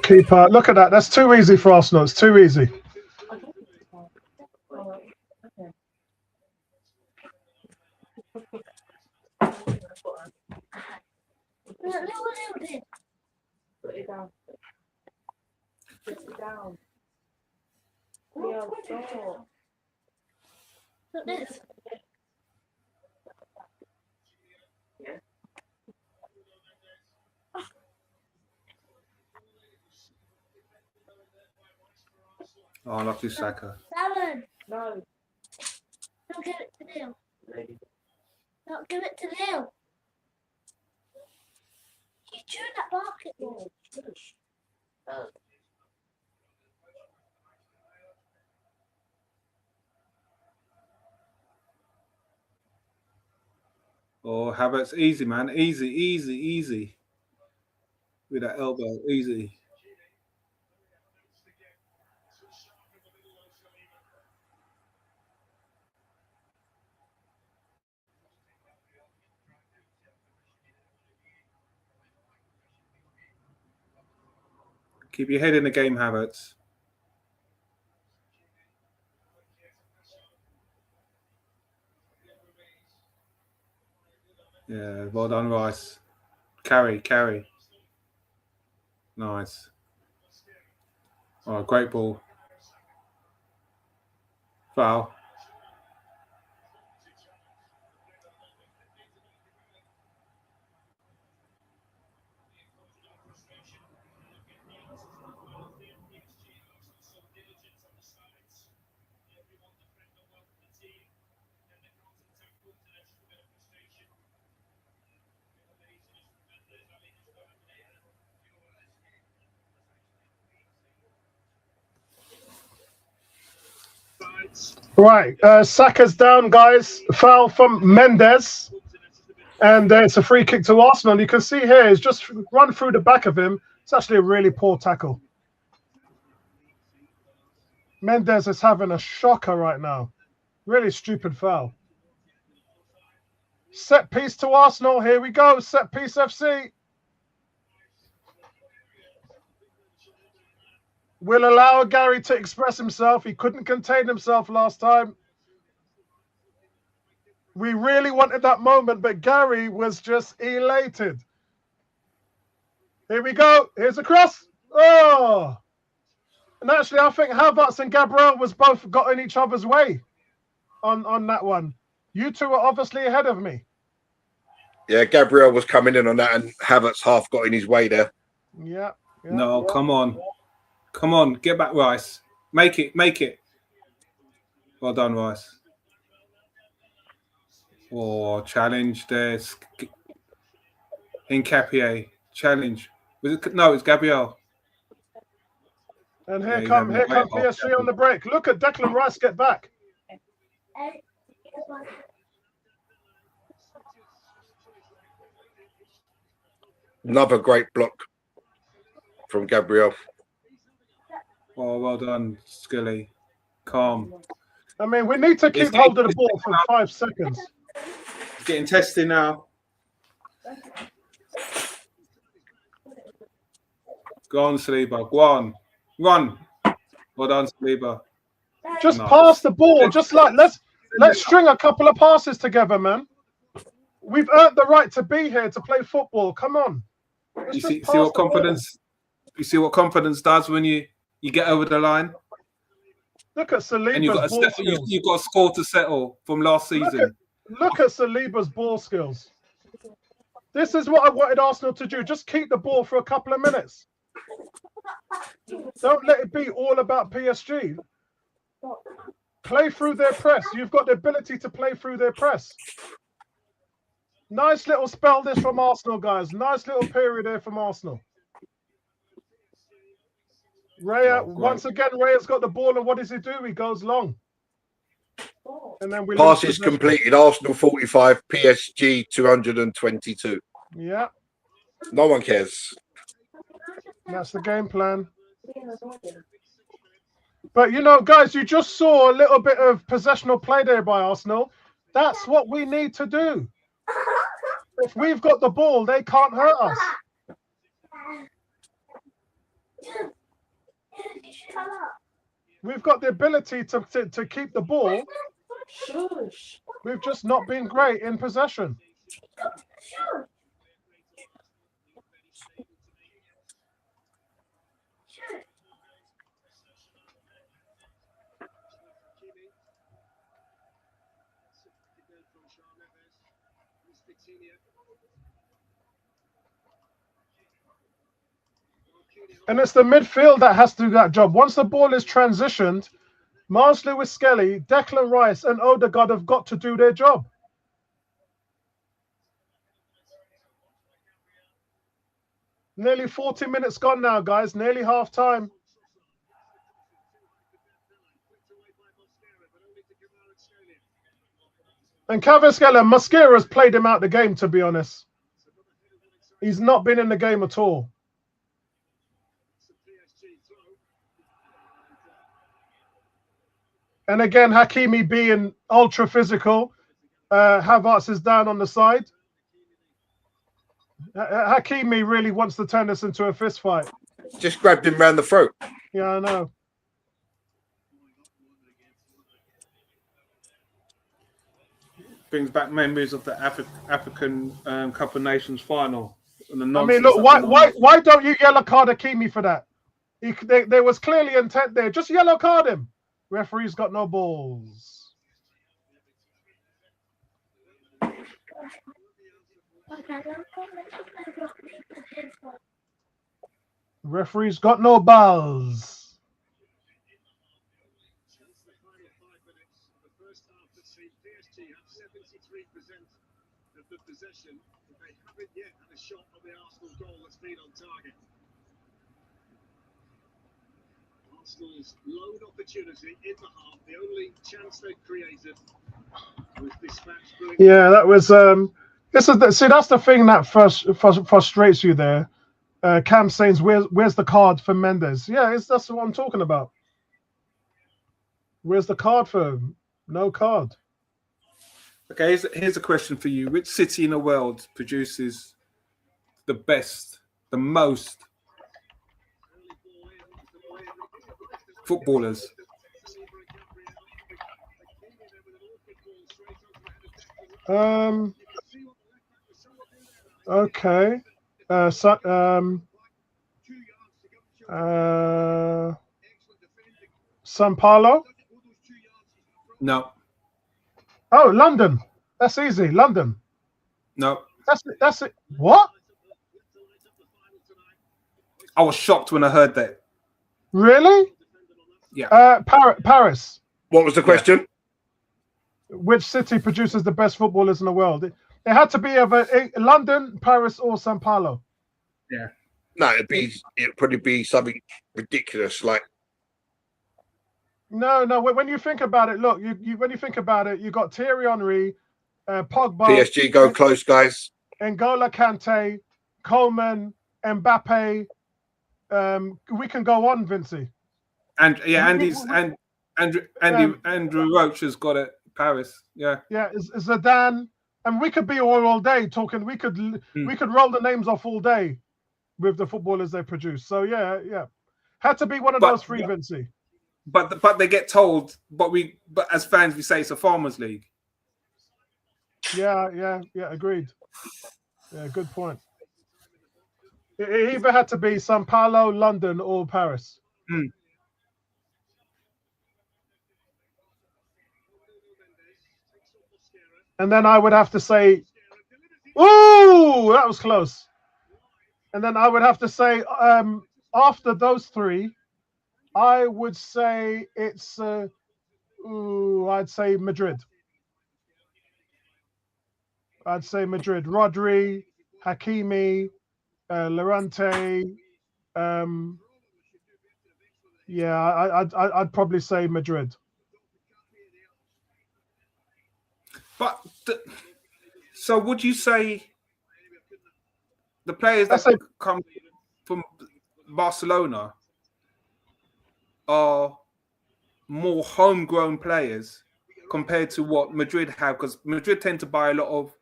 Keeper, look at that. That's too easy for Arsenal. It's too easy. Put it down. Put it down. Yeah, stop. Look this. Oh, not to Saka. Salad. No. Don't give it to Neil. Don't give it to Neil. You chewed that basketball. Oh, Havertz, easy, man. Easy, easy, easy. With that elbow, easy. Keep your head in the game, Havertz. Yeah, well done, Rice. Carry. Nice. Oh, great ball. Foul. Right, Saka's down, guys. Foul from Mendes, and it's a free kick to Arsenal. You can see here, it's just run through the back of him. It's actually a really poor tackle. Mendes is having a shocker right now. Really stupid foul. Set piece to Arsenal. Here we go. Set piece FC. We'll allow Gary to express himself. He couldn't contain himself last time. We really wanted that moment, but Gary was just elated. Here we go. Here's a cross. Oh! And actually, I think Havertz and Gabriel was both got in each other's way on that one. You two are obviously ahead of me. Yeah, Gabriel was coming in on that, and Havertz half got in his way there. Yeah. No, come on. Come on, get back, Rice. Make it. Well done, Rice. Oh, challenge there. Hincapié. Challenge. Was it? No, it's Gabriel. And here come PSG on the break. Look at Declan Rice get back. Another great block from Gabriel. Oh, well done, Skilly. Calm. I mean, we need to keep hold of the ball for 5 seconds. It's getting tested now. Go on, Saliba. Go on. Run. Well done, Saliba. Just pass the ball. Just like let's string a couple of passes together, man. We've earned the right to be here to play football. Come on. You see what confidence? You see what confidence does when you get over the line. Look at Saliba's and you've got ball skills. You've got a score to settle from last season. Look at Saliba's ball skills. This is what I wanted Arsenal to do. Just keep the ball for a couple of minutes. Don't let it be all about PSG. Play through their press. You've got the ability to play through their press. Nice little spell this from Arsenal, guys. Nice little period here from Arsenal. Raya, once again, Raya's got the ball, and what does he do? He goes long. And then we passes completed. Arsenal 45, PSG 222. Yeah. No one cares. That's the game plan. But, you know, guys, you just saw a little bit of possessional play there by Arsenal. That's what we need to do. If we've got the ball, they can't hurt us. We've got the ability to keep the ball. We've just not been great in possession. And it's the midfield that has to do that job. Once the ball is transitioned, Miles Lewis-Skelly, Declan Rice, and Odegaard have got to do their job. Nearly 40 minutes gone now, guys. Nearly half time. And Kvaratskhelia, Mosquera's played him out the game, to be honest. He's not been in the game at all. And again, Hakimi being ultra physical. Havertz is down on the side. Hakimi really wants to turn this into a fist fight. Just grabbed him round the throat. Yeah, I know. Brings back memories of the African Cup of Nations final. And the I mean, look, why don't you yellow card Hakimi for that? There was clearly intent there. Just yellow card him. Referee's got no balls. Referee's got no balls. Of the possession, but they haven't yet had a shot on the Arsenal goal that's been on target. Arsenal's lone opportunity in the half, the only chance they've created was dispatched. Yeah, that was see, that's the thing that frustrates you there. Cam saying, where's the card for Mendes? Yeah, that's what I'm talking about. Where's the card for him? No card. Okay, here's a question for you. Which city in the world produces the best, the most footballers? Okay. São Paulo? No. Oh, London. That's easy. London. No. That's it. What? I was shocked when I heard that. Really? Yeah. Paris. What was the question? Which city produces the best footballers in the world? It had to be either London, Paris, or São Paulo. Yeah. No, it'd probably be something ridiculous like. No. When you think about it, look. When you think about it, you got Thierry Henry, Pogba, PSG go close, guys. N'Golo Kante, Coleman, Mbappe. We can go on, Vincey. And yeah, Andrew Roach has got it. Paris. Yeah. Yeah, Zidane, and we could be all day talking. We could roll the names off all day with the footballers they produce. So yeah. Had to be one of those three, Vincey. But they get told, but as fans we say it's a farmers league. Yeah. Agreed. Yeah, good point. It either had to be Sao Paulo, London, or Paris. Mm. And then I would have to say, ooh, that was close. And then I would have to say, after those three, I would say it's, I'd say Madrid. I'd say Madrid. Rodri, Hakimi, Llorente. I'd probably say Madrid. But so would you say the players that come from Barcelona are more homegrown players compared to what Madrid have? Because Madrid tend to buy a lot of.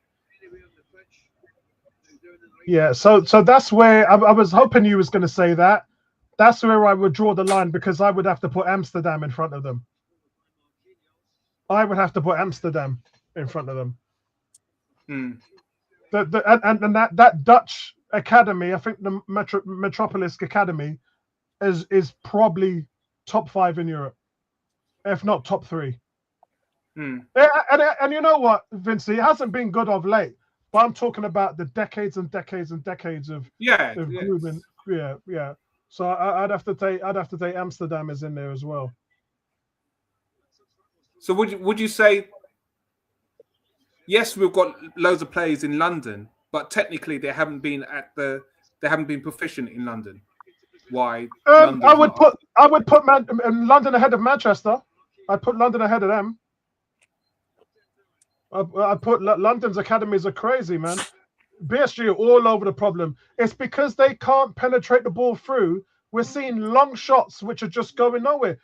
Yeah, so that's where I was hoping you was going to say that. That's where I would draw the line, because I would have to put Amsterdam in front of them. I would have to put Amsterdam in front of them. Mm. And that Dutch academy, I think the Metropolis Academy is probably top 5 in Europe, if not top 3. Mm. And you know what, Vince, it hasn't been good of late, but I'm talking about the decades and decades and decades of grooming. Yeah. So I'd have to take Amsterdam is in there as well. So would you say, yes, we've got loads of players in London, but technically they haven't been proficient in London? Why? I would put London ahead of Manchester. I'd put London ahead of them. I put London's academies are crazy, man. PSG are all over the problem. It's because they can't penetrate the ball through. We're seeing long shots which are just going nowhere.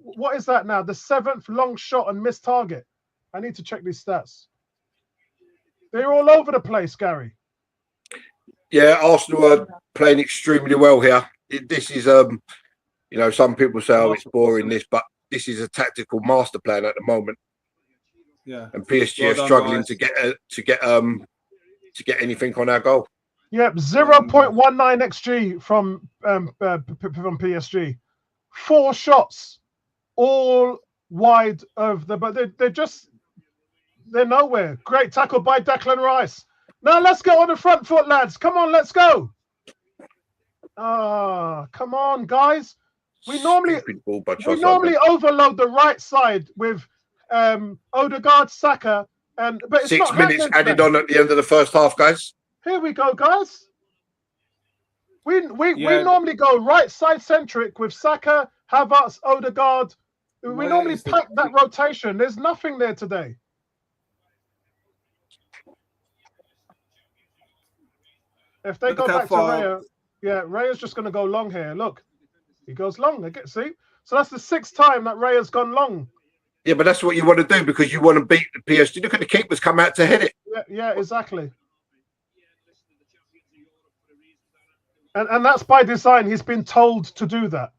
What is that now? The 7th long shot and missed target. I need to check these stats. They're all over the place, Gary. Yeah, Arsenal are playing extremely well here. This is, some people say, "Oh, it's boring." But this is a tactical master plan at the moment. Yeah, and PSG are struggling to get anything on our goal. Yep, 0.19 XG from PSG. 4 shots, all wide of the, but they're nowhere. Great tackle by Declan Rice. Now let's go on the front foot, lads. Come on, let's go. Come on, guys. We normally overload the right side with Odegaard, Saka, but it's 6 not minutes added on at the end of the first half, guys. Here we go, guys. We normally go right side centric with Saka, Havertz, Odegaard. We normally pack that rotation. There's nothing there today. If they go back to Raya, Raya's just going to go long here. Look, he goes long. See? So that's the 6th time that Raya's gone long. Yeah, but that's what you want to do because you want to beat the PSG. Look at the keepers come out to hit it. Yeah, exactly. And that's by design. He's been told to do that.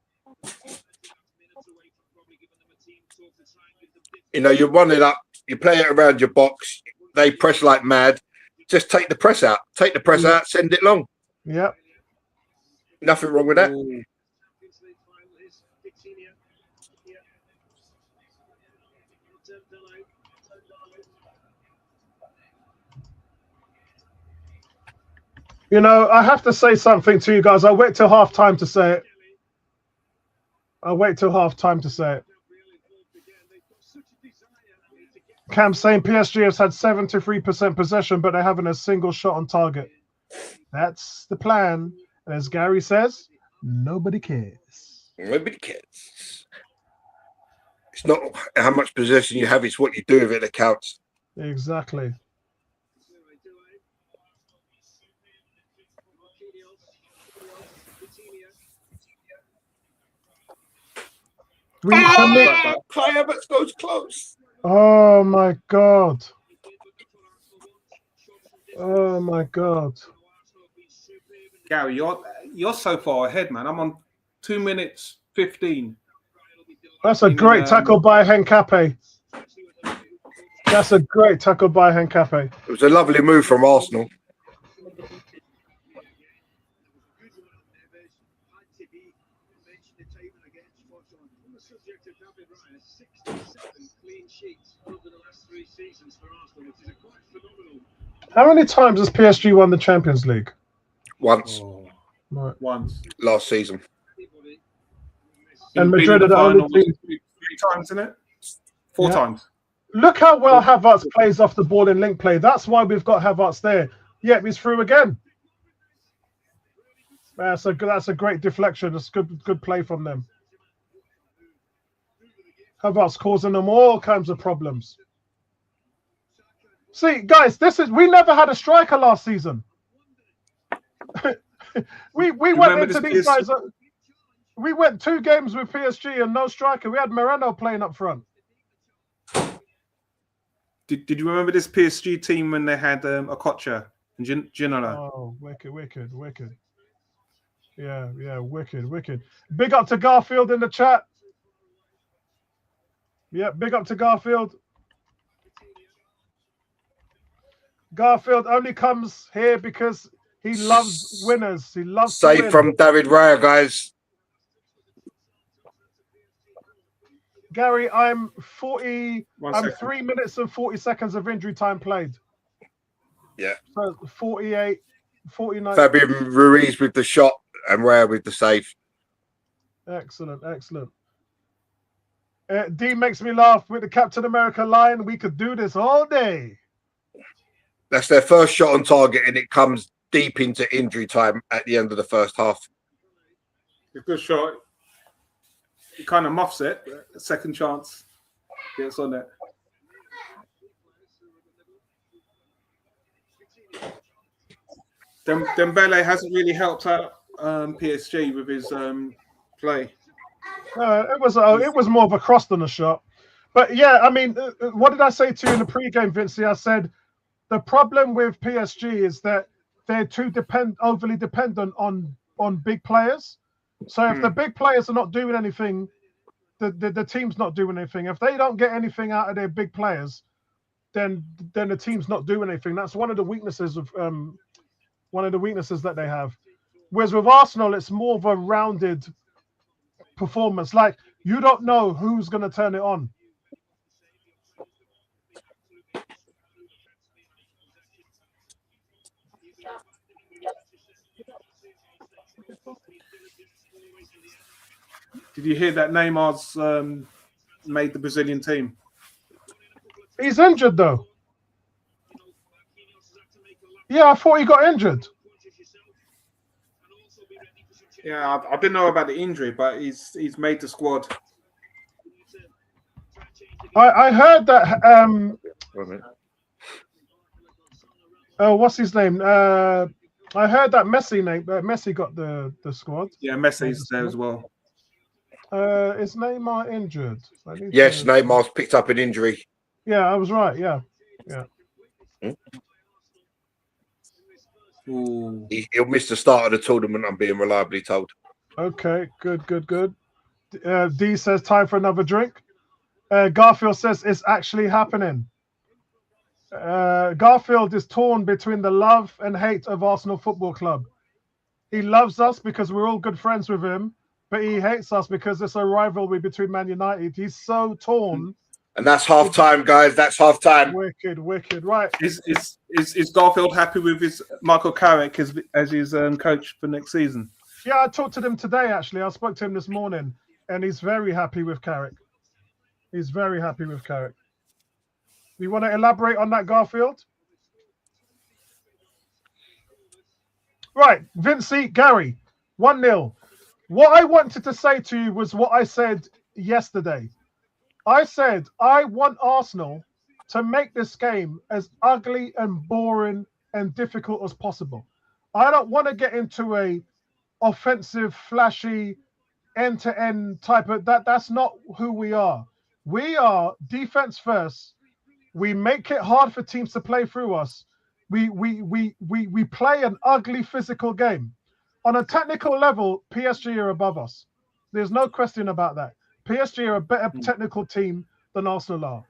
You run it up. You play it around your box. They press like mad. Just take the press out. Take the press out. Send it long. Yep. Nothing wrong with that. I have to say something to you guys. I'll wait till half time to say it. Cam's saying PSG has had 73% possession, but they're having a single shot on target. That's the plan. And as Gary says, nobody cares. Nobody cares. It's not how much possession you have, it's what you do with it that counts. Exactly. Kai Havertz goes close. Oh my god. Gary, you're so far ahead, man. I'm on 2 minutes 15. That's a great tackle by Henkape. That's a great tackle by Hencafe. It was a lovely move from Arsenal. How many times has PSG won the Champions League? Once. Right. Once. Last season. And Been Madrid in the are the final only team. three times, isn't it? Four times. Look how well Havertz plays off the ball in link play. That's why we've got Havertz there. Yep, he's through again. That's a great deflection. It's good play from them. Havertz causing them all kinds of problems. See, guys, we never had a striker last season. we went into these guys. We went 2 games with PSG and no striker. We had Moreno playing up front. Did you remember this PSG team when they had Okocha and Ginola? Oh, wicked. Yeah, wicked. Big up to Garfield in the chat. Yeah, big up to Garfield. Garfield only comes here because he loves winners. He loves Save from David Raya, guys. Gary, I'm 3 minutes and 40 seconds of injury time played. Yeah. So 48, 49. Fabian Ruiz with the shot and Raya with the save. Excellent. D makes me laugh with the Captain America line. We could do this all day. That's their first shot on target, and it comes deep into injury time at the end of the first half. A good shot. It kind of muffs it. Second chance gets on it. Dembele hasn't really helped out PSG with his play. It was more of a cross than a shot. But yeah, I mean, what did I say to you in the pre-game, Vincey? I said the problem with PSG is that they're too overly dependent on big players. So if the big players are not doing anything, the team's not doing anything. If they don't get anything out of their big players, then the team's not doing anything. That's one of the weaknesses that they have. Whereas with Arsenal, it's more of a rounded performance. Like, you don't know who's going to turn it on. Did you hear that Neymar's made the Brazilian team? He's injured, though. Yeah, I thought he got injured. Yeah, I didn't know about the injury, but he's made the squad. I heard that. What's his name? I heard that Messi got the squad. Yeah, Messi's there as well. Is Neymar injured? Yes, Neymar's picked up an injury. Yeah, I was right. Yeah. He'll miss the start of the tournament, I'm being reliably told. Okay, good. D says time for another drink. Garfield says it's actually happening. Garfield is torn between the love and hate of Arsenal Football Club. He loves us because we're all good friends with him, but he hates us because it's a rivalry between Man United. He's so torn. And that's half time, guys. That's half time. Wicked. Right. Is Garfield happy with his Michael Carrick as his coach for next season? Yeah, I talked to him today, actually. I spoke to him this morning, and he's very happy with Carrick. You want to elaborate on that, Garfield? Right, Vincey, Gary, 1-0. What I wanted to say to you was what I said yesterday. I said I want Arsenal to make this game as ugly and boring and difficult as possible. I don't want to get into a offensive, flashy, end-to-end type of that. That's not who we are. We are defense first. We make it hard for teams to play through us. We play an ugly physical game. On a technical level, PSG are above us. There's no question about that. PSG are a better technical team than Arsenal are.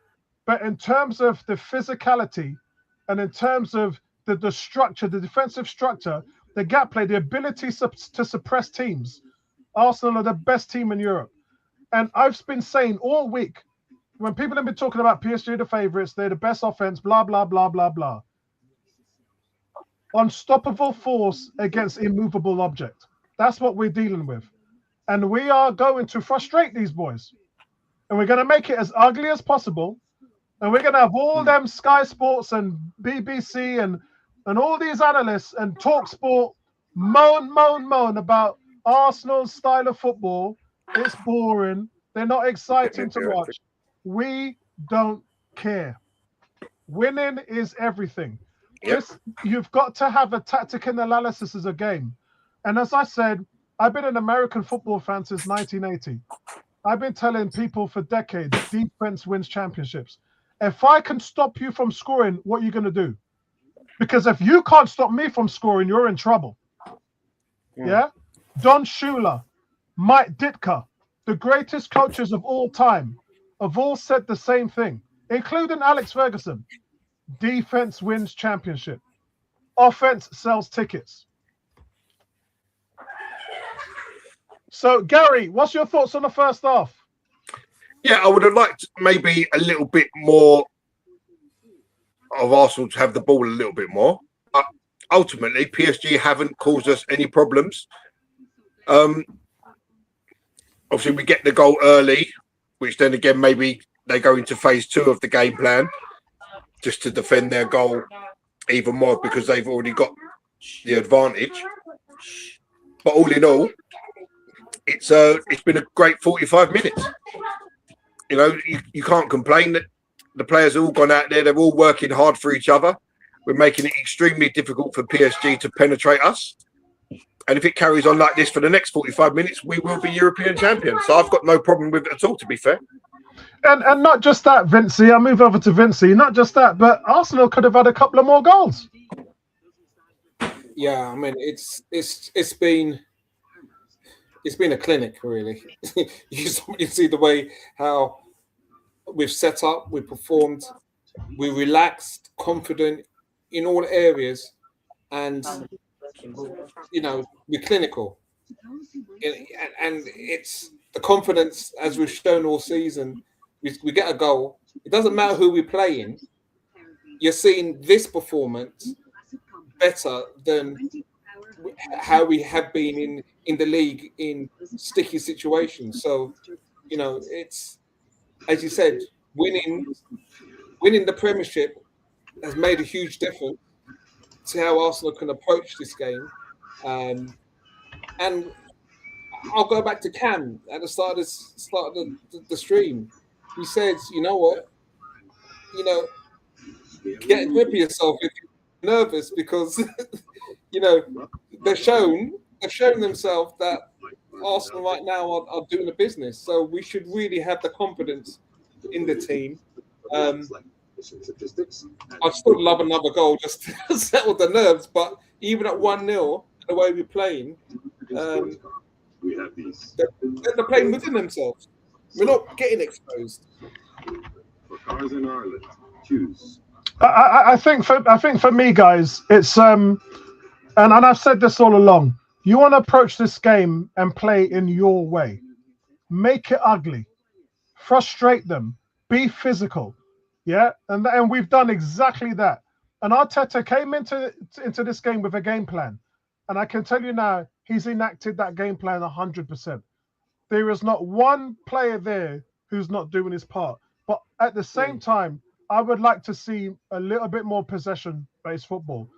But in terms of the physicality and in terms of the structure, the defensive structure, the gap play, the ability to suppress teams, Arsenal are the best team in Europe. And I've been saying all week, when people have been talking about PSG the favourites, they're the best offense, blah, blah, blah, blah, blah. Unstoppable force against immovable object. That's what we're dealing with. And we are going to frustrate these boys. And we're going to make it as ugly as possible. And we're going to have all them Sky Sports and BBC and all these analysts and Talk Sport moan about Arsenal's style of football. It's boring. They're not exciting to watch. We don't care. Winning is everything. Yep. You've got to have a tactical analysis as a game. And as I said, I've been an American football fan since 1980. I've been telling people for decades, defense wins championships. If I can stop you from scoring, what are you going to do? Because if you can't stop me from scoring, you're in trouble. Yeah? Don Shula, Mike Ditka, the greatest coaches of all time, have all said the same thing, including Alex Ferguson. Defense wins championship. Offense sells tickets. So, Gary, what's your thoughts on the first half? Yeah, I would have liked maybe a little bit more of Arsenal to have the ball a little bit more. But ultimately, PSG haven't caused us any problems. Obviously, we get the goal early, which then again, maybe they go into phase 2 of the game plan just to defend their goal even more because they've already got the advantage. But all in all, it's been a great 45 minutes. You know, you can't complain that the players have all gone out there. They're all working hard for each other. We're making it extremely difficult for PSG to penetrate us. And if it carries on like this for the next 45 minutes, we will be European champions. So I've got no problem with it at all, to be fair. And not just that, Vincey. I'll move over to Vincey. Not just that, but Arsenal could have had a couple of more goals. Yeah, I mean, it's been a clinic, really. You see the way how we've set up, we performed, we relaxed, confident in all areas, and you know, we're clinical. And it's the confidence, as we've shown all season. We get a goal. It doesn't matter who we're playing. You're seeing this performance better than how we have been in the league in sticky situations. So, you know, it's, as you said, winning the Premiership has made a huge difference to how Arsenal can approach this game. And I'll go back to Cam at the start of the stream. He says, you know what? You know, get a grip of yourself if you're nervous because, you know, they've shown themselves that Arsenal right now are doing the business. So we should really have the confidence in the team. I'd still love another goal just to settle the nerves, but even at 1-0, the way we're playing, they're playing within themselves. We're not getting exposed. For cars in Ireland, choose. I think for me, guys, it's and I've said this all along. You want to approach this game and play in your way. Make it ugly. Frustrate them. Be physical. Yeah, and we've done exactly that. And Arteta came into this game with a game plan, and I can tell you now, he's enacted that game plan 100%. There is not one player there who's not doing his part. But at the same time, I would like to see a little bit more possession-based football.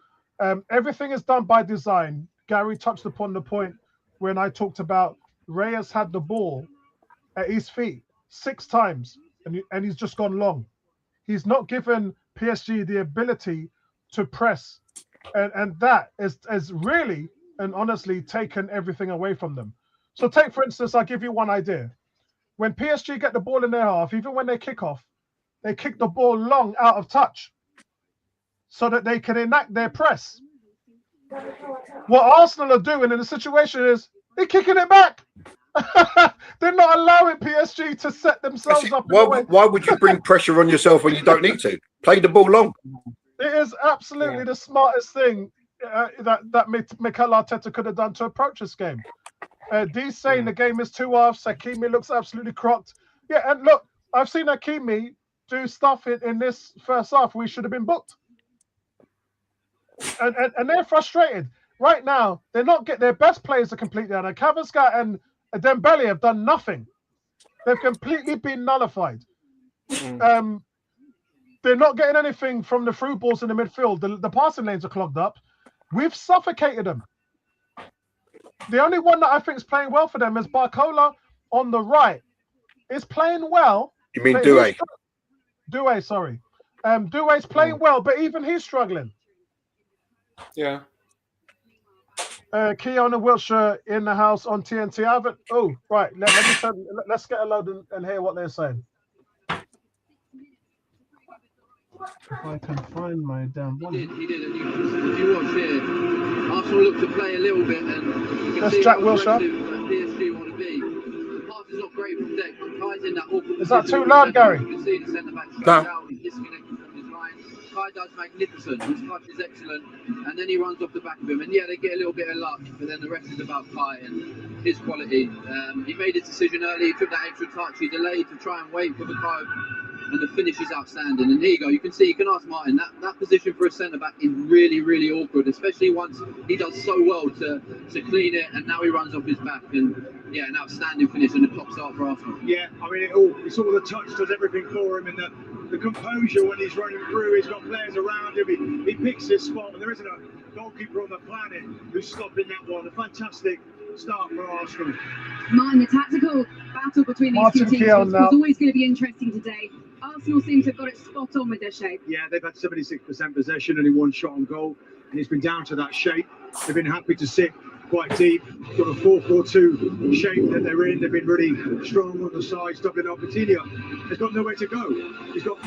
Everything is done by design. Gary touched upon the point when I talked about Reyes had the ball at his feet 6 times, and he's just gone long. He's not given PSG the ability to press, and that is really and honestly taken everything away from them. So take, for instance, I'll give you one idea. When PSG get the ball in their half, even when they kick off, they kick the ball long out of touch so that they can enact their press. What Arsenal are doing in the situation is they're kicking it back. They're not allowing PSG to set themselves up. Why would you bring pressure on yourself when you don't need to? Play the ball long. It is absolutely the smartest thing that Mikel Arteta could have done to approach this game. D's saying the game is 2 halves. Hakimi looks absolutely crocked. Yeah, and look, I've seen Hakimi do stuff in this first half. We should have been booked. And they're frustrated. Right now, they're not getting their best players are completely out. Kavaska and Dembele have done nothing. They've completely been nullified. They're not getting anything from the through balls in the midfield. The passing lanes are clogged up. We've suffocated them. The only one that I think is playing well for them is Barcola on the right. Is playing well. You mean Doué? Doué, sorry. Doué's playing well, but even he's struggling. Yeah. Keon and Wiltshire in the house on TNT. I haven't. Oh, right. Let's get a load and hear what they're saying. If I can find my damn one. He did. And if you watch here, Arsenal look to play a little bit, and you can That's see Jack how Wilshere. aggressive PSG want to be. The pass is not great from Deck, but Kai's in that awkward Is that position. too loud, Gary? You can see the centre back straight No. out. He's disconnected from his line. Kai does magnificent. His touch is excellent, and then he runs off the back of him. And yeah, they get a little bit of luck, but then the rest is about Kai and his quality. He made his decision early. He took that extra touch. He delayed to try and wait for the Kai. And the finish is outstanding. And here you go. You can see, you can ask Martin, that position for a centre-back is really, really awkward, especially once he does so well to clean it, and now he runs off his back. And yeah, an outstanding finish and a top start for Arsenal. Yeah, I mean, it's all the touch does everything for him, and the composure when he's running through. He's got players around him. He picks his spot, and there isn't a goalkeeper on the planet who's stopping that one. A fantastic start for Arsenal. Martin, the tactical battle between these two teams was always going to be interesting today. Arsenal seem to have got it spot on with their shape. Yeah, they've had 76% possession, only one shot on goal, and it's been down to that shape. They've been happy to sit quite deep, got a 4-4-2 shape that they're in. They've been really strong on the side, stopping up. Coutinho has got nowhere to go. He's got,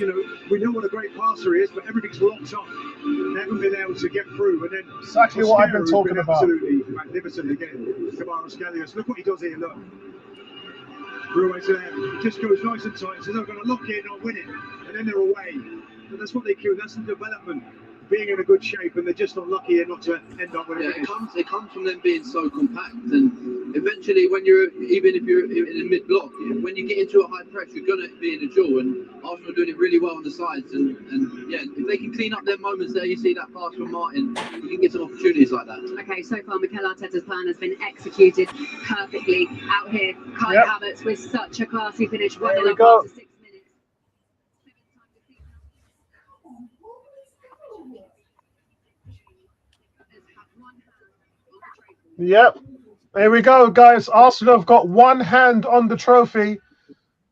we know what a great passer he is, but everything's locked up. They haven't been able to get through. And then exactly what I've been talking about. Absolutely magnificent again. Kvaratskhelia. Look what he does here. Look. Ruiz there. He just goes nice and tight. So they're going to lock it, not win it, and then they're away. And that's what they kill. That's the development. Being in a good shape, and they're just not lucky and not to end up with a finish. It comes from them being so compact, and eventually, when even if you're in a mid block, when you get into a high press, you're gonna be in a duel. And Arsenal are doing it really well on the sides, and yeah, if they can clean up their moments there, you see that pass from Martin, you can get some opportunities like that. Okay, so far Mikel Arteta's plan has been executed perfectly out here. Kai Havertz with such a classy finish, 1-0 after 6 minutes. Yep. There we go, guys. Arsenal have got one hand on the trophy.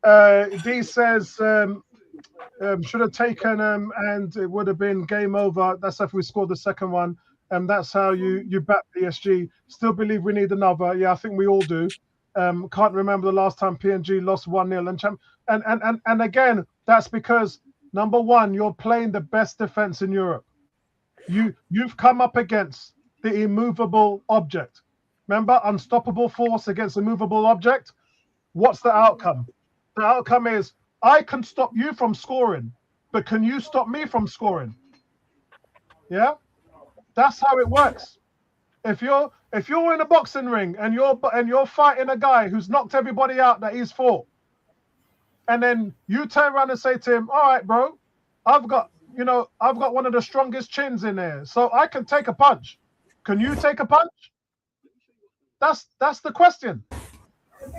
D says should have taken and it would have been game over. That's if we scored the second one. And that's how you back PSG. Still believe we need another. Yeah, I think we all do. Can't remember the last time PSG lost 1-0 and again, that's because number one, you're playing the best defense in Europe. You've come up against the immovable object. Remember, unstoppable force against a movable object. What's the outcome? The outcome is I can stop you from scoring, but can you stop me from scoring? Yeah, that's how it works. If you're in a boxing ring and you're fighting a guy who's knocked everybody out that he's fought, and then you turn around and say to him, "All right, bro, I've got one of the strongest chins in there, so I can take a punch. Can you take a punch?" That's the question.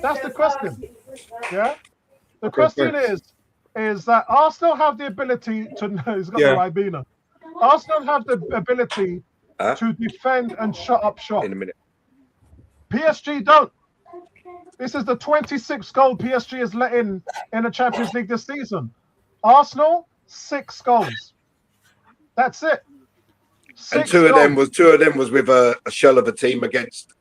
That's the question. Yeah. The question is that Arsenal have the ability to. He's got the Ribena. Arsenal have the ability to defend and shut up shop. In a minute. PSG don't. This is the 26th goal PSG has let in the Champions League this season. Arsenal 6 goals. That's it. And two of them was with a shell of a team against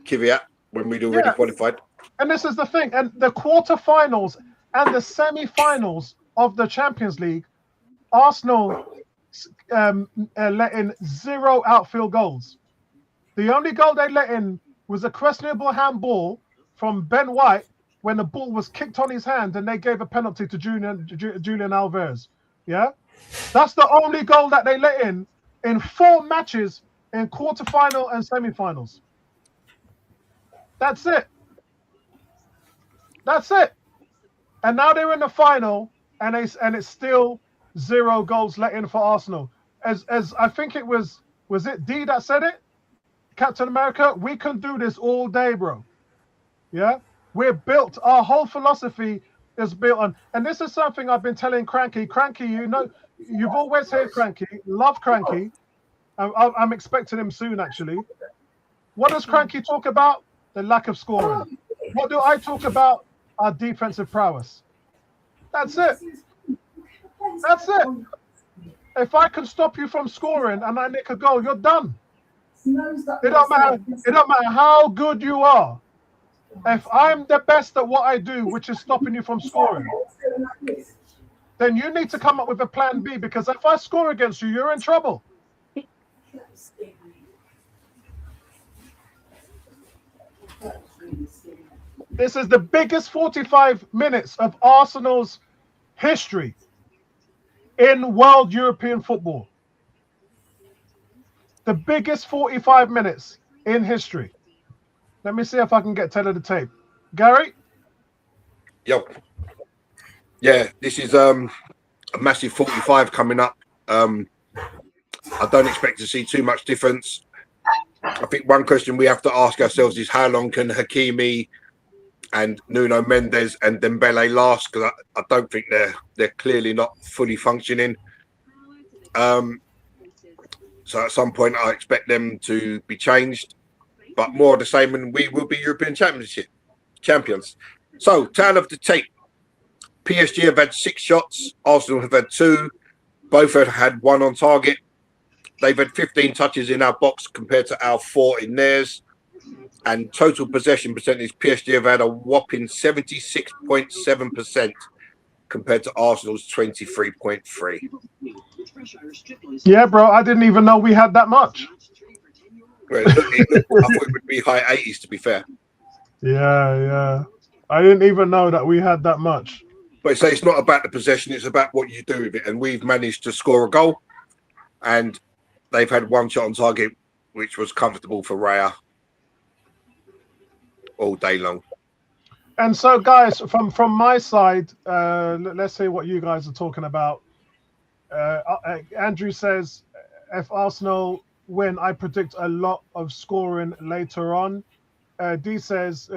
Kvyat when we'd already qualified. And this is the thing. And the quarterfinals and the semi-finals of the Champions League, Arsenal let in 0 outfield goals. The only goal they let in was a questionable handball from Ben White when the ball was kicked on his hand and they gave a penalty to Julian Alvarez. Yeah, that's the only goal that they let in 4 matches in quarterfinal and semi-finals. That's it. That's it. And now they're in the final, and it's still 0 goals let in for Arsenal. As I think it was it D that said it? Captain America, we can do this all day, bro. Yeah? We're built, our whole philosophy is built on, and this is something I've been telling Cranky. Cranky, you know, you've always heard Cranky, love Cranky. I'm expecting him soon, actually. What does Cranky talk about? The lack of scoring. What do I talk about? Our defensive prowess. That's it. That's it. If I can stop you from scoring and I nick a goal, you're done. It don't matter how good you are. If I'm the best at what I do, which is stopping you from scoring, then you need to come up with a plan B, because if I score against you, you're in trouble. This is the biggest 45 minutes of Arsenal's history in world European football. The biggest 45 minutes in history. Let me see if I can get Taylor the tape. Gary? Yo. Yeah, this is a massive 45 coming up. I don't expect to see too much difference. I think one question we have to ask ourselves is how long can Hakimi and Nuno Mendes and Dembele last? Because I don't think they're clearly not fully functioning. So at some point I expect them to be changed, but more of the same, and we will be European champions. So, tale of the tape. PSG have had 6 shots. Arsenal have had 2. Both have had 1 on target. They've had 15 touches in our box compared to our 4 in theirs. And total possession percentage, PSG have had a whopping 76.7% compared to Arsenal's 23.3%. Yeah, bro, I didn't even know we had that much. I thought it would be high 80s, to be fair. Yeah. I didn't even know that we had that much. But it's not about the possession, it's about what you do with it. And we've managed to score a goal. And they've had 1 shot on target, which was comfortable for Raya all day long. And so, guys, from my side, let's see what you guys are talking about. Andrew says, if Arsenal win, I predict a lot of scoring later on. D says,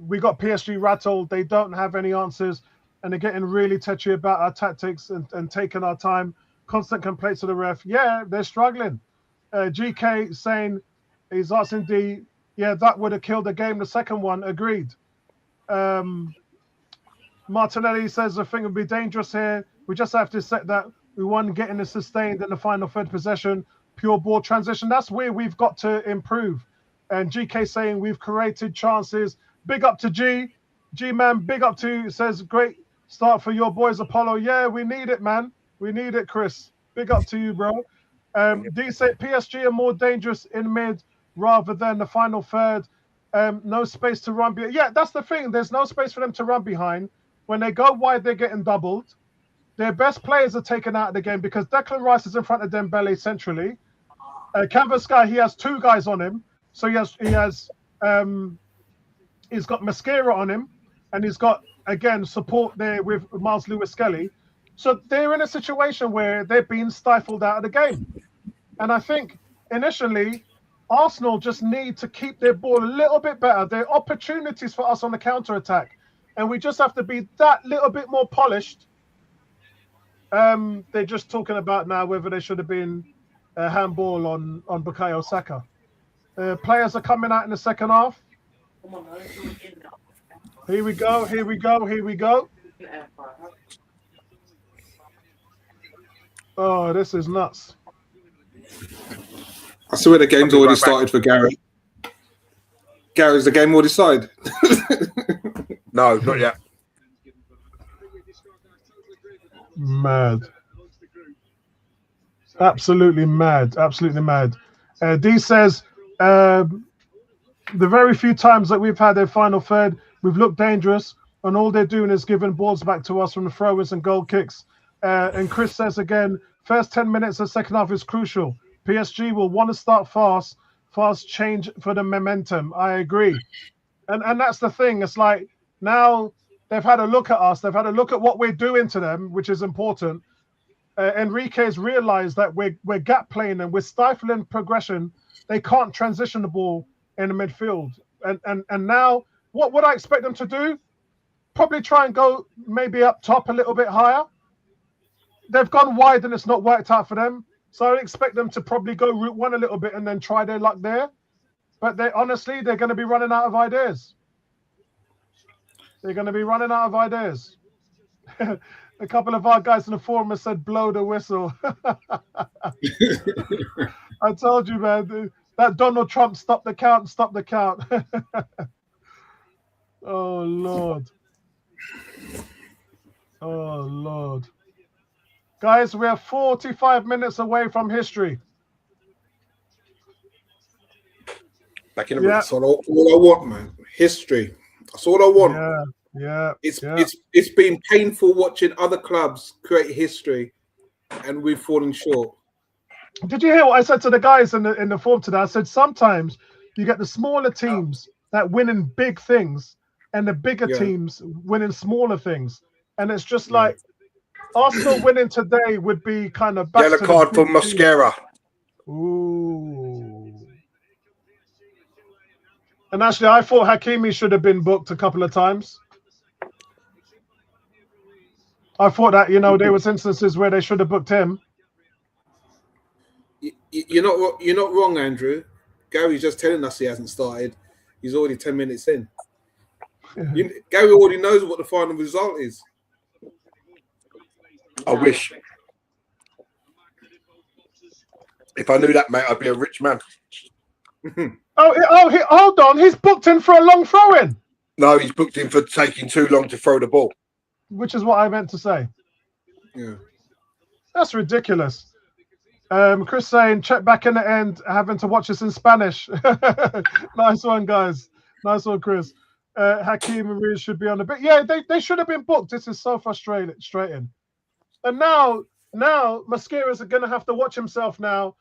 we got PSG rattled. They don't have any answers, and they're getting really touchy about our tactics and taking our time. Constant complaints to the ref. Yeah, they're struggling. GK saying, he's asking D, yeah, that would have killed the game. The second one, agreed. Martinelli says, I think it would be dangerous here. We just have to set that we won getting it sustained in the final third possession, pure ball transition. That's where we've got to improve. And GK saying we've created chances. Big up to G. G-Man, big up to you. Says, great start for your boys, Apollo. Yeah, we need it, man. We need it, Chris. Big up to you, bro. D said PSG are more dangerous in mid rather than the final third. No space to run behind. Yeah, that's the thing. There's no space for them to run behind. When they go wide, they're getting doubled. Their best players are taken out of the game because Declan Rice is in front of Dembele centrally. Canvas guy, he has 2 guys on him. So he's got Mascara on him, and he's got, again, support there with Miles Lewis-Skelly. So they're in a situation where they're being stifled out of the game. And I think initially Arsenal just need to keep their ball a little bit better. There are opportunities for us on the counter-attack, and we just have to be that little bit more polished. They're just talking about now whether they should have been a handball on Bukayo Saka. Players are coming out in the second half. Here we go. Oh, this is nuts. I swear the game's already started for Gary. Gary's the game already started? No, not yet. Mad. Absolutely mad. D says, the very few times that we've had a final third, We've looked dangerous, and all they're doing is giving balls back to us from the throw-ins and goal kicks. And Chris says again, first 10 minutes of second half is crucial. PSG will want to start fast change for the momentum. I agree. And that's the thing. It's like now they've had a look at us. They've had a look at what we're doing to them, which is important. Enrique's realized that we're gap playing and we're stifling progression. They can't transition the ball in the midfield. And now what would I expect them to do? Probably try and go maybe up top a little bit higher. They've gone wide and it's not worked out for them. So I expect them to probably go route one a little bit and then try their luck there. But they're going to be running out of ideas. They're going to be running out of ideas. A couple of our guys in the forum have said, blow the whistle. I told you, man, that Donald Trump stop the count. Oh, Lord. Oh, Lord. Guys, we are 45 minutes away from history. Back in a minute. That's all I want, man. History. That's all I want. Yeah. It's been painful watching other clubs create history, and we've fallen short. Did you hear what I said to the guys in the forum today? I said sometimes you get the smaller teams that win in big things, and the bigger teams winning smaller things, and it's just like Arsenal winning today would be kind of back yellow to card for Mosquera. Ooh. And actually, I thought Hakimi should have been booked a couple of times. I thought that, there was instances where they should have booked him. You're not wrong, Andrew. Gary's just telling us he hasn't started. He's already 10 minutes in. Gary already knows what the final result is. I wish. If I knew that, mate, I'd be a rich man. Hold on. He's booked in for a long throw-in. No, he's booked in for taking too long to throw the ball. Which is what I meant to say. Yeah. That's ridiculous. Chris saying, check back in the end, having to watch this in Spanish. Nice one, guys. Nice one, Chris. Hakeem and Ruiz should be on the bit. Yeah, they should have been booked. This is so frustrating. And now Mosquera's going to have to watch himself now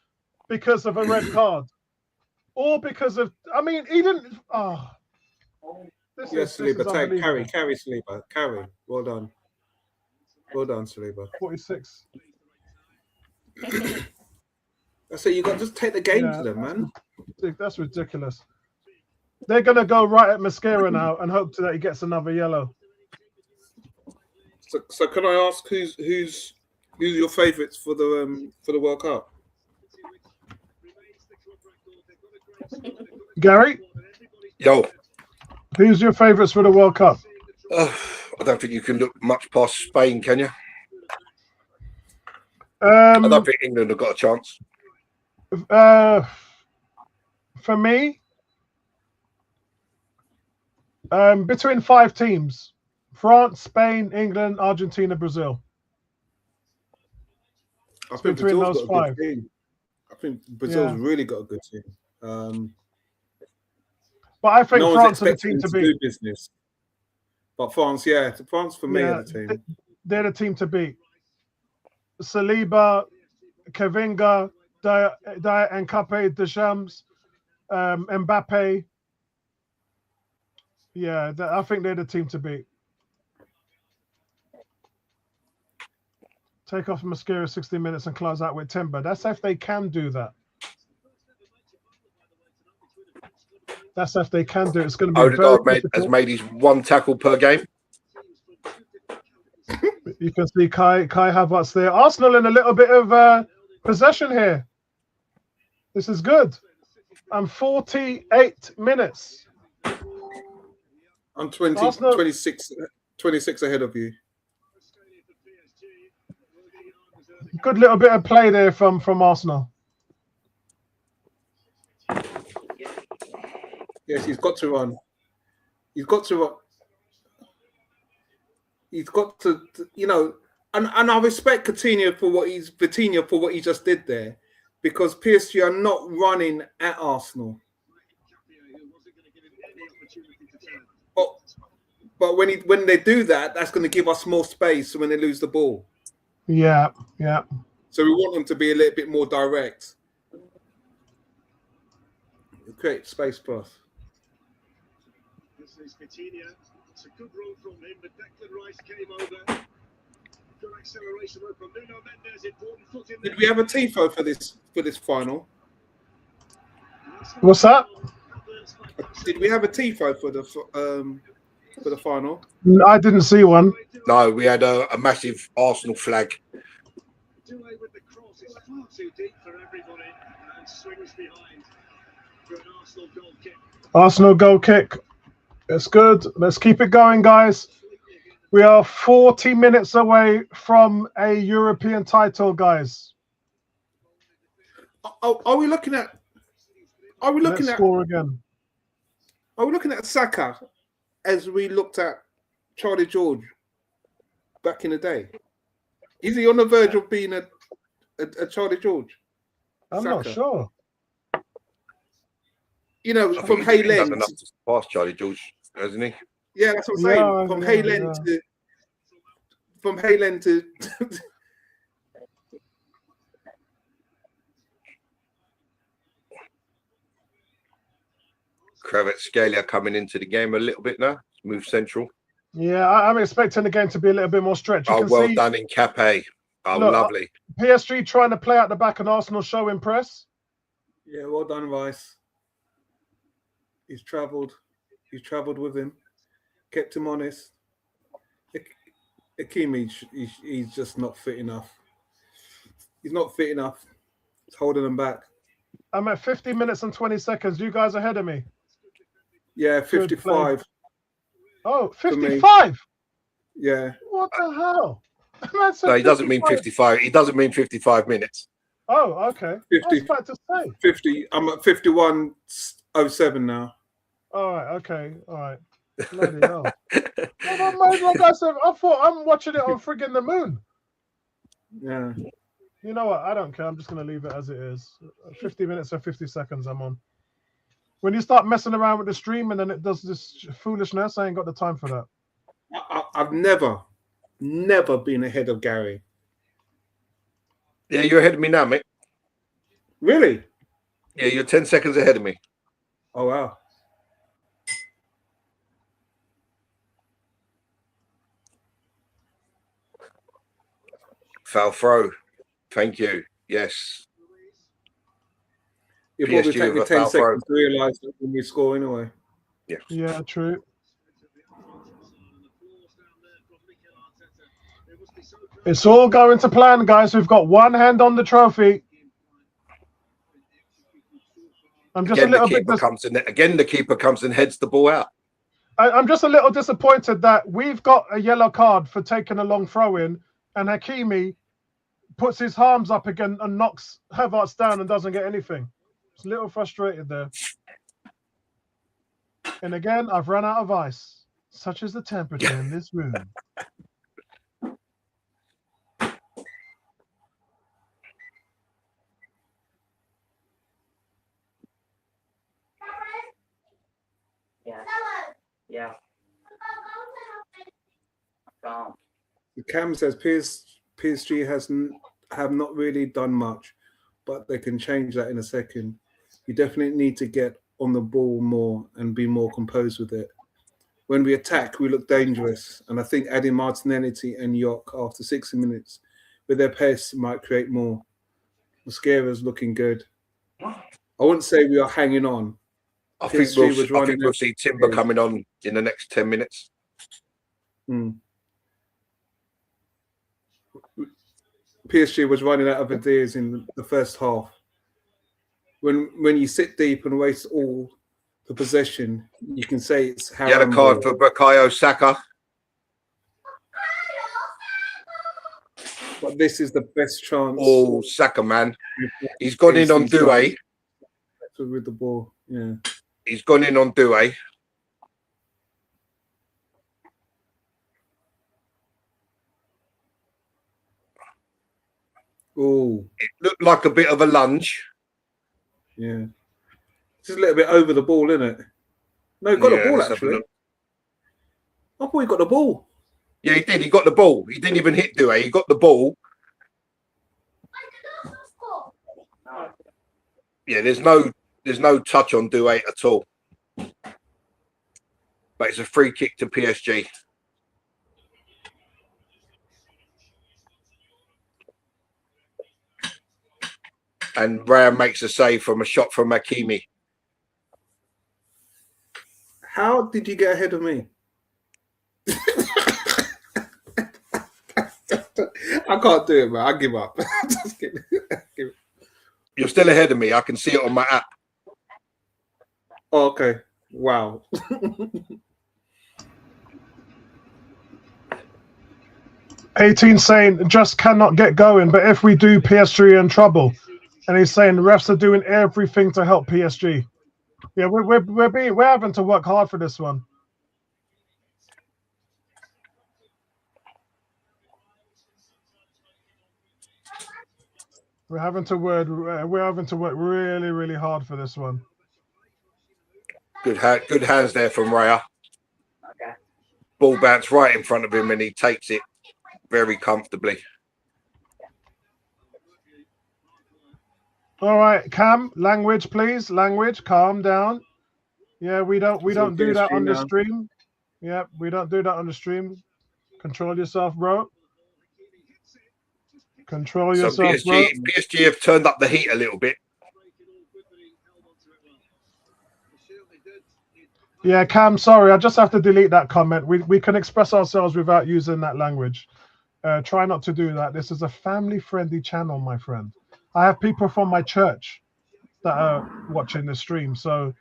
because of a red card. Or because of, he didn't. Oh, Saliba, carry Saliba, carry. Well done, Saliba. 46. That's it. You got to just take the game to them, man. That's ridiculous. They're gonna go right at Mosquera now and hope that he gets another yellow. So can I ask who's your favourites for the World Cup? Gary? Yo. Who's your favourites for the World Cup? I don't think you can look much past Spain, can you? I don't think England have got a chance. For me, between 5 teams: France, Spain, England, Argentina, Brazil. I think between Brazil's those got a 5. good team. I think Brazil's really got a good team. But I think no France one's are the team expecting to to beat. do business. But France, France for me are the team. They're the team to beat. Saliba, Kavinga, Nkape, Deschamps, Mbappe. Yeah, I think they're the team to beat. Take off Mosquera 60 minutes and close out with Timber. That's if they can do that. That's if they can do it. It's going to be Odegaard has made his 1 tackle per game. You can see Kai Havertz there. Arsenal in a little bit of possession here. This is good. I'm 48 minutes. I'm 26 ahead of you. Good little bit of play there from Arsenal. Yes, he's got to run. He's got to run. He's got to, and I respect Coutinho for what he just did there, because PSG are not running at Arsenal. But when they do that, that's going to give us more space when they lose the ball. Yeah. So we want them to be a little bit more direct. Create space for us. This is Vitinha. It's a good run from him, but Declan Rice came over. Good acceleration from Nuno Mendes. Important foot in there. Did we have a tifo for this final? What's that? Did we have a tifo for the final? I didn't see one. No, we had a massive Arsenal flag. Doué with the cross is far too deep for everybody and swings behind for an Arsenal goal kick. Arsenal goal kick. It's good. Let's keep it going, guys. We are 40 minutes away from a European title, guys. Are we looking at? Let's score again. Are we looking at Saka as we looked at Charlie George back in the day? Is he on the verge of being a Charlie George? I'm Saka? not sure. You know, I from think he's done Haylen. enough to pass Charlie George, hasn't he? Yeah, that's what I'm saying. From Haylen to Kvaratskhelia coming into the game a little bit now. Move central. Yeah, I'm expecting the game to be a little bit more stretched. Oh, well done in Cape. Oh, look, lovely. PSG trying to play out the back and Arsenal showing press. Yeah, well done, Rice. He's travelled with him, kept him honest. Hakimi, he's just not fit enough. He's not fit enough. It's holding him back. I'm at 50 minutes and 20 seconds. You guys ahead of me. Yeah, 55. Oh, 55? Yeah. What the hell? No, he doesn't mean 55. He doesn't mean 55 minutes. Oh, okay. 50. I was about to say. 50. I'm at 51.07 now. All right. Okay. All right. Bloody hell. I thought I'm watching it on friggin' the moon. Yeah. You know what? I don't care. I'm just going to leave it as it is. 50 minutes and 50 seconds I'm on. When you start messing around with the stream and then it does this foolishness, I ain't got the time for that. I've never been ahead of Gary. Yeah, you're ahead of me now, mate. Really? Yeah, you're 10 seconds ahead of me. Oh, wow. Foul throw. Thank you. Yes. It'll probably PSG take me with a 10 foul seconds throw. to realise that when you score anyway. Yes. Yeah, true. It's all going to plan, guys. We've got one hand on the trophy. I'm just Again, a little the keeper bit. the keeper comes and heads the ball out. I'm just a little disappointed that we've got a yellow card for taking a long throw in, and Hakimi puts his arms up again and knocks Havertz down and doesn't get anything. It's a little frustrated there. And again, I've run out of ice. Such is the temperature in this room. Yeah. Cam says PSG have not really done much, but they can change that in a second. You definitely need to get on the ball more and be more composed with it. When we attack, we look dangerous, and I think adding Martinelli and York after 60 minutes with their pace might create more. Mosquera's looking good. I wouldn't say we are hanging on. I think we'll see Timber coming on in the next 10 minutes. PSG was running out of ideas in the first half. When you sit deep and waste all the possession, you can say it's how. He had a card for Bukayo Saka. But this is the best chance. Oh, Saka, man. He's gone in on Doué. With the ball, yeah. He's gone in on Doué. Oh, it looked like a bit of a lunge. Yeah, just a little bit over the ball, isn't it? No, got a ball actually. I thought he got the ball. Yeah, he did. He got the ball. He didn't even hit Doué. He got the ball. Yeah, there's no touch on Doué at all. But it's a free kick to PSG. And Raya makes a save from a shot from Hakimi. How did you get ahead of me? I can't do it, man. I give up. Just give it. You're still ahead of me. I can see it on my app. Oh, okay. Wow. 18 saying just cannot get going, but if we do, PSG are in trouble. And he's saying the refs are doing everything to help PSG. Yeah, we're having to work hard for this one. We're having to work really, really hard for this one. Good hands there from Raya. Okay. Ball bounce right in front of him, and he takes it very comfortably. All right, Cam, language, please. Language, calm down. Yeah, we don't do that on the stream. Yeah, we don't do that on the stream. Control yourself, bro. Control yourself, bro. PSG have turned up the heat a little bit. Yeah, Cam, sorry, I just have to delete that comment. We can express ourselves without using that language. Try not to do that. This is a family-friendly channel, my friend. I have people from my church that are watching the stream. So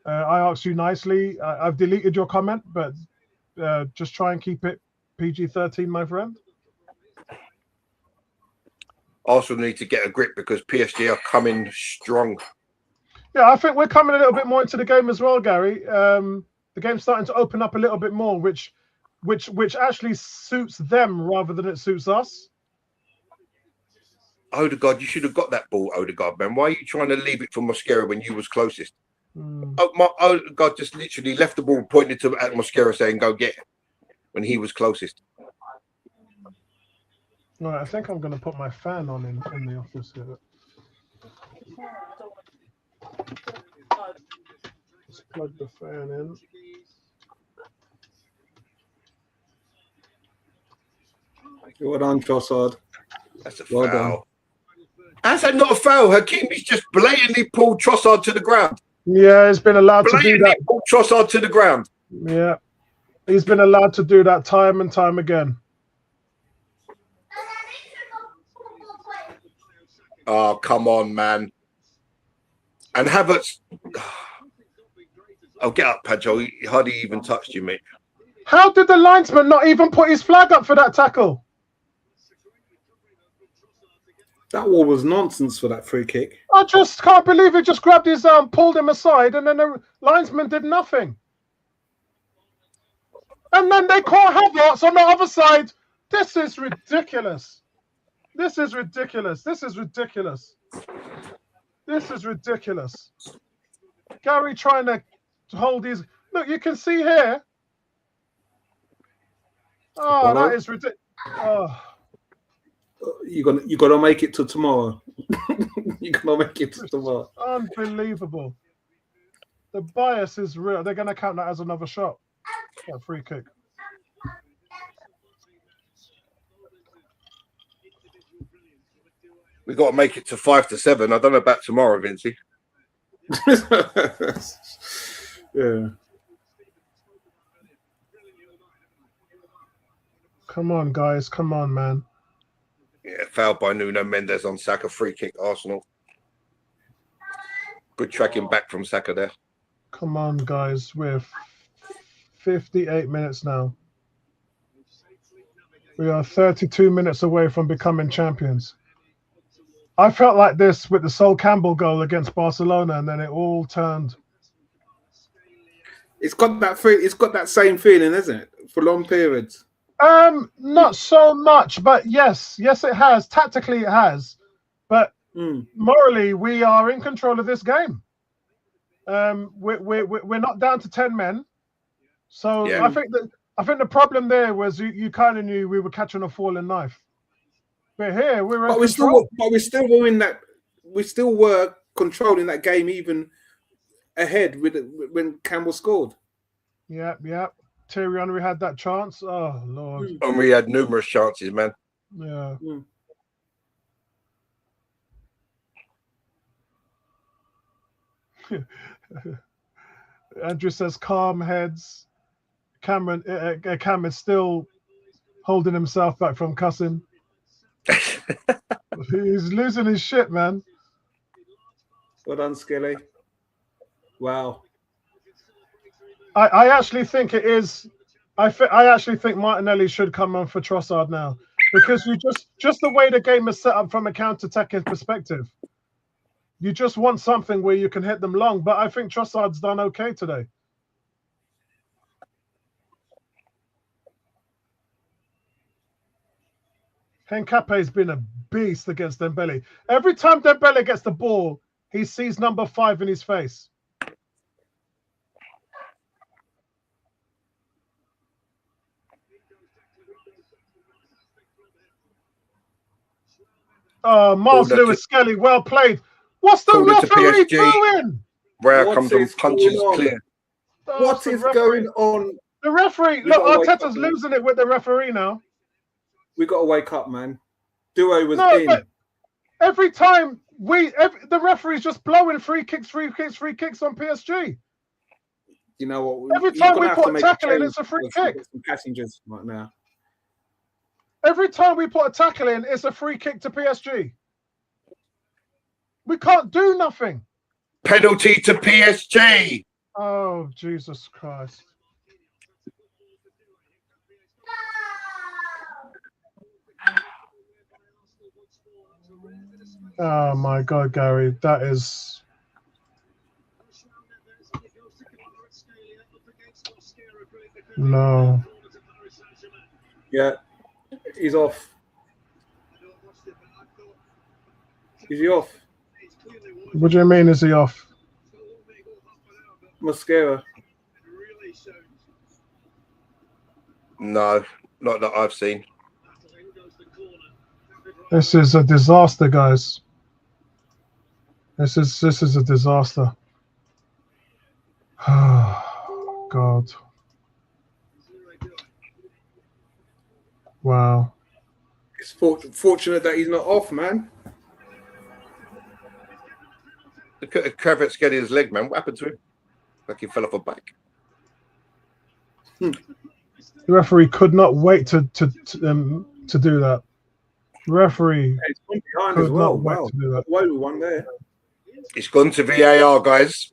I asked you nicely. I've deleted your comment, but just try and keep it PG-13, my friend. Arsenal need to get a grip because PSG are coming strong. Yeah, I think we're coming a little bit more into the game as well, Gary. The game's starting to open up a little bit more, which actually suits them rather than it suits us. Odegaard, you should have got that ball, Odegaard, man. Why are you trying to leave it for Mosquera when you was closest? Odegaard just literally left the ball, pointed at Mosquera saying, go get it, when he was closest. All right, I think I'm going to put my fan on in the office here. Let's plug the fan in. Well done, Trossard. That's a foul. How's that not a foul? Hakimi's just blatantly pulled Trossard to the ground. Yeah, he's been allowed to do that. Pulled Trossard to the ground. Yeah, he's been allowed to do that time and time again. Oh, come on, man. And Havertz. Oh, get up, Pancho. He hardly even touched you, mate. How did the linesman not even put his flag up for that tackle? That wall was nonsense for that free kick. I just can't believe it. Just grabbed his arm, pulled him aside, and then the linesman did nothing. And then they call Havertz on the other side. This is ridiculous. This is ridiculous. This is ridiculous. This is ridiculous. Gary trying to hold these. Look, you can see here. Oh, that is ridiculous. Oh. You gotta make it to tomorrow. You gotta make it to tomorrow. Unbelievable. The bias is real. They're gonna count that as another shot. That free kick. We got to make it to 5-7. I don't know about tomorrow, Vincey. Yeah. Come on, guys. Come on, man. Yeah, fouled by Nuno Mendes on Saka. Free kick, Arsenal. Good tracking back from Saka there. Come on, guys. We're 58 minutes now. We are 32 minutes away from becoming champions. I felt like this with the Sol Campbell goal against Barcelona, and then it all turned. It's got that same feeling, isn't it? For long periods. Not so much, but yes, it has. Tactically, it has, but morally, we are in control of this game. We're not down to 10 men, so yeah. I think that I think the problem there was you kind of knew we were catching a falling knife. But here we were. But we still were in that. We still were controlling that game even ahead when Campbell scored. Yep. Thierry Henry had that chance. Oh Lord. And we had numerous chances, man. Yeah. Andrew says calm heads. Cameron's still holding himself back from cussing. He's losing his shit, man. Well done, Skilly. Wow. I actually think it is. I actually think Martinelli should come on for Trossard now, because you just the way the game is set up from a counter-attacking perspective, you just want something where you can hit them long. But I think Trossard's done okay today. Henkape's been a beast against Dembele. Every time Dembele gets the ball, he sees number 5 in his face. Oh, Miles Lewis-Skelly, well played. What's the referee doing? Where comes the punches clear? What is going on? The referee, look, Arteta's losing it with the referee now. We got to wake up, man. Duo was in. But every time the referee's just blowing free kicks on PSG. You know what? Every time we put a tackle in, it's a free kick. Some passengers right now. Every time we put a tackle in, it's a free kick to PSG. We can't do nothing. Penalty to PSG. Oh, Jesus Christ. Oh, my God, Gary. That is... No. Yeah. He's off. Is he off? What do you mean, is he off? Mosquera. No, not that I've seen. This is a disaster, guys. This is a disaster. Oh, God. Wow. It's fortunate that he's not off, man. Look at Kravitz getting his leg, man. What happened to him? Like he fell off a back. The referee could not wait to do that. The referee it's gone behind as well. Wow. Why we won there? It's gone to VAR, guys.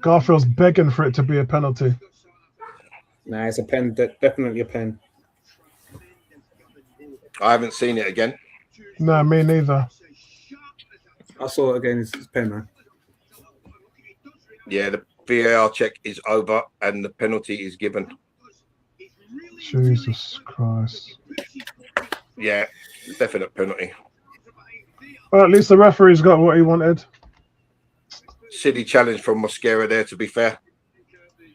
Garfield's begging for it to be a penalty. Nah, it's a pen. Definitely a pen. I haven't seen it again. No, me neither. I saw it again. It's pen, man. Yeah, the VAR check is over and the penalty is given. Jesus Christ. Yeah, definite penalty. Well, at least the referee's got what he wanted. Silly challenge from Mosquera there, to be fair.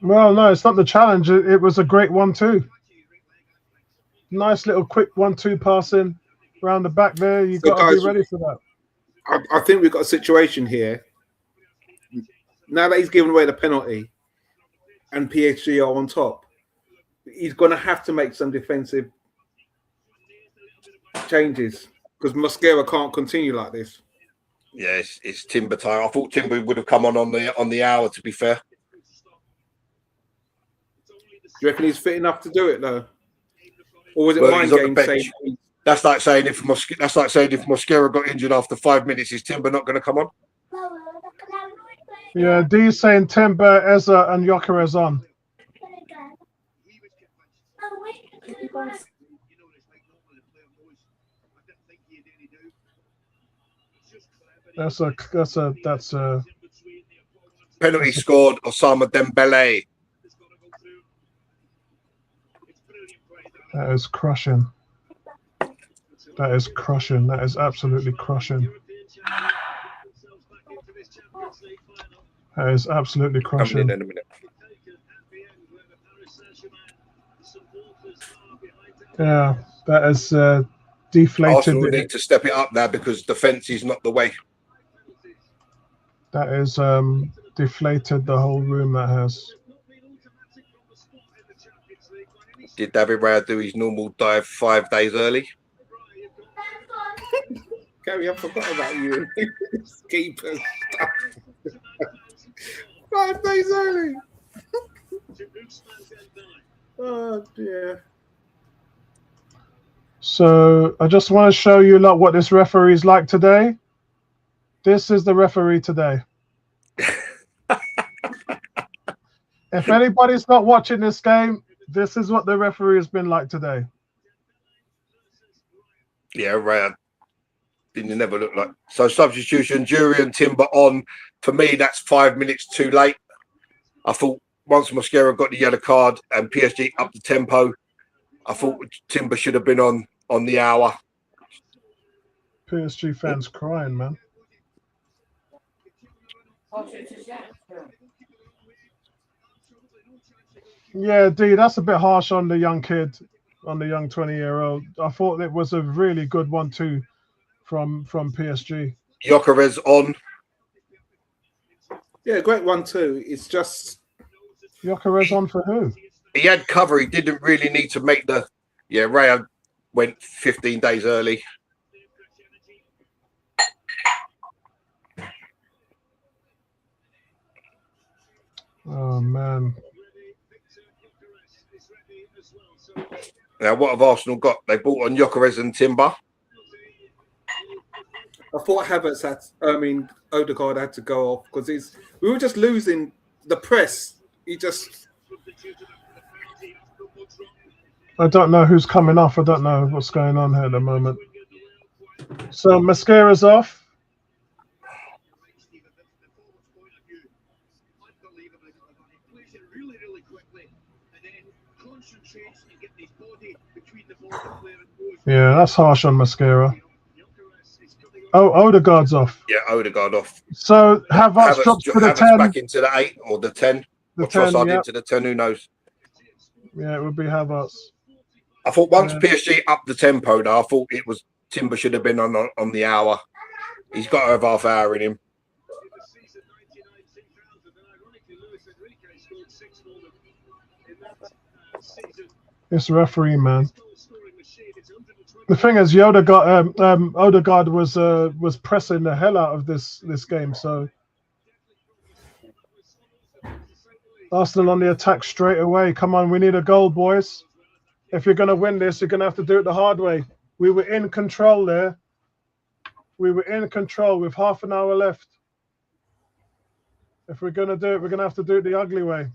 Well, no, it's not the challenge. It was a great 1-2. Nice little quick 1-2 passing around the back there. You've got to be ready for that. I think we've got a situation here. Now that he's given away the penalty and PSG are on top, he's going to have to make some defensive changes because Mosquera can't continue like this. Yeah, it's Timber time. I thought Timber would have come on the hour, to be fair. Do you reckon he's fit enough to do it though, or was it mind game saying? That's like saying if Mosquera got injured after 5 minutes, is Timber not going to come on? Yeah, D's saying Timber, Eza, and Gyökeres on. That's a penalty scored. Osama Dembele. That is crushing. That is crushing. That is absolutely crushing. That is absolutely crushing. In a minute. Yeah, that has deflated. Arsenal need to step it up now because defence is not the way. That has deflated the whole room. That has. Did David Raya do his normal dive 5 days early? Gary, I forgot about you. Keeper stuff. 5 days early. Oh dear. So I just want to show you lot what this referee is like today. This is the referee today. If anybody's not watching this game, this is what the referee has been like today. Yeah, Raya didn't never look like. So substitution, Jury and Timber on. For me, that's 5 minutes too late. I thought once Mosquera got the yellow card and PSG upped the tempo, I thought Timber should have been on the hour. PSG fans crying, man. Yeah, D, that's a bit harsh on the young kid, on the young 20-year-old. I thought it was a really good 1-2 from PSG. Gyökeres on. Yeah, great one too. It's just Gyökeres on for who? He had cover. He didn't really need to make the. Yeah, Raya went 15 days early. Oh man. Now, what have Arsenal got? They bought on Gyökeres and Timber. I thought Havertz Odegaard had to go off because we were just losing the press. I don't know who's coming off. I don't know what's going on here at the moment. So Mosquera's off. Yeah, that's harsh on Mosquera. Oh, Odegaard's off. Yeah, Odegaard off. So Havertz drops to the 10. Back into the 8 or the 10. The or 10, Trossard yeah. into the 10, who knows? Yeah, it would be Havertz. I thought once PSG upped the tempo, though, I thought it was Timber should have been on the hour. He's got over half hour in him. This referee, man. The thing is, Odegaard was pressing the hell out of this game. So Arsenal on the attack straight away. Come on, we need a goal, boys. If you're going to win this, you're going to have to do it the hard way. We were in control there. We were in control with half an hour left. If we're going to do it, we're going to have to do it the ugly way.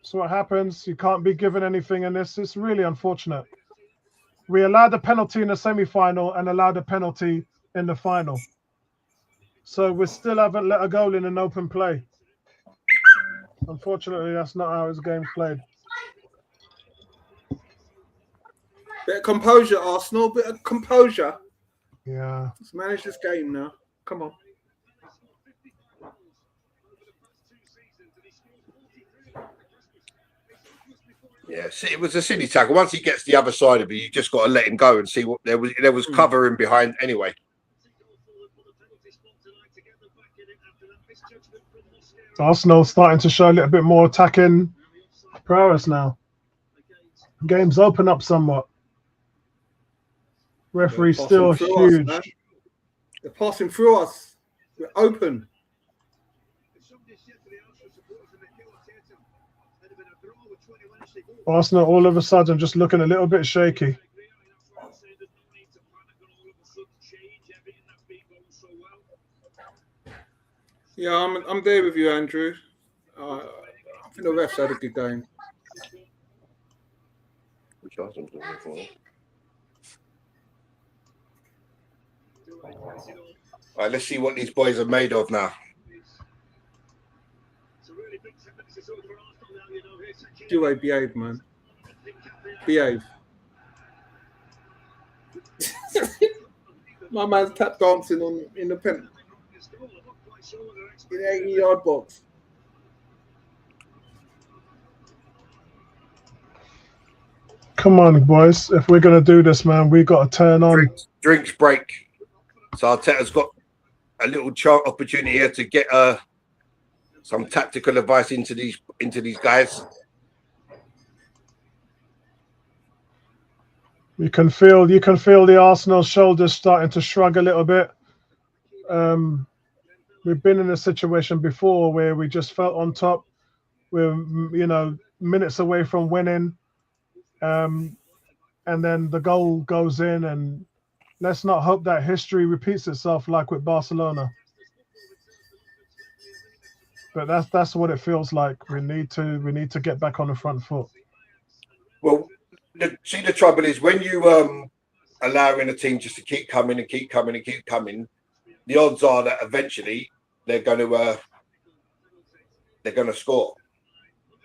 So what happens? You can't be given anything in this. It's really unfortunate. We allowed a penalty in the semi-final and allowed a penalty in the final. So we still haven't let a goal in an open play. Unfortunately, that's not how his game's played. Bit of composure, Arsenal. Bit of composure. Yeah. Let's manage this game now. Come on. Yeah, it was a silly tackle. Once he gets the other side of it, you just got to let him go and see what there was covering behind anyway. Arsenal starting to show a little bit more attacking prowess now. Game's open up somewhat. Referee still huge. They're passing through us. We're open. Arsenal all of a sudden just looking a little bit shaky. Yeah, I'm there with you, Andrew. I think the refs had a good game. Which Arsenal's looking for? All right, let's see what these boys are made of now. Duo, behave, man. Behave. My man's tap dancing in the pen. In the 80-yard box. Come on, boys. If we're going to do this, man, we got to turn on. Drinks break. So Arteta's got a little opportunity here to get some tactical advice into these guys. You can feel the Arsenal shoulders starting to shrug a little bit. We've been in a situation before where we just felt on top. We're minutes away from winning, and then the goal goes in, and let's not hope that history repeats itself like with Barcelona. But that's what it feels like. We need to get back on the front foot. Well, the trouble is when you allowing a team just to keep coming and keep coming and keep coming, the odds are that eventually they're going to score.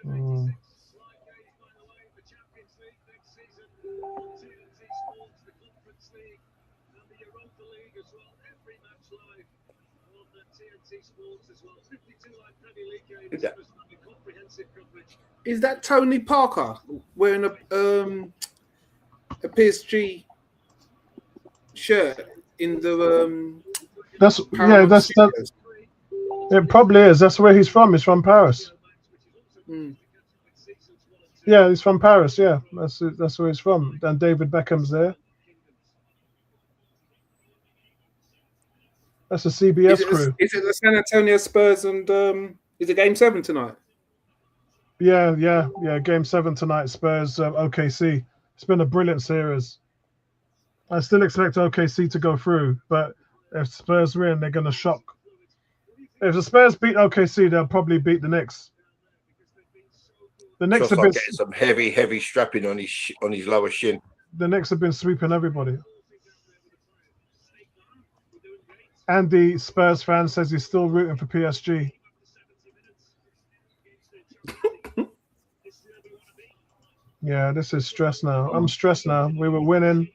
Mm. Is that Tony Parker wearing a PSG shirt in the it probably is. That's where he's from. He's from Paris. Mm. Yeah, he's from Paris. Yeah, that's where he's from. And David Beckham's there. That's a CBS crew. Is it the San Antonio Spurs and is it Game 7 tonight? Yeah. Game 7 tonight, Spurs OKC. It's been a brilliant series. I still expect OKC to go through, but if Spurs win, they're going to shock. If the Spurs beat OKC, they'll probably beat the Knicks. The Knicks have been getting some heavy strapping on his lower shin. The Knicks have been sweeping everybody. And the Spurs fan says he's still rooting for PSG. Yeah, this is stress now. I'm stressed now. We were winning.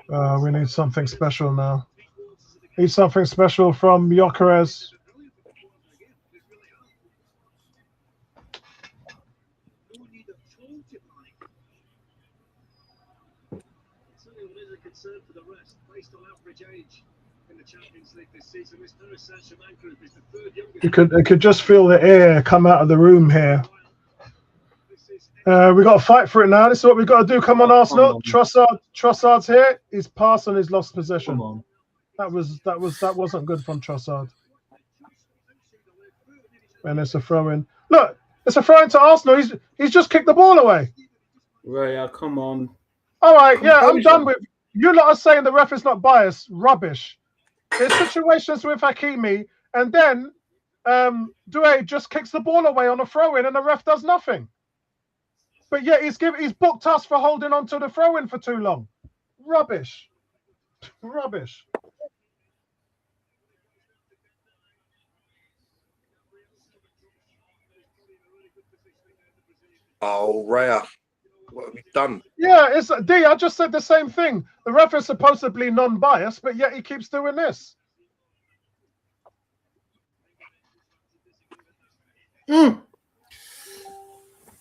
We need something special now. Need something special from Gyökeres. You could just feel the air come out of the room here. We got to fight for it now. This is what we got to do. Come on, Arsenal. Trossard's here. He's passed and he's lost possession. That wasn't good from Trossard. And it's a throw in. Look, it's a throw in to Arsenal. He's just kicked the ball away. Raya, come on. All right, yeah, I'm done with you. Lot are saying the ref is not biased. Rubbish. There's situations with Hakimi, and then Doué just kicks the ball away on a throw in, and the ref does nothing. But yet he's booked us for holding on to the throw in for too long. Rubbish. Rubbish. Oh, Raya. What have we done? Yeah, it's D. I just said the same thing. The ref is supposedly non-biased, but yet he keeps doing this.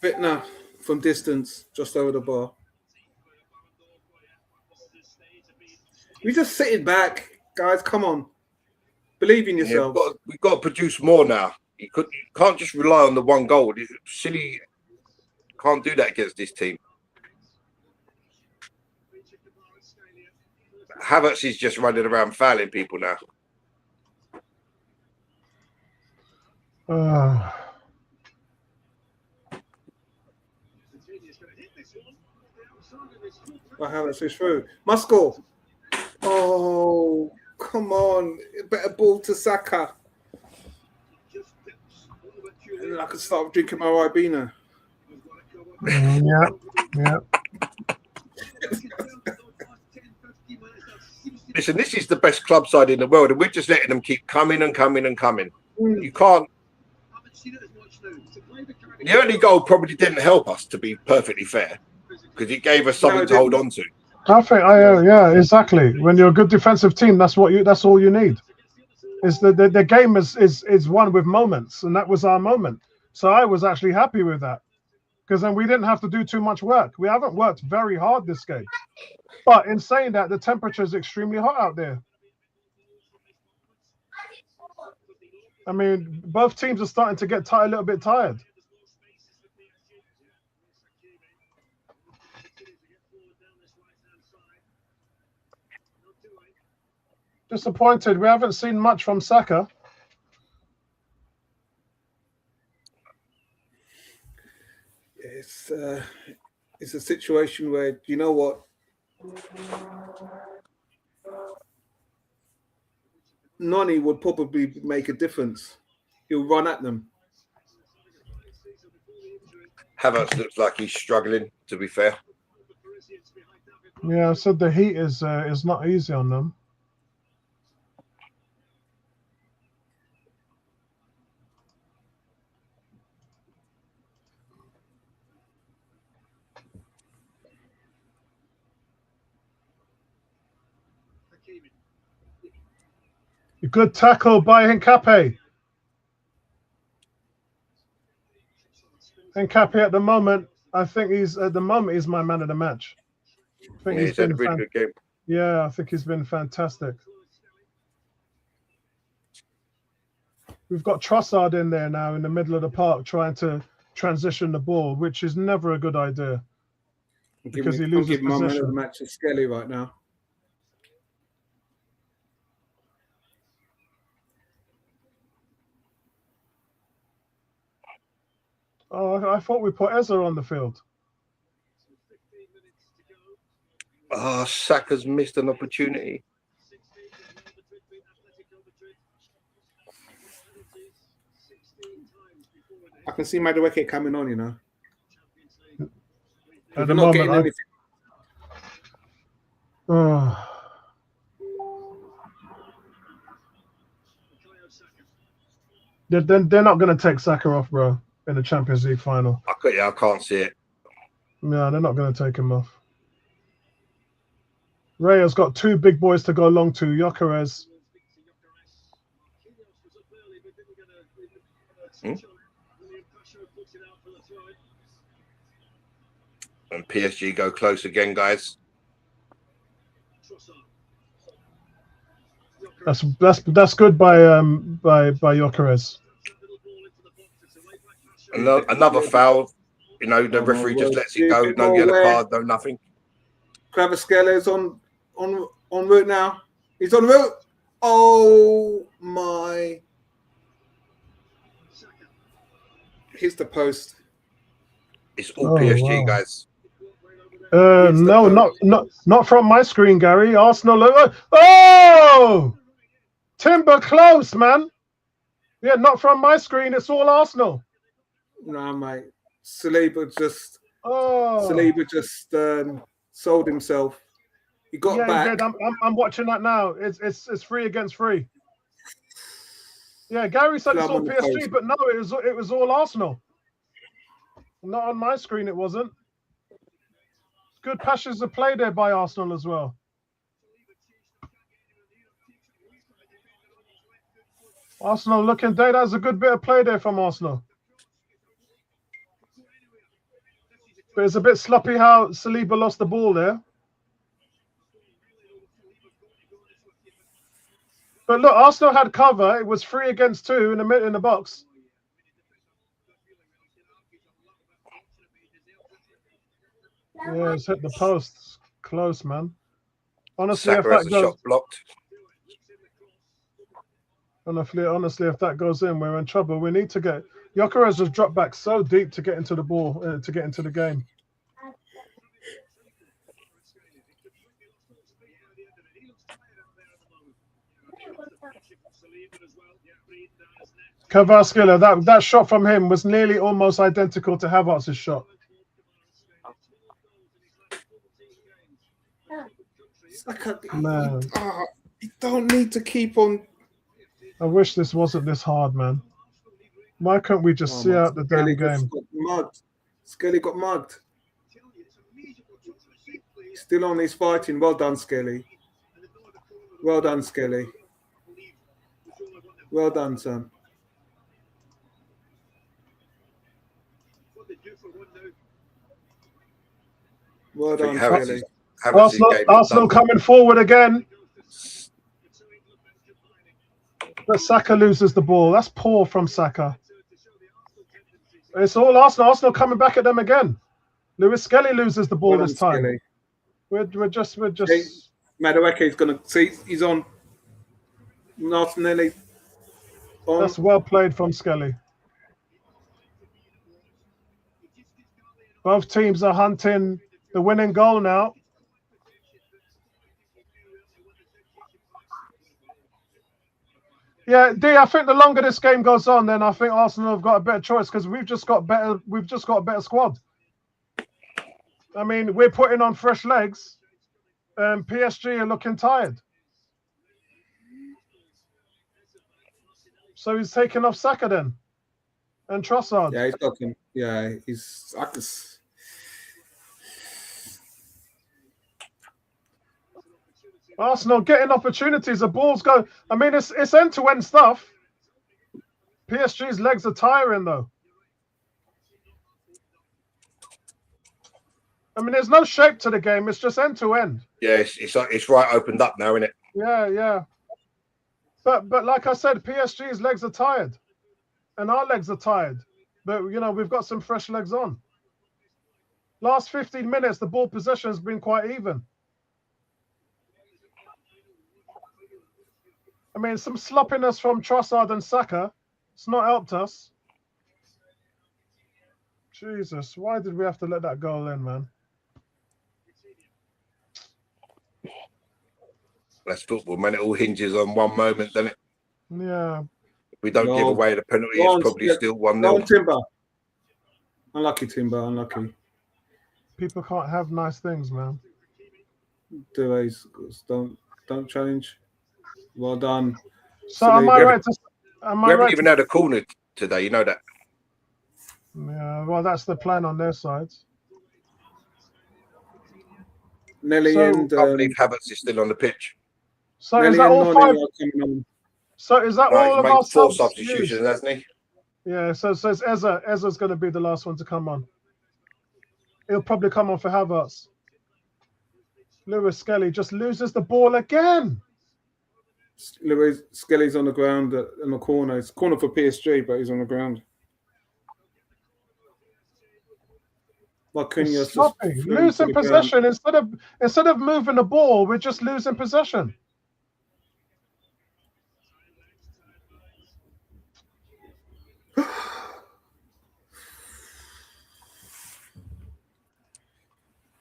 Fitna from distance, just over the bar. We just sitting back, guys. Come on, believe in yourselves. Yeah, we've got to produce more now. You can't just rely on the one goal. It's silly. Can't do that against this team. Havertz is just running around fouling people now. Havertz is through. Must score. Oh, come on. Better ball to Saka. And then I can start drinking my Ribena. Yeah. Listen, this is the best club side in the world, and we're just letting them keep coming and coming and coming. You can't. The early goal probably didn't help us, to be perfectly fair, because it gave us something to hold on to. I think, yeah, exactly. When you're a good defensive team, that's all you need. Is the game is won with moments, and that was our moment. So I was actually happy with that. because then we didn't have to do too much work. We haven't worked very hard this game. But in saying that, the temperature is extremely hot out there. I mean, both teams are starting to get a little bit tired. Disappointed. We haven't seen much from Saka. It's a situation where, you know what? Nani would probably make a difference. He'll run at them. Havertz looks like he's struggling, to be fair. Yeah, I said the heat is not easy on them. A good tackle by Hincapié. Hincapié at the moment, I think he's my man of the match. I think He's had a really good game. Yeah, I think he's been fantastic. We've got Trossard in there now in the middle of the park trying to transition the ball, which is never a good idea because he loses my man of the possession. match is Skelly right now. Oh, I thought we put Ezra on the field. Oh, Saka's missed an opportunity. I can see Madueke coming on, you know. At the moment, they're not going to take Saka off, bro, in the Champions League final. I can't see it. No, they're not going to take him off. Raya's got two big boys to go long to, Gyökeres. And PSG go close again, guys. That's good by Gyökeres. Another foul. You know, the referee just lets it go. No yellow card, no nothing. Kvaratskhelia on route now. He's on route. Oh my! Hits the post. It's all PSG, guys. No, not from my screen, Gary. Arsenal. Oh, Timber close, man. Yeah, not from my screen. It's all Arsenal. No, mate. Saliba just sold himself. He got back. He did. I'm watching that now. It's 3 against 3. Yeah, Gary said it's all PSG, but no, it was all Arsenal. Not on my screen, it wasn't. Good passions of play there by Arsenal as well. Arsenal looking there. That's a good bit of play there from Arsenal. But it's a bit sloppy how Saliba lost the ball there. But look, Arsenal had cover. It was 3 against 2 in the box. Yeah, it's hit the post. Close, man. Honestly, Saka has a shot blocked. Honestly, if that goes in, we're in trouble. We need to get Gyökeres has dropped back so deep to get into the ball, to get into the game. Kvaratskhelia, that shot from him was nearly almost identical to Havertz's shot. Man, you don't need to keep on. I wish this wasn't this hard, man. Why can't we just see out the damn game? Skelly got mugged. Still on, he's fighting. Well done, Skelly. Well done, Skelly. Well done, son. Well I think done, Skelly. Havertz's game is Arsenal done. coming forward again. But Saka loses the ball. That's poor from Saka. It's all Arsenal. Arsenal coming back at them again. Lewis Skelly loses the ball Well this done, time. Skelly. We're just. Hey, Madueke is going to see. He's on. Martinelli. On. That's well played from Skelly. Both teams are hunting the winning goal now. Yeah, D. I think the longer this game goes on, then I think Arsenal have got a better choice because we've just got better. We've just got a better squad. I mean, we're putting on fresh legs, and PSG are looking tired. So he's taking off Saka then, and Trossard. Yeah, he's got him. Yeah, he's. Arsenal getting opportunities. The balls go. I mean, it's end-to-end stuff. PSG's legs are tiring though. I mean, there's no shape to the game. It's just end-to-end. Yeah, it's right opened up now, isn't it? Yeah. But like I said, PSG's legs are tired, and our legs are tired. But you know, we've got some fresh legs on. Last 15 minutes, the ball possession has been quite even. I mean, some sloppiness from Trossard and Saka. It's not helped us. Jesus, why did we have to let that goal in, man? That's football, man. It all hinges on one moment, doesn't it? Yeah. If we don't give away the penalty, it's probably still 1-0. Timber. Unlucky, Timber. Unlucky. People can't have nice things, man. Don't challenge. Well done. So am I right to? We haven't even had a corner today. You know that. Yeah. Well, that's the plan on their sides. Nelly and I believe Havertz is still on the pitch. So Nelly is that all five? So is that all of our subs? 4 substitutions, hasn't he? Yeah. So it's Eza. Eza's going to be the last one to come on. He'll probably come on for Havertz. Lewis Skelly just loses the ball again. Lewis Skelly's on the ground in the corner. It's corner for PSG, but he's on the ground. It's sloppy. Losing possession instead of moving the ball, we're just losing possession.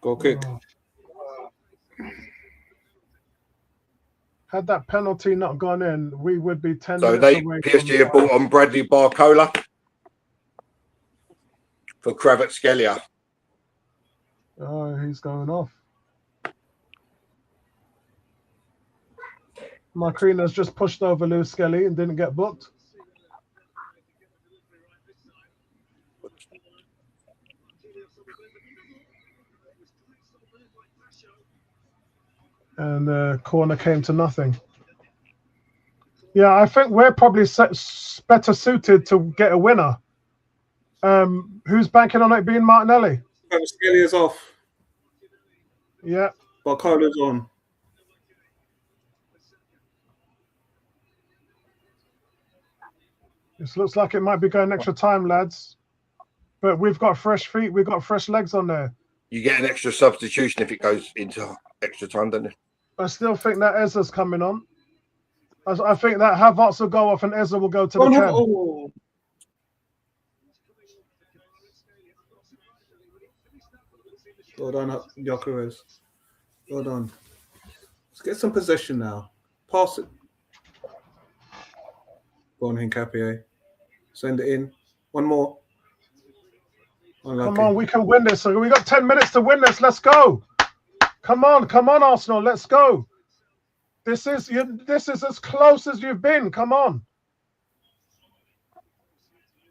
Goal kick. Had that penalty not gone in, we would be 10 so minutes away. PSG have brought on Bradley Barcola for Kvaratskhelia. Oh, he's going off. Marquinhos just pushed over Lewis Skelly and didn't get booked. And the corner came to nothing. Yeah, I think we're probably better suited to get a winner. Who's banking on it being Martinelli? Skelly is off. Yeah. Barcola's on. This looks like it might be going extra time, lads. But we've got fresh feet. We've got fresh legs on there. You get an extra substitution if it goes into extra time, don't you? I still think that Eza's coming on. I think that Havertz will go off and Eza will go to the 10. Oh. Well done, Gyökeres. Well done. Let's get some possession now. Pass it. Go on, Hincapié. Send it in. One more. Unlucky. Come on, we can win this. So we got 10 minutes to win this. Let's go. Come on, Arsenal. Let's go. This is as close as you've been. Come on.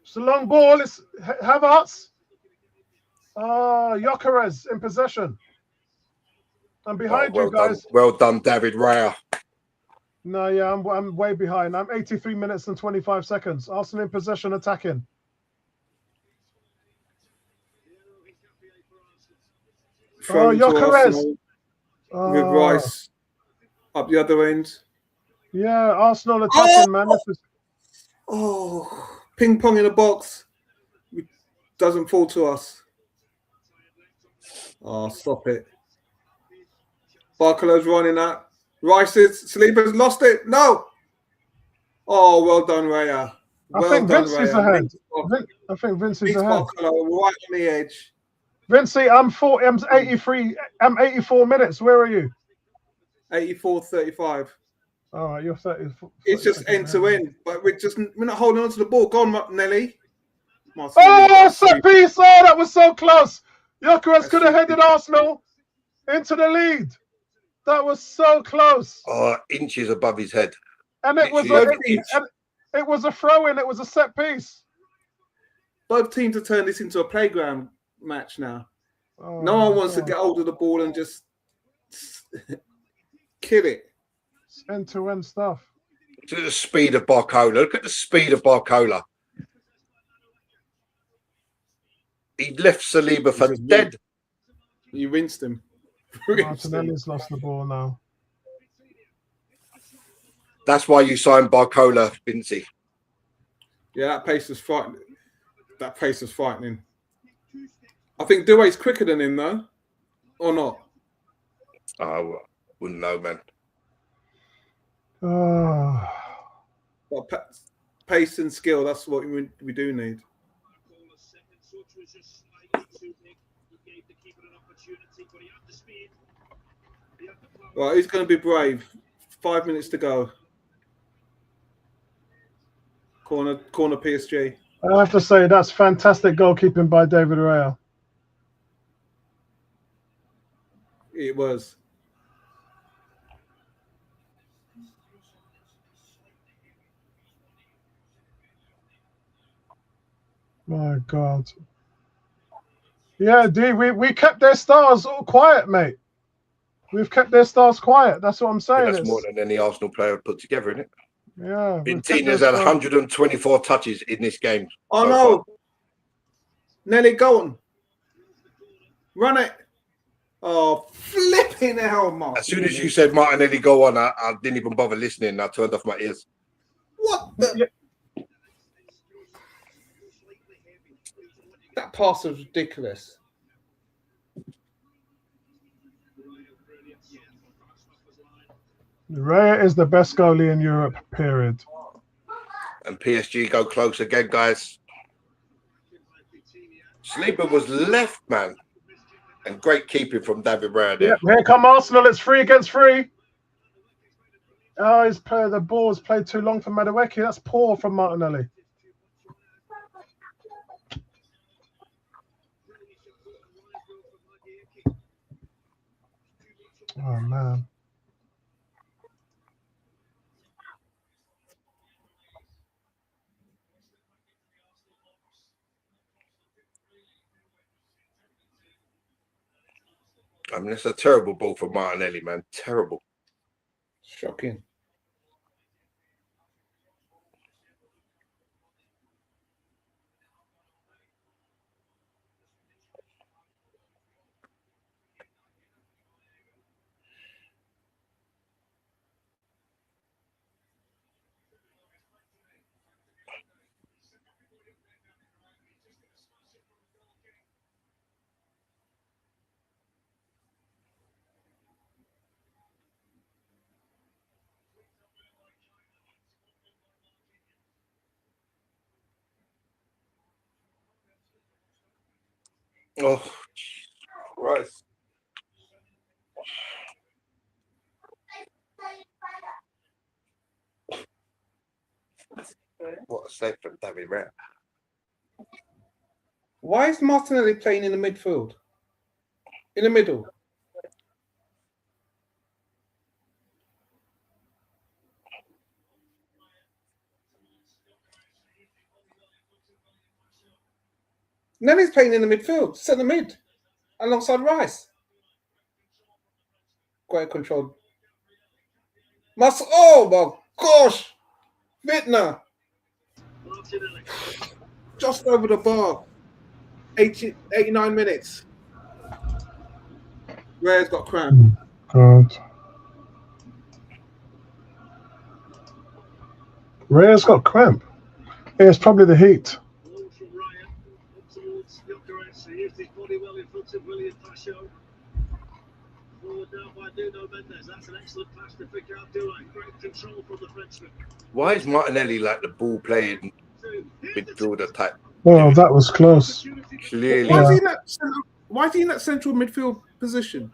It's a long ball. It's Havertz. Gyökeres in possession. I'm behind you guys. Well done, David Raya. No, yeah, I'm way behind. I'm 83 minutes and 25 seconds. Arsenal in possession, attacking. thrown into Gyökeres. Arsenal with Oh, Rice up the other end. yeah, Arsenal attacking, man. This is Oh, ping pong in the box. It doesn't fall to us. Oh, stop it. Barcolo's running out. Rice's Sleeper's lost it. No. Oh, well done, Raya. I Well think done, Vince is Raya. ahead. I think Vince is Beats ahead. Barcolo right on the edge. Vincey, I'm 83. I'm 84 minutes. Where are you? 84-35. All right, you're 30. It's just end to end, but we're not holding on to the ball. Go on, Nelly. Oh, set piece! Oh, that was so close. Gyökeres could have That's headed Arsenal into the lead. That was so close. Inches above his head. And it was it was a throw in. It was a set piece. Both teams have turned this into a playground match now. Oh, no one wants to get hold of the ball and just kill it. It's end-to-end stuff. Look at the speed of Barcola. Look at the speed of Barcola. He left Saliba for dead. You rinsed him. Martinelli's lost the ball now. That's why you signed Barcola, Vincey. Yeah, that pace was frightening. That pace was frightening. I think Doué's quicker than him, though. Or not? I wouldn't know, man. Oh. But pace and skill, that's what we do need. Right, he's going to be brave. 5 minutes to go. Corner PSG. I have to say, that's fantastic goalkeeping by David Raya. It was. My God. Yeah, D, we kept their stars all quiet, mate. We've kept their stars quiet. That's what I'm saying. That's more than any Arsenal player put together, isn't it? Yeah. Vintina's had 124 touches in this game. Oh, so no. Far. Nelly, go on. Run it. Oh, flipping hell, Mark. As soon as you said Martinelli, go on, I didn't even bother listening. I turned off my ears. What the? Yeah. That pass was ridiculous. Raya is the best goalie in Europe, period. And PSG go close again, guys. Sleeper was left, man. And great keeping from David Raya there. Yep, here come Arsenal. It's 3 against 3. Oh, the ball's played too long for Madueke. That's poor from Martinelli. Oh, man. I mean, it's a terrible ball for Martinelli, man. Terrible. Shocking. Oh, Christ. What a save from David Raya. Why is Martinelli playing in the midfield? In the middle? Nelly's playing in the midfield, centre mid, alongside Rice. Quite controlled. Oh my gosh! Wittner! Just over the bar. 89 minutes. Rare's got cramp. God. Rare's got cramp. Yeah, it's probably the heat. Ball from Ryan up towards Gyökeres. He used his body well in front of William Pacho. Forward now by Nuno Mendes. That's an excellent pass to Fikar Douay. Great control from the Frenchman. Why is Martinelli like the ball playing midfielder type? Well, that was close. Clearly, Why is Yeah. he in that? Why is he in that central midfield position?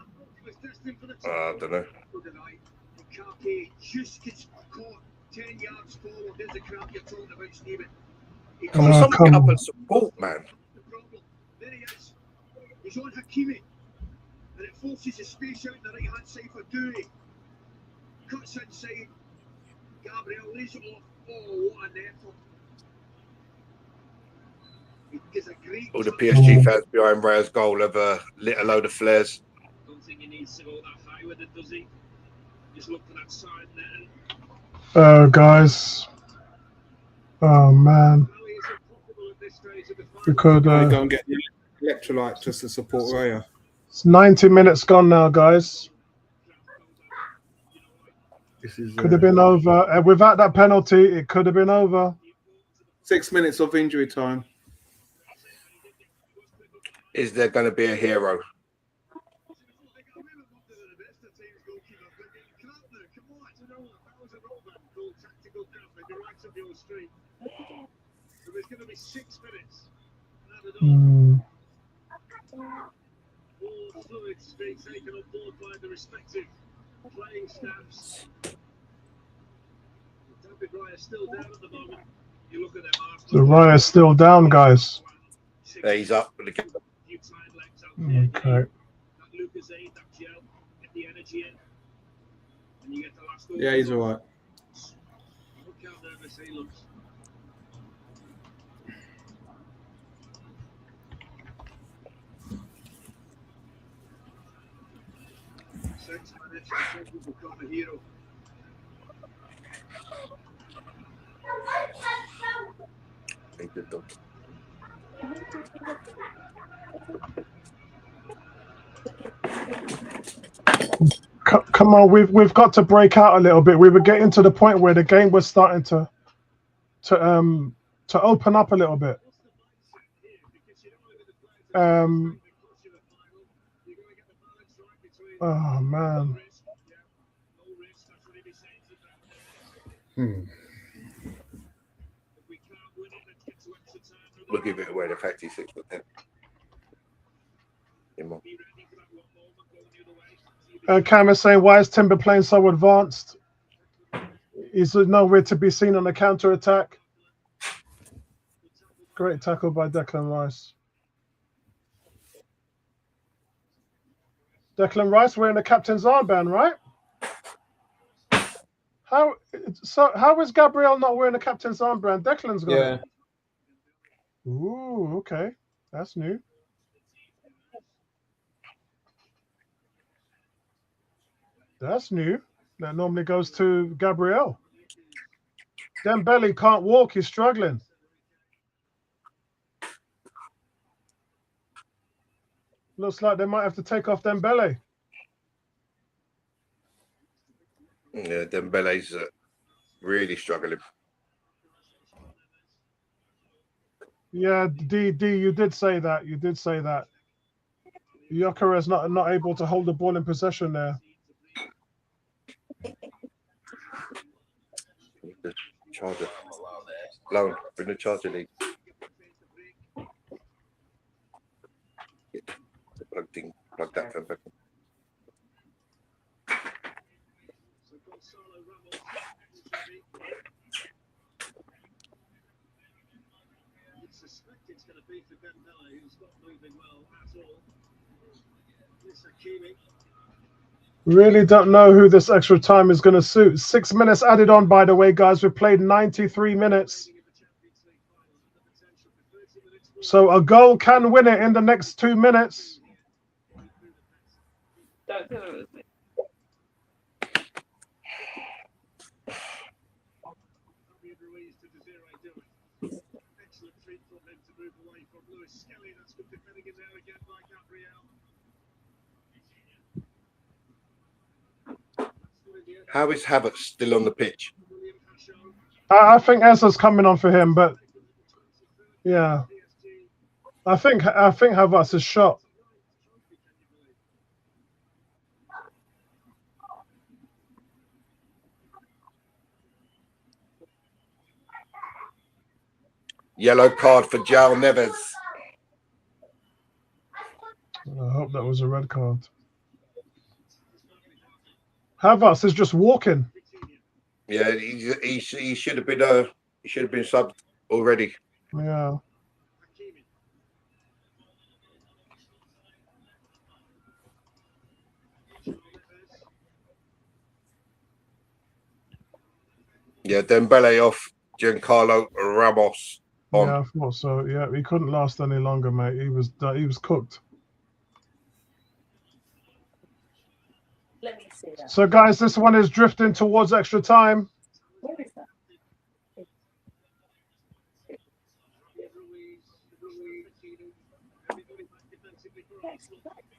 I don't know. Lukaku just gets caught 10 yards forward. There's the crowd you're talking about, Stephen. Come on, someone get up and support, man. The problem. There he is. He's on Hakimi. And it forces a space out in the right hand side for Douay. Cuts inside. Gabriel lays it off. Oh, what an effort. He gives a great All the touch. PSG fans behind Rare's goal have lit a load of flares. Don't think he needs to go that high with it, does he? Just look for that side there. Oh, guys. Oh, man. Well, he is impossible at this stage of the final. We could. I go and get the electrolyte just to support Raya. It's 90 minutes gone now, guys. This is Could have been over. Without that penalty, it could have been over. 6 minutes of injury time. Is there going to be a hero? So there's going to be 6 minutes. All fluids being taken on board by the respective playing staffs. David Raya still down at the moment. You look at them. The Raya's still down, guys. Yeah, he's up. Okay. Yeah, he's all right. Look how nervous he looks. Six minutes, I think will become a hero. Come on, we've got to break out a little bit. We were getting to the point where the game was starting to open up a little bit. Oh man. We'll give it away. The fact he's 6'10". Cam is saying, why is Timber playing so advanced? He's nowhere to be seen on the counter attack. Great tackle by Declan Rice. Declan Rice wearing the captain's armband, right? How is Gabriel not wearing the captain's armband? Declan's got it. Ooh, okay. That's new. That's new. That normally goes to Gabriel. Dembele can't walk. He's struggling. Looks like they might have to take off Dembele. Yeah, Dembele's really struggling. Yeah, D, you did say that. You did say that. Gyökeres not able to hold the ball in possession there. The charger. Loan. Bring the charger, league. Plug that phone back in. It's going to be for Campbell, who's not moving well at all. This Hakimi. Really don't know who this extra time is going to suit. 6 minutes added on, by the way, guys. We've played 93 minutes. So a goal can win it in the next 2 minutes. Don't do it with me. Excellent feat from him to move away from Lewis Skelly. That's good defending in there again by Gabriel. How is Havertz still on the pitch? I think Ezra's coming on for him, but yeah, I think Havertz is shot. Yellow card for João Neves. I hope that was a red card. Havertz is just walking. Yeah, he should have been subbed already. Yeah. Yeah, Dembele off, Giancarlo Ramos on. Yeah, I thought so. Yeah, he couldn't last any longer, mate. He was cooked. Let me see that. So, guys, this one is drifting towards extra time. Where is that?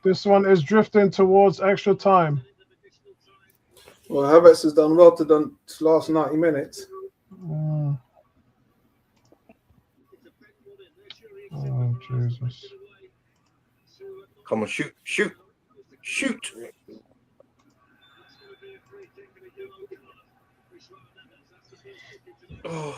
This one is drifting towards extra time. Well, Havertz has done well to done last 90 minutes. Oh, Jesus. Come on, shoot. Oh.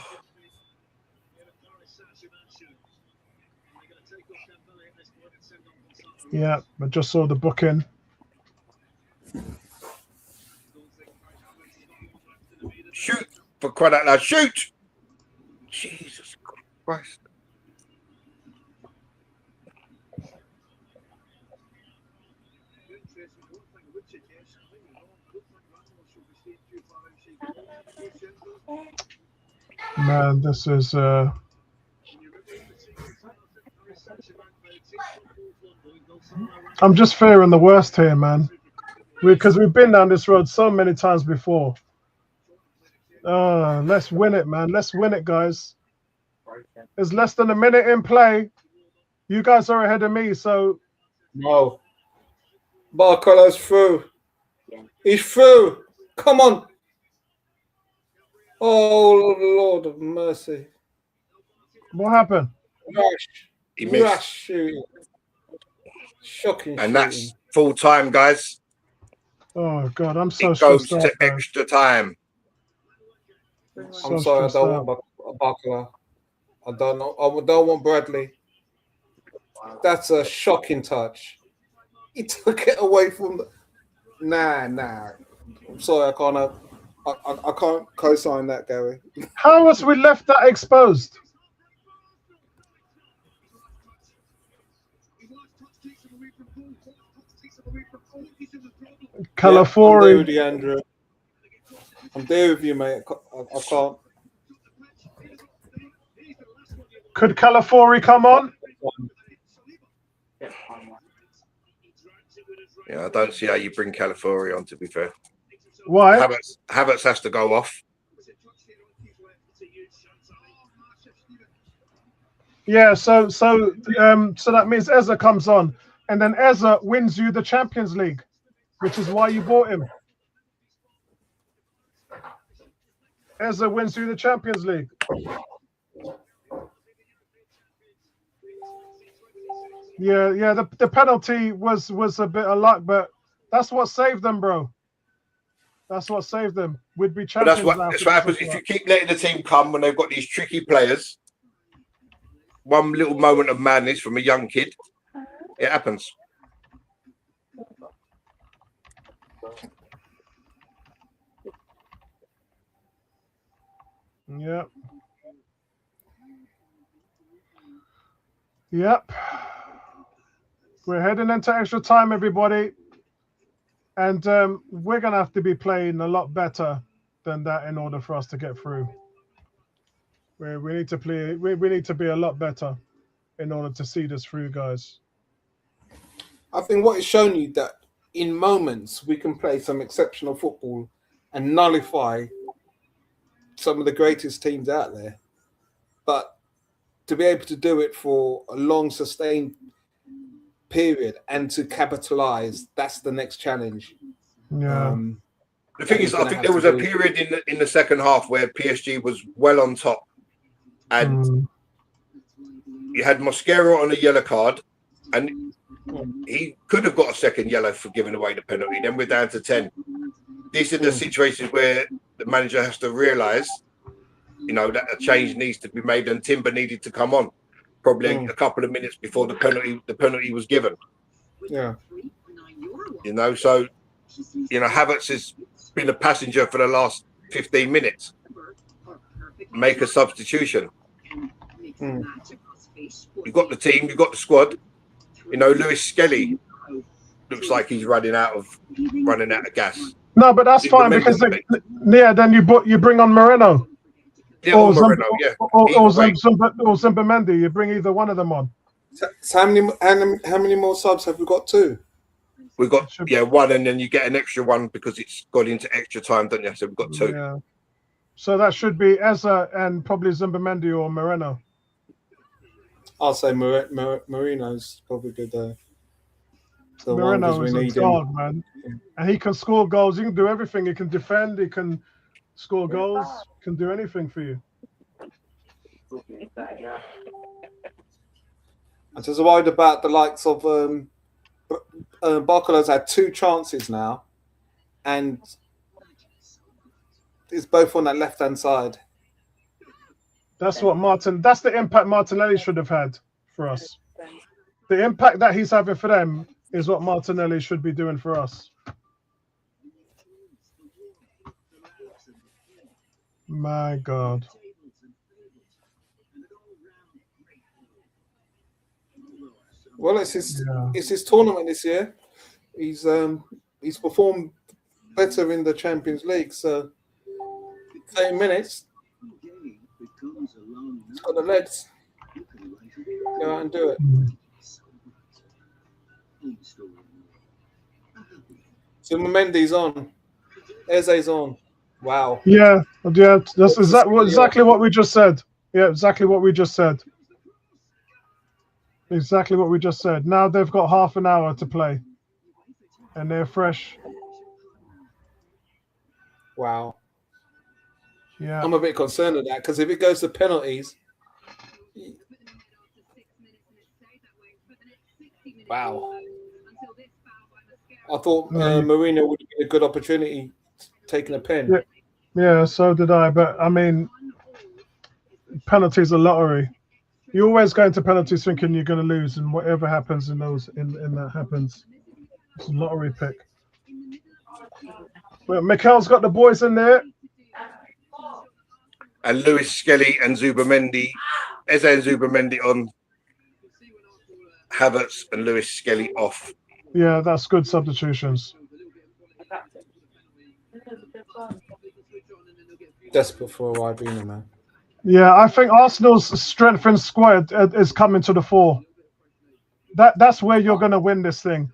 Yeah, I just saw the booking. Shoot, for crying out loud, shoot! Jesus Christ. Man, this is I'm just fearing the worst here, man. Because we've been down this road so many times before. Let's win it, man. Let's win it, guys. There's less than a minute in play. You guys are ahead of me, so No. Barcolo's through. He's through. Come on. Oh, Lord of mercy. what happened? He missed. Rash shooting. Shocking. And that's full time, guys. Oh God, I'm so It goes stressed to out, man. extra time. I'm sorry, I don't want Barcola. I don't know. I don't want Bradley. That's a shocking touch. He took it away from the. Nah. I'm sorry, I can't co-sign that, Gary. How was we left that exposed? Calafiori. I'm there with you, Andrew. I'm there with you, mate. I can't. Could Calafiori come on? Yeah, I don't see how you bring Calafiori on, to be fair. Why? Havertz has to go off. Yeah, so that means Ezra comes on, and then Ezra wins you the Champions League, which is why you bought him. Ezra wins you the Champions League. Yeah. The penalty was a bit of luck, but that's what saved them, bro. That's what saved them. We'd be But champions. that's what happens if you keep letting the team come when they've got these tricky players. One little moment of madness from a young kid, it happens. Yep. We're heading into extra time, everybody. And we're going to have to be playing a lot better than that in order for us to get through. We need to play. We need to be a lot better in order to see this through, guys. I think what it's shown you that in moments we can play some exceptional football and nullify some of the greatest teams out there. But to be able to do it for a long, sustained period and to capitalize, that's the next challenge. Yeah. The thing is, I think there was a period in the second half where PSG was well on top, and you had Mosquera on a yellow card, and he could have got a second yellow for giving away the penalty. Then we're down to 10. These are the situations where the manager has to realise, you know, that a change needs to be made, and Timber needed to come on probably a couple of minutes before the penalty was given. Yeah. You know, so you know, Havertz has been a passenger for the last 15 minutes. Make a substitution. You've got the team, you've got the squad. You know, Lewis Skelly looks like he's running out of gas. No, but that's fine because then you bring on Moreno. Yeah, or Moreno, yeah. Or Zumbamendi. You bring either one of them on. So how many more subs have we got? 2. We've got one, and then you get an extra one because it's got into extra time, don't you? So we've got 2. Yeah. So that should be Eza and probably Zumbamendi or Moreno. I'll say Moreno's probably good there. Moreno is a dog, man. And he can score goals. He can do everything. He can defend. He can score goals. Can do anything for you. I'm just worried about the likes of Barcola's had 2 chances now, and it's both on that left-hand side. That's the impact Martinelli should have had for us. The impact that he's having for them is what Martinelli should be doing for us. My God. Well, it's his tournament this year. He's performed better in the Champions League, so 30 minutes. He's got the legs. Go out and do it. So Mendy's on. Eze's on. Wow. Yeah. That's exactly what we just said. Yeah, exactly what we just said. Exactly what we just said. Now they've got half an hour to play, and they're fresh. Wow. Yeah. I'm a bit concerned at that because if it goes to penalties, wow. I thought Marino would be a good opportunity taking a pen. Yeah, so did I. But I mean, penalties are lottery. You always go into penalties thinking you're going to lose, and whatever happens in that happens. It's a lottery pick. Well, Mikel's got the boys in there. And Lewis Skelly and Zubimendi, Eze and Zubimendi on, Havertz and Lewis Skelly off. Yeah, that's good substitutions. Desperate for a Ribena, man. Yeah, I think Arsenal's strengthened squad is coming to the fore. That's where you're going to win this thing.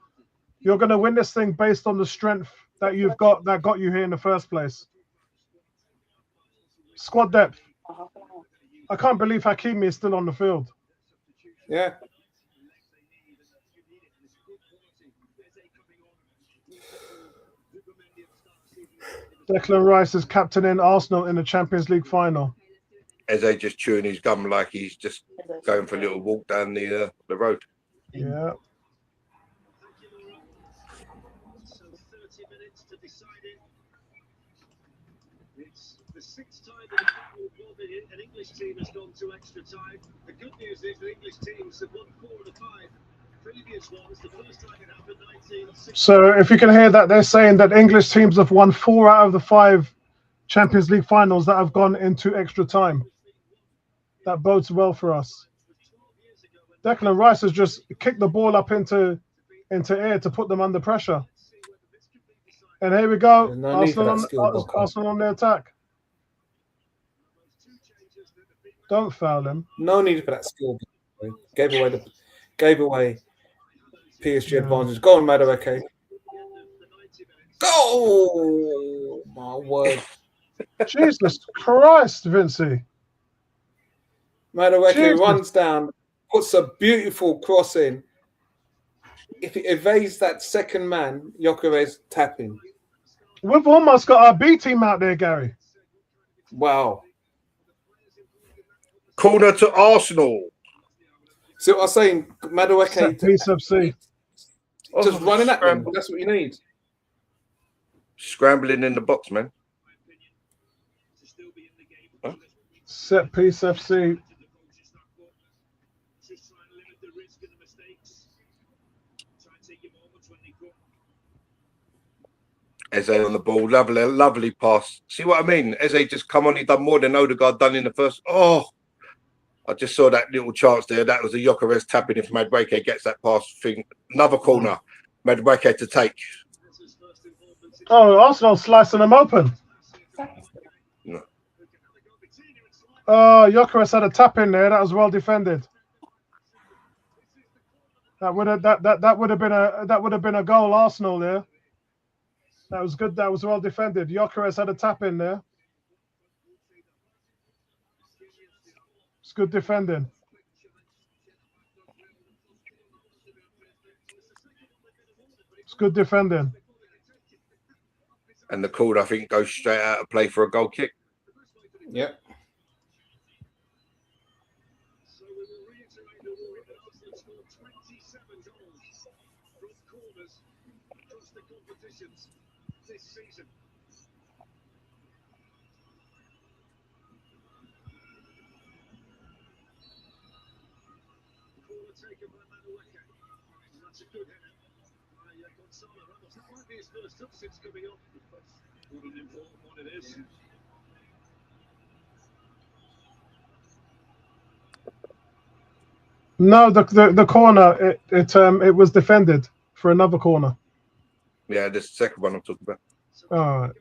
You're going to win this thing based on the strength that you've got that got you here in the first place. Squad depth. I can't believe Hakimi is still on the field. Yeah. Declan Rice is captaining Arsenal in the Champions League final. Eze just chewing his gum like he's just going for a little walk down the road. Yeah. So 30 minutes to decide it. It's the 6th time that an English team has gone to extra time. The good news is the English teams have won 4 of the 5 previous ones. The first time it happened, 1960. So if you can hear that, they're saying that English teams have won 4 out of the 5 Champions League finals that have gone into extra time. That bodes well for us. Declan Rice has just kicked the ball up into air to put them under pressure. And here we go. Arsenal on the attack. Don't foul him. No need for that skill. Gave away PSG advantage. Go on, Madueke. Go! My word. Jesus Christ, Vincey. Madueke runs down, puts a beautiful cross in. If it evades that second man, Gyökeres tapping. We've almost got our B team out there, Gary. Wow. Corner to Arsenal. See what I'm saying? Madueke Set piece FC. just running at them. Scramble. That's what you need. Scrambling in the box, man. Huh? Set piece FC. Eze on the ball, lovely pass. See what I mean? Eze just come on, he done more than Odegaard done in the first. Oh, I just saw that little chance there. That was a Gyökeres tapping if Madueke gets that pass thing. Another corner, Madueke to take. Oh, Arsenal slicing them open. No. Oh, Gyökeres had a tap in there. That was well defended. That would have been a goal, Arsenal there. That was good. That was well defended. Gyökeres had a tap in there. It's good defending. It's good defending. And the corner, I think, goes straight out of play for a goal kick. Yep. This season. Corner taken by Madueke. That's a good header by Gonzalo Ramos. That might be his first touch since coming on. What an important one it is. No, the corner it was defended for another corner. Yeah, this is the second one I'm talking about. All right.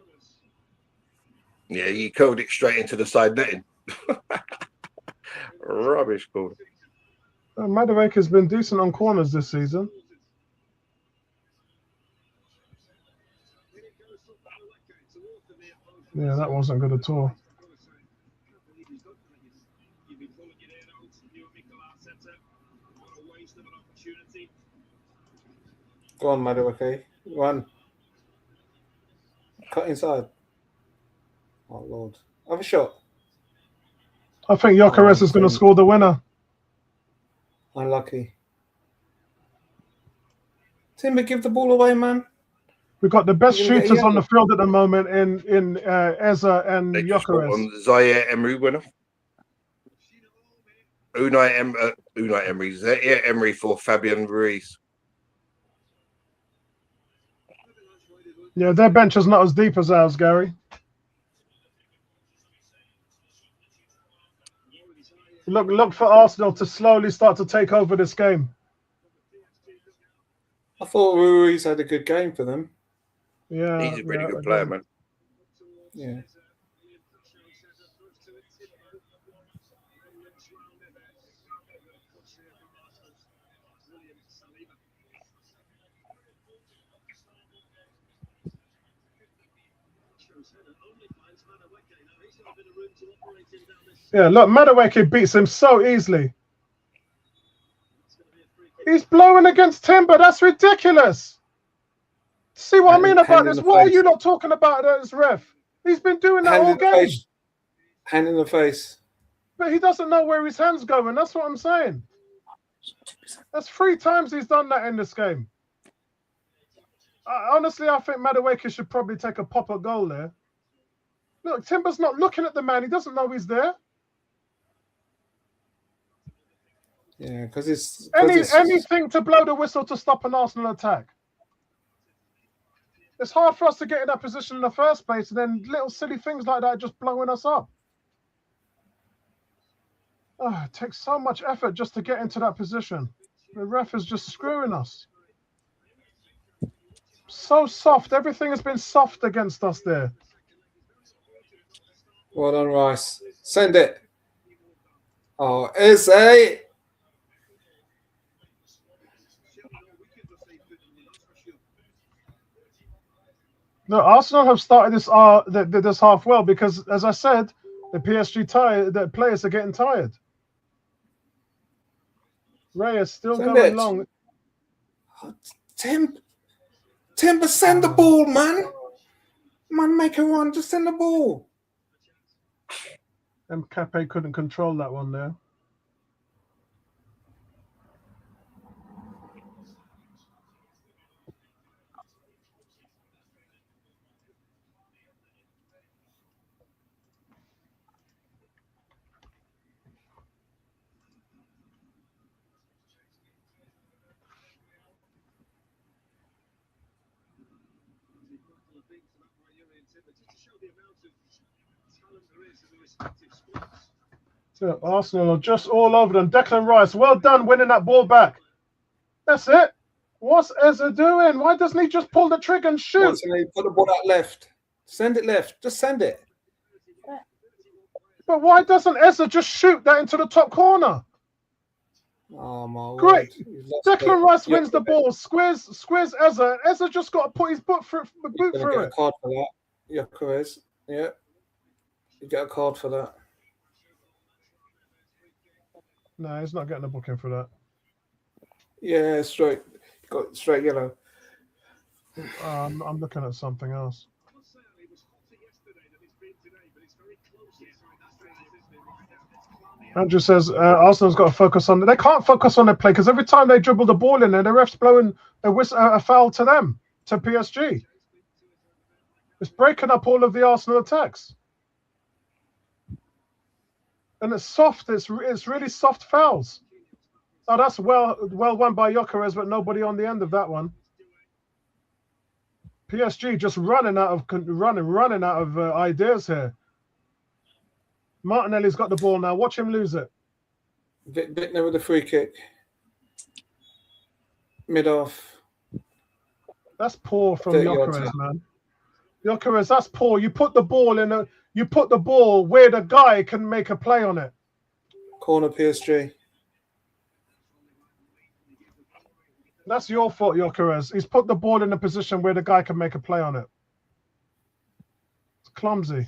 Yeah, he curled it straight into the side netting. Rubbish corner. Madueke's been decent on corners this season. Yeah, that wasn't good at all. Go on, Madueke. Run. Cut inside. Oh, Lord. Have a shot. I think Gyökeres is going to score the winner. Unlucky. Timber, give the ball away, man. We've got the best shooters on the field at the moment in Eze and Gyökeres. Zaire Emery winner. Unai Emery. Zaire Emery for Fabian Ruiz. Yeah, their bench is not as deep as ours, Gary. Look for Arsenal to slowly start to take over this game. I thought Ruiz had a good game for them. Yeah, he's a pretty good player, man. Yeah. Yeah, look, Madueke beats him so easily. He's blowing against Timber. That's ridiculous. See what I mean about this? What are you not talking about as ref? He's been doing that all game. Hand in the face. But he doesn't know where his hand's going. That's what I'm saying. That's 3 times he's done that in this game. Honestly, I think Madueke should probably take a pop at goal there. Look, Timber's not looking at the man. He doesn't know he's there. Yeah, because it's anything to blow the whistle to stop an Arsenal attack. It's hard for us to get in that position in the first place, and then little silly things like that just blowing us up. Oh, it takes so much effort just to get into that position. The ref is just screwing us. So soft. Everything has been soft against us there. Well done, Rice. Send it. Oh, Eze. No, Arsenal have started this half well because, as I said, the PSG players are getting tired. Ray is still going long. Timber, send the ball, man. Man, make a run. Just send the ball. Mbappe couldn't control that one there. So Arsenal are just all over them. Declan Rice, well done winning that ball back. That's it. What's Eza doing? Why doesn't he just pull the trigger and shoot? Once he put the ball out left. Send it left. Just send it. But why doesn't Eza just shoot that into the top corner? Oh my Great. word. Declan Rice wins the ball. Squares Eza. Eza just got to put his boot through Get it. a card for that. Yeah, Perez. Yeah. You get a card for that. No, he's not getting a booking for that. Yeah, straight. Got straight yellow. I'm looking at something else. Andrew says Arsenal's got to focus on. They can't focus on their play because every time they dribble the ball in there, the ref's blowing a foul to them, to PSG. It's breaking up all of the Arsenal attacks, and it's soft. It's really soft fouls. Oh, that's well won by Gyökeres, but nobody on the end of that one. PSG just running out of ideas here. Martinelli's got the ball now. Watch him lose it. Bittner with a free kick. Mid off. That's poor from Gyökeres, man. Gyökeres, that's poor. You put the ball where the guy can make a play on it. Corner PSG. That's your fault, Gyökeres. He's put the ball in a position where the guy can make a play on it. It's clumsy.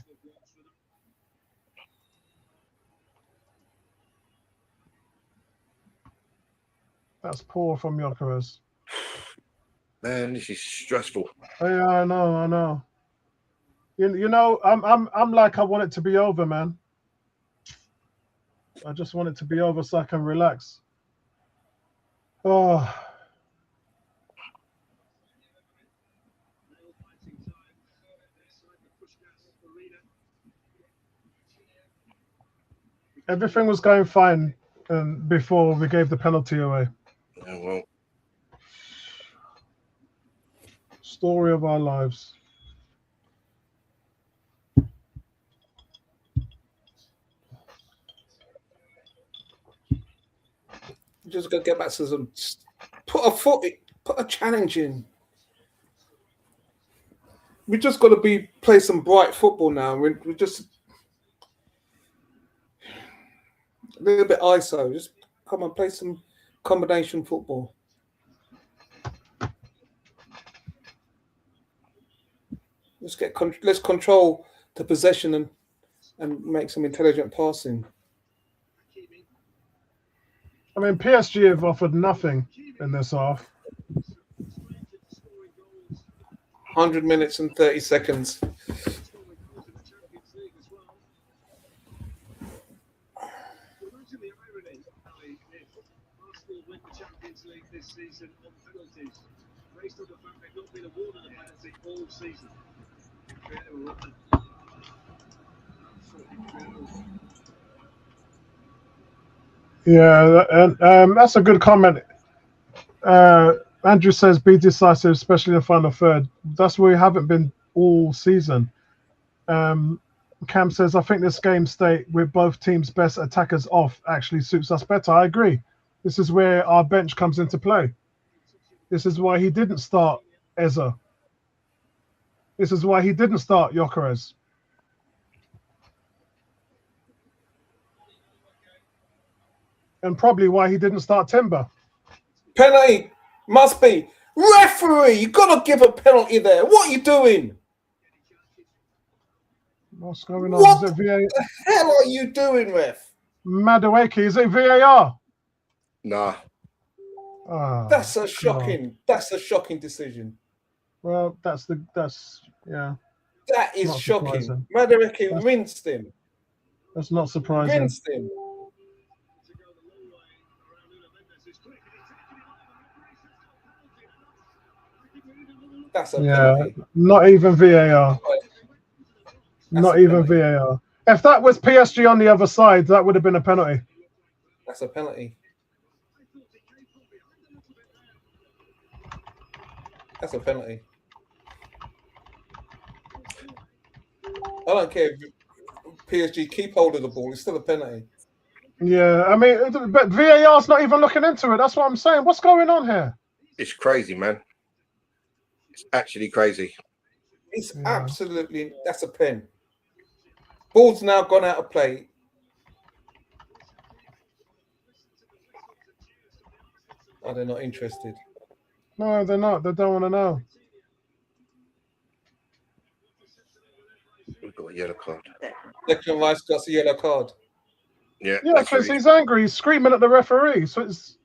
That's poor from Gyökeres. Man, this is stressful. Yeah, I know. You know, I'm like I want it to be over, man. I just want it to be over so I can relax. Oh. Everything was going fine before we gave the penalty away. Yeah, well. Story of our lives. Just gotta get back to some. Put a challenge in. We just got to play some bright football now. We just a little bit ISO. Just come and play some combination football. Let's control the possession and make some intelligent passing. I mean, PSG have offered nothing in this half. 100 minutes and 30 seconds. Champions League this season on penalties, based on the fact they've not been awarded a penalty all season. Yeah, and that's a good comment. Andrew says, be decisive, especially in the final third. That's where we haven't been all season. Cam says, I think this game state with both teams' best attackers off actually suits us better. I agree. This is where our bench comes into play. This is why he didn't start Eza. This is why he didn't start Gyökeres. And probably why he didn't start Timber. Penalty must be. Referee, you got to give a penalty there. What are you doing? What's going on? What is it VAR? the hell are you doing, ref? Madueke, is it VAR? Nah. Oh, that's a shocking decision. Well, that's yeah. That is Not shocking. surprising. Madueke rinsed him. That's not surprising. Rinsed him. That's a penalty. Not even VAR. Not even VAR. If that was PSG on the other side, that would have been a penalty. That's a penalty. That's a penalty. I don't care if PSG keep hold of the ball. It's still a penalty. Yeah, I mean, but VAR's not even looking into it. That's what I'm saying. What's going on here? It's crazy, man. It's actually crazy. It's absolutely, that's a pen. Ball's now gone out of play. Oh, they're not interested. No, they're not. They don't want to know. We've got a yellow card. Declan Rice got a yellow card. Yeah, because he's angry. He's screaming at the referee. So he's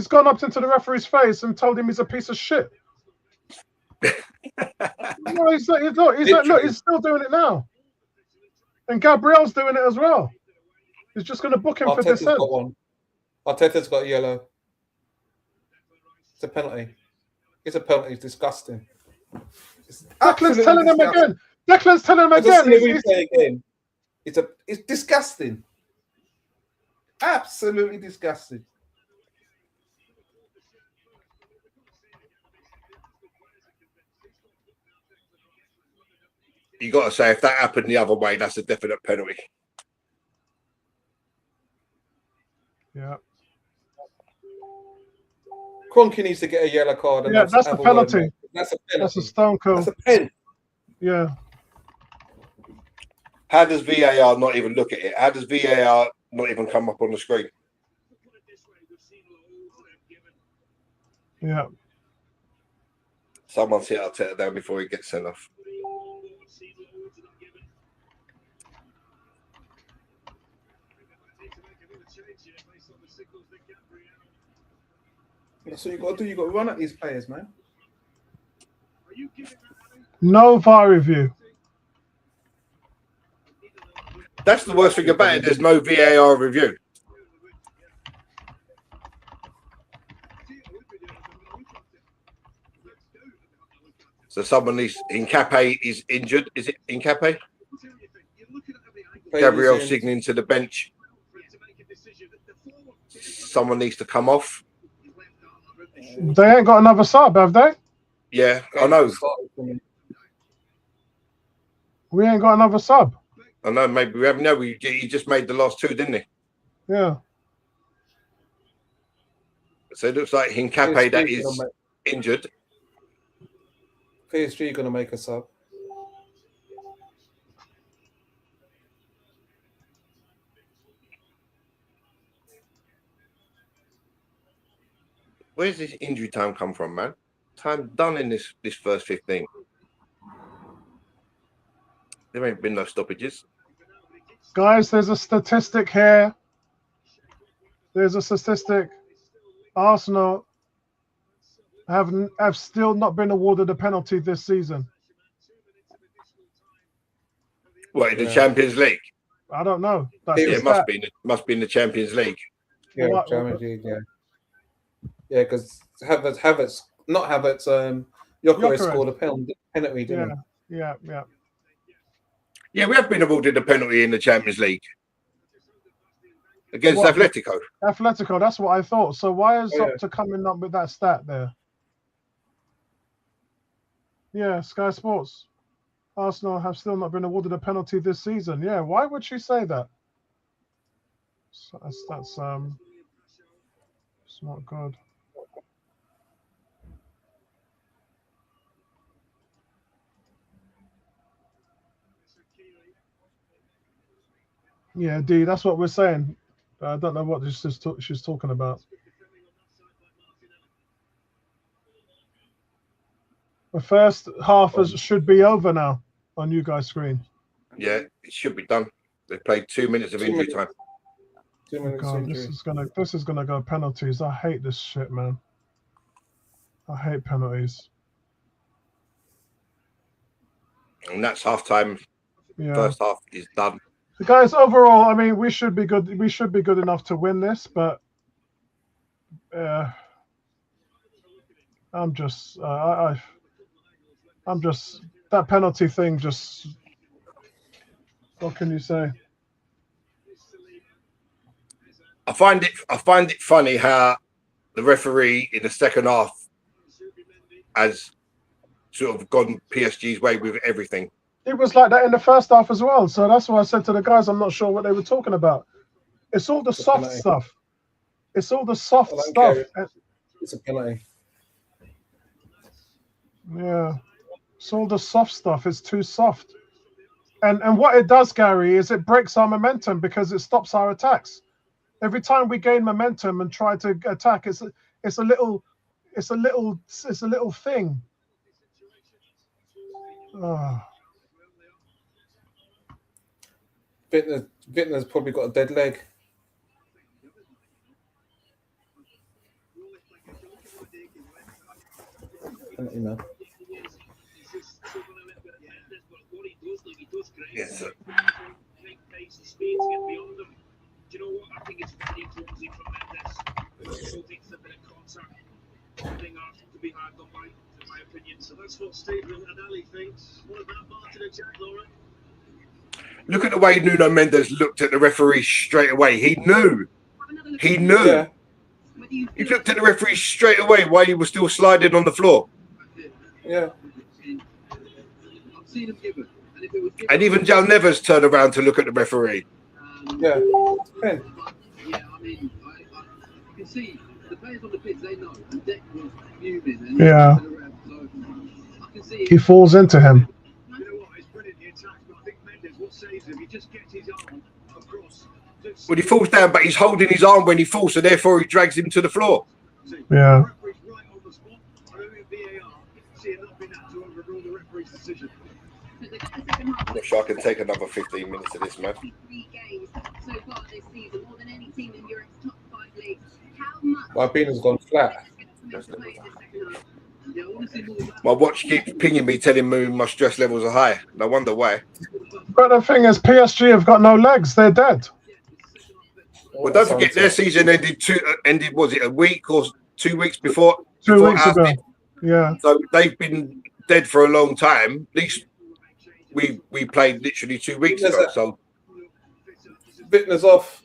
gone up into the referee's face and told him he's a piece of shit. No, he's still doing it now. And Gabriel's doing it as well. He's just going to book him for dissent. Got one. Arteta's got a yellow. It's a penalty. It's a penalty. It's disgusting. Declan's telling him again. Declan's telling him again. It's disgusting. Absolutely disgusting. You got to say, if that happened the other way, that's a definite penalty. Yeah. Kroenke needs to get a yellow card. And that's a penalty. That's a penalty. That's a stone cold. That's a pen. Yeah. How does VAR not even look at it? How does VAR not even come up on the screen? Yeah. Someone's hit Arteta down before he gets sent off. That's what you got to do. You got to run at these players, man. No VAR review. That's the worst thing about it. There's no VAR review. So someone needs. Nkape is injured. Is it Nkape? Gabriel signaling to the bench. Someone needs to come off. They ain't got another sub, have they? Yeah, I know. We ain't got another sub. I know. Maybe we have. No, he just made the last two, didn't he? Yeah. So it looks like Nkape that is injured. PSG going to make a sub. Where's this injury time come from, man? Time done in this first 15. There ain't been no stoppages. Guys, there's a statistic here. There's a statistic. Arsenal have still not been awarded a penalty this season. What, in the Champions League? I don't know. It must be in the Champions League. Yeah, Champions League, yeah. Yeah, because Havertz, Gyökeres scored a penalty, didn't he? Yeah. Yeah, we have been awarded a penalty in the Champions League against Atletico. Atletico, that's what I thought. So why is Opta coming up with that stat there? Yeah, Sky Sports. Arsenal have still not been awarded a penalty this season. Yeah, why would she say that? So that's it's not good. Yeah, D, that's what we're saying. I don't know what she's talking about. The first half should be over now on you guys' screen. Yeah, it should be done. They played 2 minutes of injury time. 2 minutes God, injury. this is gonna go penalties. I hate this shit, man. I hate penalties. And that's half time. Yeah. First half is done. The guys, overall, I mean, we should be good. We should be good enough to win this, but I'm just, I'm just that penalty thing. Just what can you say? I find it funny how the referee in the second half has sort of gone PSG's way with everything. It was like that in the first half as well. So that's why I said to the guys, I'm not sure what they were talking about. It's all the soft stuff. It's all the soft stuff. It's a penalty. Yeah. It's all the soft stuff. It's too soft. And what it does, Gary, is it breaks our momentum because it stops our attacks. Every time we gain momentum and try to attack, it's a little thing. Oh. Vintner's probably got a dead leg. You know. Yes, sir. Do you know what? I think it's very clumsy from Mendes. I still think it's a bit of contact. I think that's to be hard done by, in my opinion. So that's what Stephen and Ali thinks. What about Martin and Jack, Laura? Look at the way Nuno Mendes looked at the referee straight away. He knew. He knew. Yeah. He looked at the referee straight away while he was still sliding on the floor. Yeah. I've seen him give it. And even Jal Neves turned around to look at the referee. Yeah, Yeah. I mean, I can see the players on the pitch, they know. And Deck was fuming. And Yeah. So I can see He falls into him. You know what? It's brilliant, the attack, but I think Mendes, what saves him, he just gets his arm across. Well, he falls down, but he's holding his arm when he falls, so therefore he drags him to the floor. Yeah. I'm not sure I can take another 15 minutes of this, man. 3 games so far this season, more than any team in Europe's top 5 leagues. How much My bean has gone flat. My watch keeps pinging me, telling me my stress levels are high. No wonder why. But the thing is, PSG have got no legs. They're dead. Well, don't forget their season ended. Was it a week or 2 weeks before? 2 weeks ago. Yeah. So they've been dead for a long time. At least we played literally 2 weeks ago. So Vintner's off.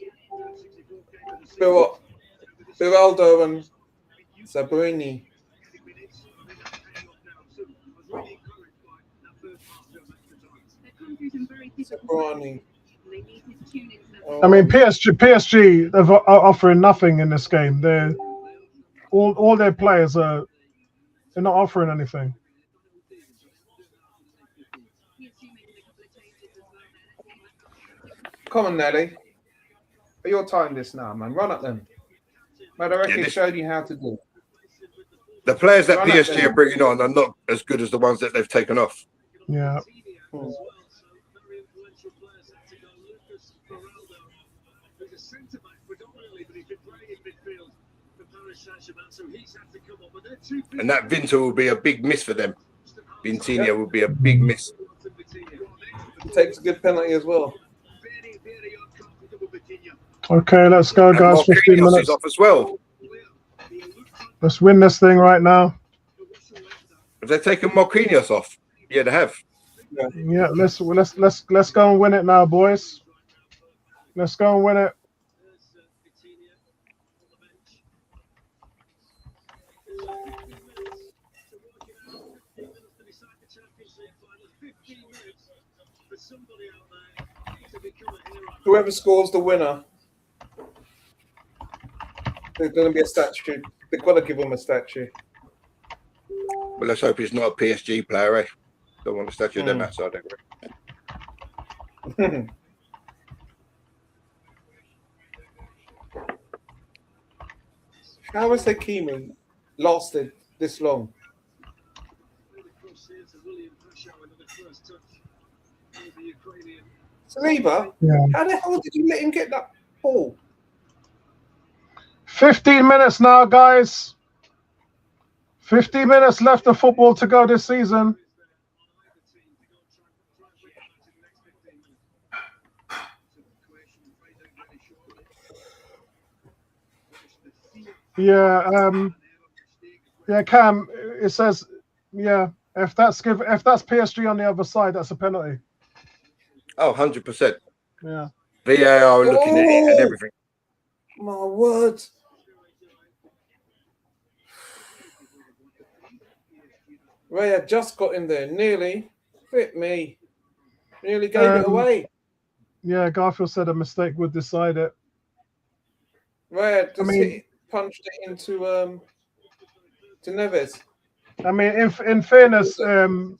Beraldo and Sabrini. Sabrani. I mean, PSG are offering nothing in this game. They're all their players they're not offering anything. Come on, Nelly. Your time this now, man. Run at them. Madareke showed you how to do. The players that PSG are bringing on are not as good as the ones that they've taken off. Yeah. And that Vinta will be a big miss for them. Vintinha will be a big miss. Takes a good penalty as well. Okay, let's go, guys. 15 minutes off as well. Let's win this thing right now. Have they taken Marquinhos off? Yeah, they have. Yeah, let's go and win it now, boys. Let's go and win it. Whoever scores the winner, there's going to be a statue. They've got to give him a statue. Well, let's hope it's not a PSG player, eh? Don't want a statue of them outside, agree. How has Hakimi lasted this long? Saliba, how the hell did you let him get that ball? 15 minutes now, guys. 50 minutes left of football to go this season. Yeah, Cam. It says, yeah. If that's PSG on the other side, that's a penalty. Oh, 100%. Yeah. VAR looking at it and everything. My word. Raya just got in there, nearly. Fit me. Nearly gave it away. Yeah, Garfield said a mistake would decide it. Raya just punched it into to Neves. I mean, in fairness, Garfield,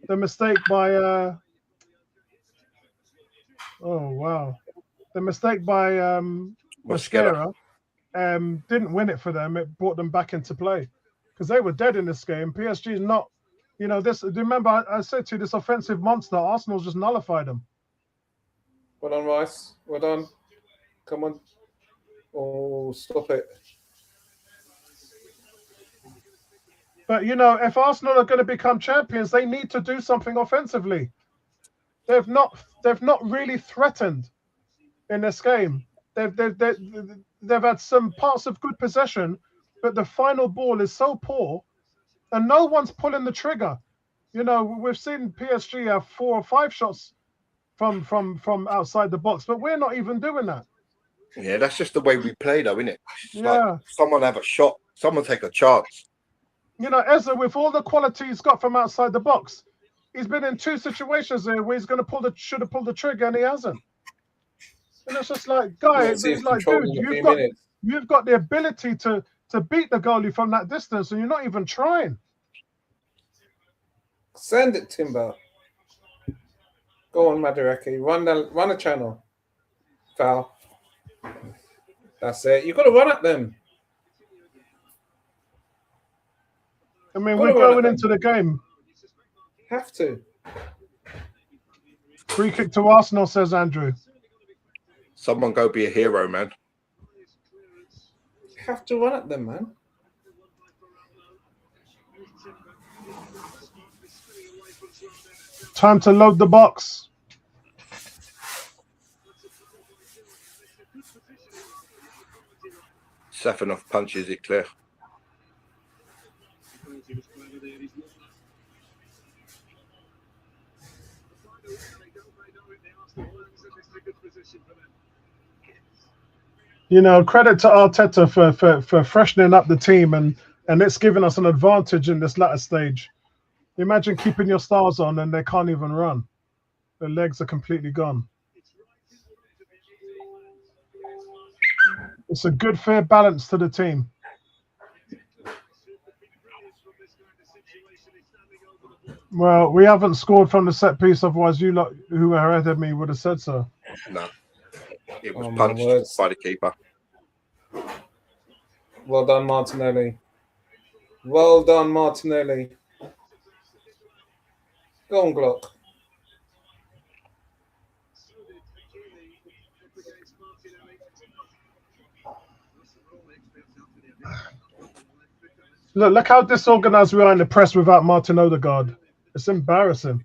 the mistake by the mistake by Mosquera didn't win it for them. It brought them back into play because they were dead in this game. PSG is not, this. Do you remember I said to you, this offensive monster? Arsenal's just nullified them. Well done, Rice. Well done. Come on. Oh, stop it. But if Arsenal are going to become champions, they need to do something offensively. They've not really threatened in this game. They've had some parts of good possession, but the final ball is so poor, and no one's pulling the trigger. We've seen PSG have 4 or 5 shots from outside the box, but we're not even doing that. Yeah, that's just the way we play, though, isn't it? Like someone have a shot, someone take a chance. Ezra, with all the quality he's got from outside the box, he's been in 2 situations there where he's going to should have pulled the trigger, and he hasn't. And it's just like, guys, it's like, dude, you've got the ability to beat the goalie from that distance, and you're not even trying. Send it, Timber. Go on, Madaraki. Run a channel. Foul. That's it. You've got to run at them. I mean, we're going into the game. Have to. Free kick to Arsenal, says Andrew. Someone go be a hero, man. You have to run at them, man. Time to load the box. Safanov punches it clear. Credit to Arteta for freshening up the team and it's given us an advantage in this latter stage. Imagine keeping your stars on and they can't even run. Their legs are completely gone. It's a good, fair balance to the team. Well, we haven't scored from the set piece, otherwise you lot who were ahead of me would have said so. No. It was punched by the keeper. Well done, Martinelli. Well done, Martinelli. Go on, Glock. Look how disorganized we are in the press without Martin Odegaard. It's embarrassing.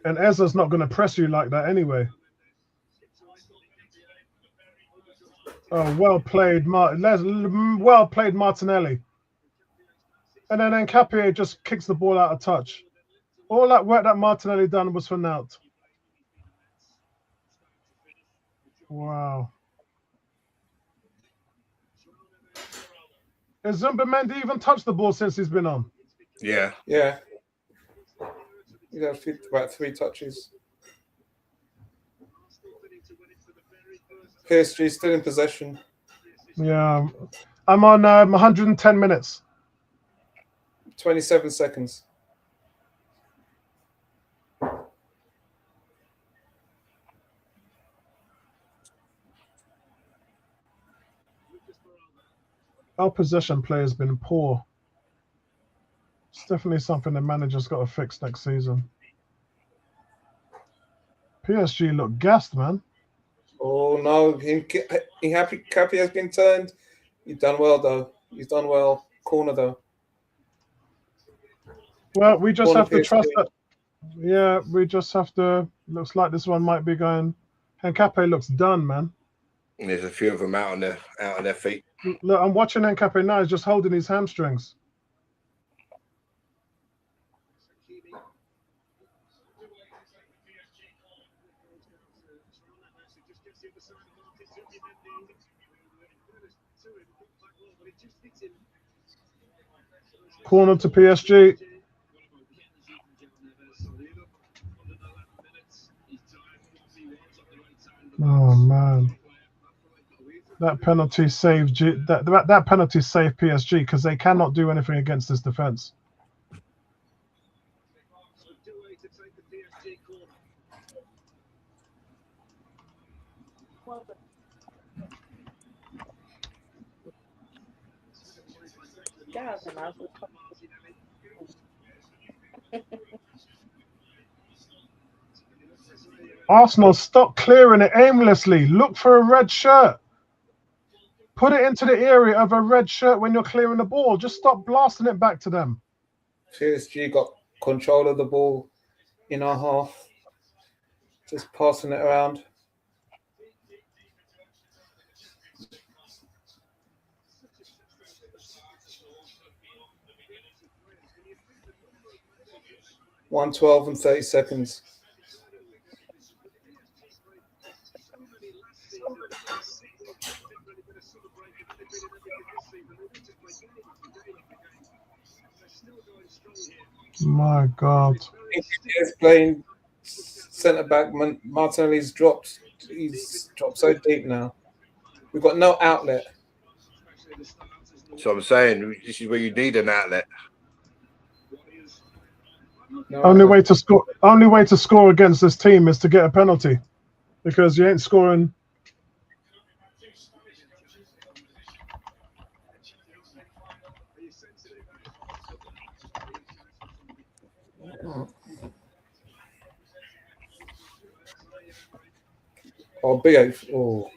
And Ezra's not going to press you like that anyway. Oh, well played, Martinelli. And then Nkapie just kicks the ball out of touch. All that work that Martinelli done was for naught. Wow. Has Zumbamendi even touched the ball since he's been on? Yeah. Yeah. He's had about 3 touches. PSG still in possession. Yeah. I'm on 110 minutes. 27 seconds. Our possession play has been poor. It's definitely something the manager's got to fix next season. PSG look gassed, man. Oh no, Cappy has been turned He's done well though. He's done well. Corner though. Well, we just Corner have to trust PSG. that. Yeah, we just have to. Looks like this one might be going. Henkape looks done, man. And there's a few of them out on their feet. Look, I'm watching Henkape now. He's just holding his hamstrings. Corner to PSG. Oh man, that penalty saved that penalty saved PSG because they cannot do anything against this defense. Arsenal, stop clearing it aimlessly. Look for a red shirt. Put it into the area of a red shirt when you're clearing the ball. Just stop blasting it back to them. PSG got control of the ball in our half. Just passing it around. $1:12 and 30 seconds. My God. He's playing centre back. Martinelli's dropped. He's dropped so deep now. We've got no outlet. So I'm saying this is where you need an outlet. No Only outlet. way to score against this team is to get a penalty, because you ain't scoring. Oh, big. Oh,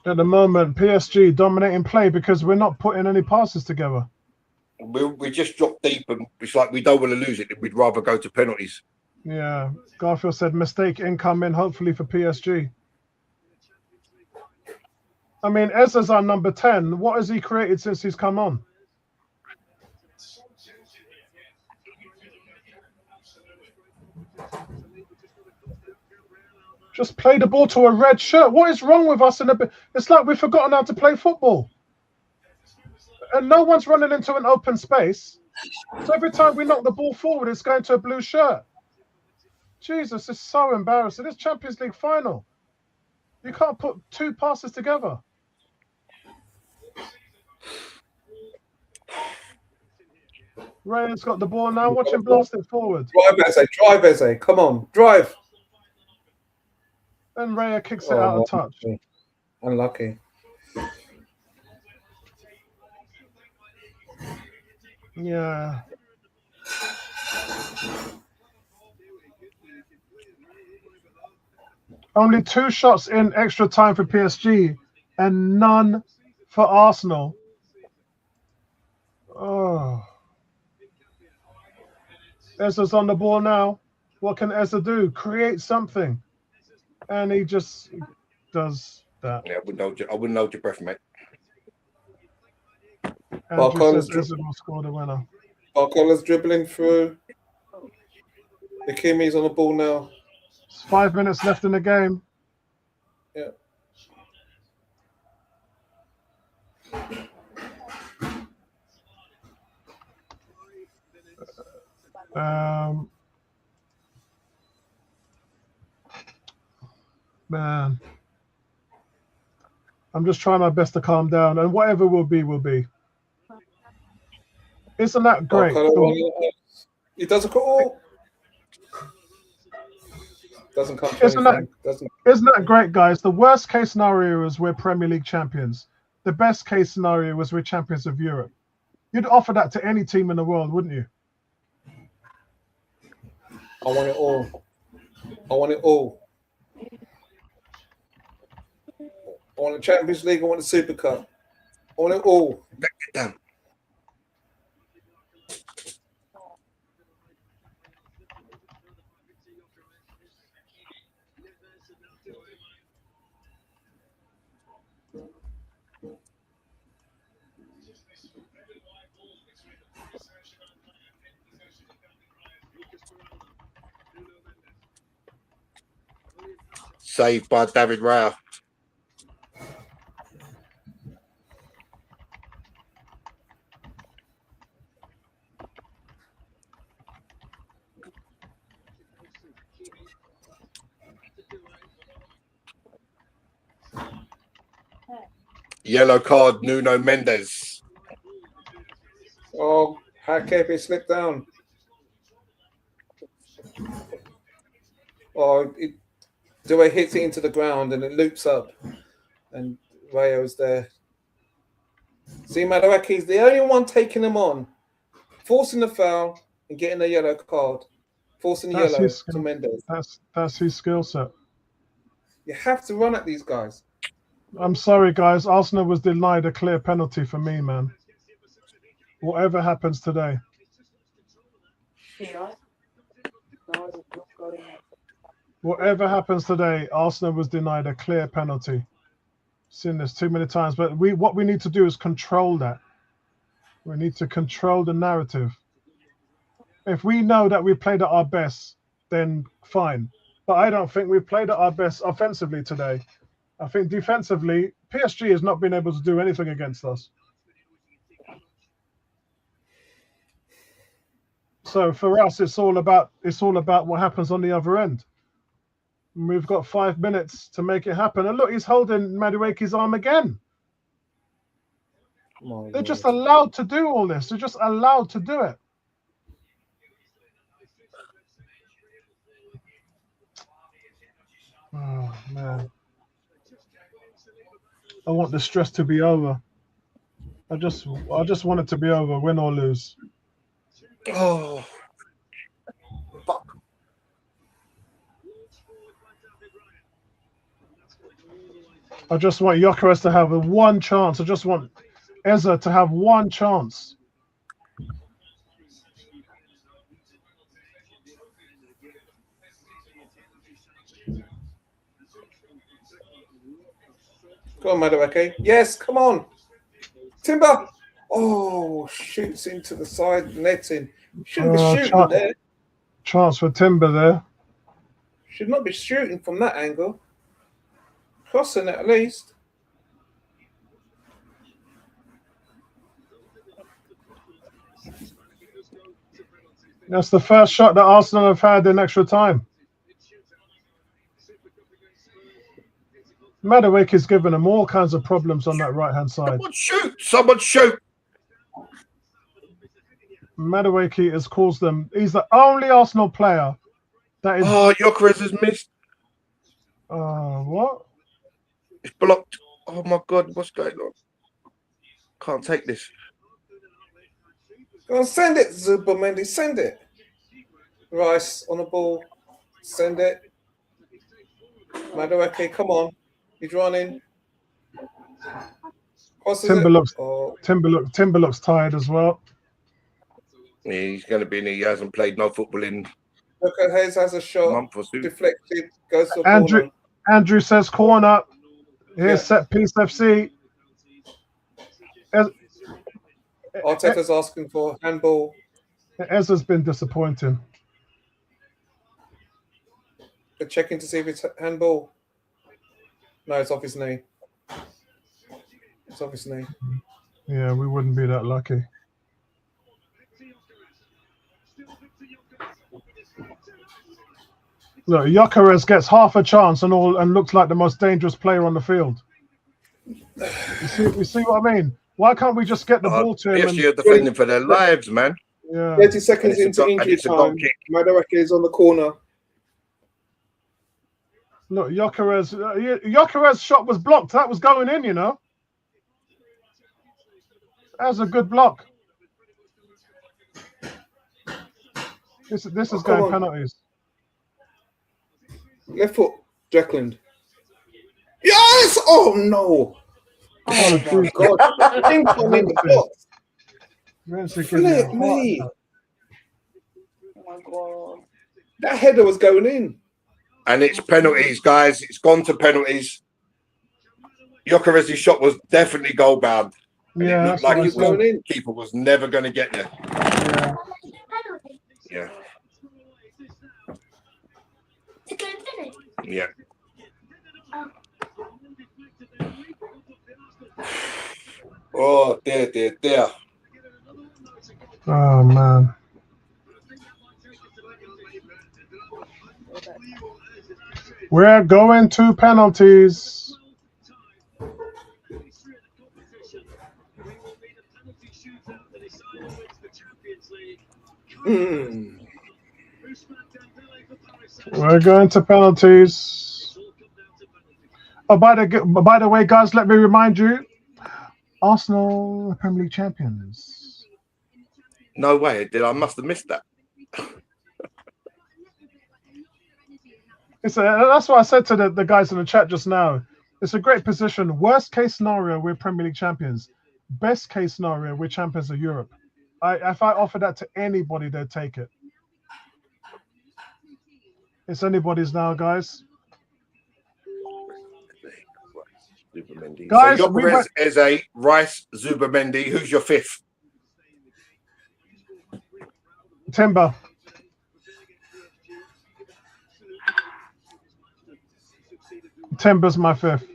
At the moment, PSG dominating play because we're not putting any passes together. We just drop deep, and it's like we don't want to lose it. We'd rather go to penalties. Yeah, Garfield said mistake incoming, hopefully for PSG. I mean, Ezra's our number 10. What has he created since he's come on? Just play the ball to a red shirt. What is wrong with us? It's like we've forgotten how to play football. And no one's running into an open space. So every time we knock the ball forward, it's going to a blue shirt. Jesus, it's so embarrassing. It's Champions League final. You can't put two passes together. Ryan's got the ball now. Watch him blast it forward. Drive, Eze. Come on, drive. And Raya kicks it out of touch. Unlucky. Yeah. Only 2 shots in extra time for PSG and none for Arsenal. Oh. Ezra's on the ball now. What can Ezra do? Create something. And he just says that. Yeah, I wouldn't hold your breath, mate. Andrew says Ezra will score the winner. Barcola's dribbling through. Hakimi's on the ball now. It's 5 minutes left in the game. Yeah. Man, I'm just trying my best to calm down, and whatever will be, will be. Isn't that great? He doesn't call. Doesn't come. Isn't that great, guys? The worst case scenario is we're Premier League champions. The best case scenario was we're champions of Europe. You'd offer that to any team in the world, wouldn't you? I want it all. I want it all. I want the Champions League. I want the Super Cup. I want it all. Get down. Saved by David Raya. Yellow card, Nuno Mendes. Oh, Hakepe slipped down. Oh, Dewey hits it into the ground and it loops up. And Rayo's there. See, Madawaki's the only one taking him on, forcing the foul and getting the yellow card. Forcing the yellow to Mendes. That's his skill set. You have to run at these guys. I'm sorry, guys. Arsenal was denied a clear penalty for me, man. Whatever happens today. Whatever happens today, Arsenal was denied a clear penalty. Seen this too many times, but what we need to do is control that. We need to control the narrative. If we know that we played at our best, then fine. But I don't think we've played at our best offensively today. I think defensively, PSG has not been able to do anything against us. So for us, it's all about what happens on the other end. We've got 5 minutes to make it happen. And look, he's holding Madueke's arm again. They're just allowed to do all this. They're just allowed to do it. Oh, man. I want the stress to be over. I just want it to be over, win or lose. Oh, fuck. I just want Gyökeres to have one chance. I just want Eza to have one chance. Go on, Madueke. Yes, come on. Timber. Oh, shoots into the side netting. Shouldn't be shooting there. Chance for Timber there. Should not be shooting from that angle. Crossing it at least. That's the first shot that Arsenal have had in extra time. Madueke is giving them all kinds of problems on that right-hand side. Someone shoot! Someone shoot! Madueke has caused them. He's the only Arsenal player that is. Oh, Gyökeres has missed. What? It's blocked. Oh my God, what's going on? Can't take this. Go on, send it, Zubamendi. Send it. Rice on the ball. Send it. Madueke, come on. He's running. Timber looks tired as well. Yeah, he's going to be in. He hasn't played no football in. Look at Hayes has a shot. Month or two. Deflected. Goes to the corner. Andrew says corner. Here's set piece FC. Arteta's asking for handball. Eza's been disappointing. They're checking to see if it's handball. No, it's off his knee. It's off his knee. Yeah, we wouldn't be that lucky. Look, Gyökeres gets half a chance and looks like the most dangerous player on the field. You see what I mean? Why can't we just get the ball to him? PSG are defending for their lives, man. Yeah. 30 seconds into injury time. Madueke is on the corner. Look, Gyökeres' shot was blocked. That was going in, you know. That was a good block. This is going penalties. Left foot, Jackland. Yes! Oh no! Oh my Jesus. god! Ping pong in the box. Ramsey gives me a Flip heart me. attack. Oh my god. That header was going in. And it's penalties, guys. It's gone to penalties. Gyökeres' shot was definitely goal bound. And Yeah, it that's looked like what I it was said. going in. keeper was never going to get there. Yeah. Yeah. To go and finish. Yeah. Oh, dear. Oh man. We're going to penalties. We're going to penalties. Oh, by the way, guys, let me remind you, Arsenal Premier League champions. No way. I must have missed that. That's what I said to the guys in the chat just now. It's a great position. Worst case scenario, we're Premier League champions. Best case scenario, we're champions of Europe. If I offer that to anybody, they'd take it. It's anybody's now, guys. Guys, so Gyökeres, Eze, Rice, Zubamendi. Who's your fifth? Timber. Timber's my fifth.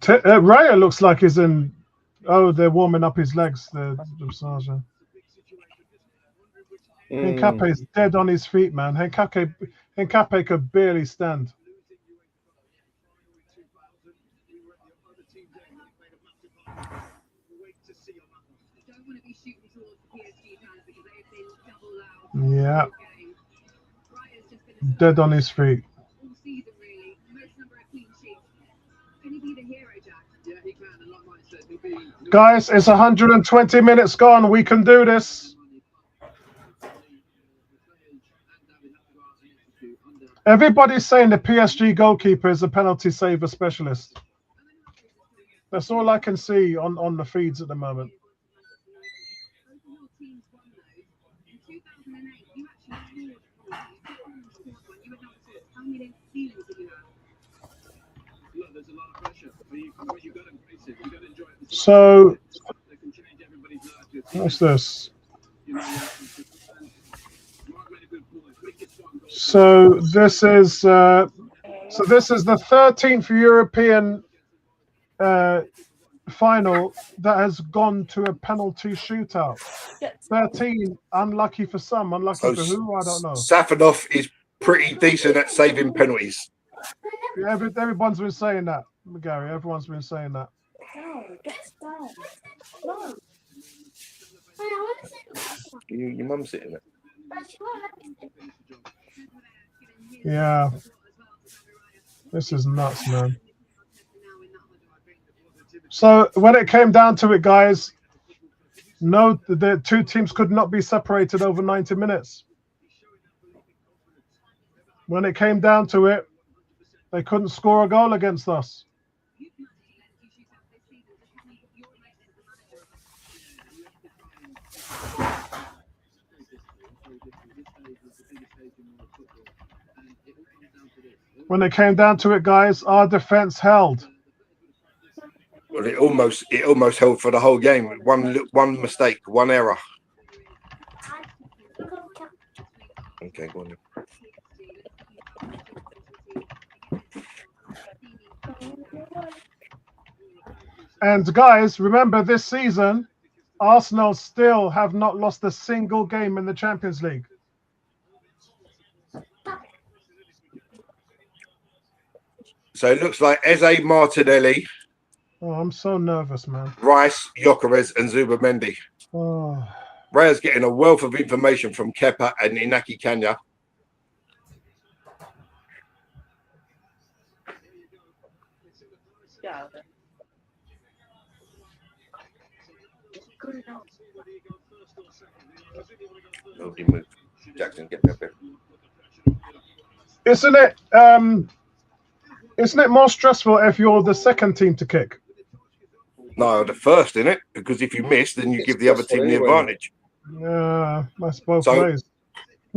Raya looks like he's in. Oh, they're warming up his legs. The massager. Henkape is dead on his feet, man. Henkape could barely stand. Yeah. Dead on his feet. Guys, it's 120 minutes gone. We can do this. Everybody's saying the PSG goalkeeper is a penalty saver specialist. That's all I can see on the feeds at the moment. So, what's this? So this is the 13th European final that has gone to a penalty shootout. 13, unlucky for some, unlucky for who, I don't know. Safanov is pretty decent at saving penalties. Yeah, everyone's been saying that, Gary. Everyone's been saying that. No, get down. No. Your mum's sitting there. Yeah. This is nuts, man. So when it came down to it, guys, no, the two teams could not be separated over 90 minutes. When it came down to it, they couldn't score a goal against us. When it came down to it, guys, our defense held. Well, it almost held for the whole game. One mistake, one error. Okay, go on. And guys, remember this season, Arsenal still have not lost a single game in the Champions League. So it looks like Eze, Martinelli. Oh, I'm so nervous, man. Rice, Gyökeres, and Zubamendi. Oh. Raya's getting a wealth of information from Kepa and Inaki Kanya. Yeah. Nobody move. Jackson, get that bit. Isn't it more stressful if you're the second team to kick? No, the first, innit? Because if you miss, then you give the other team the advantage. Yeah, that's both So- ways.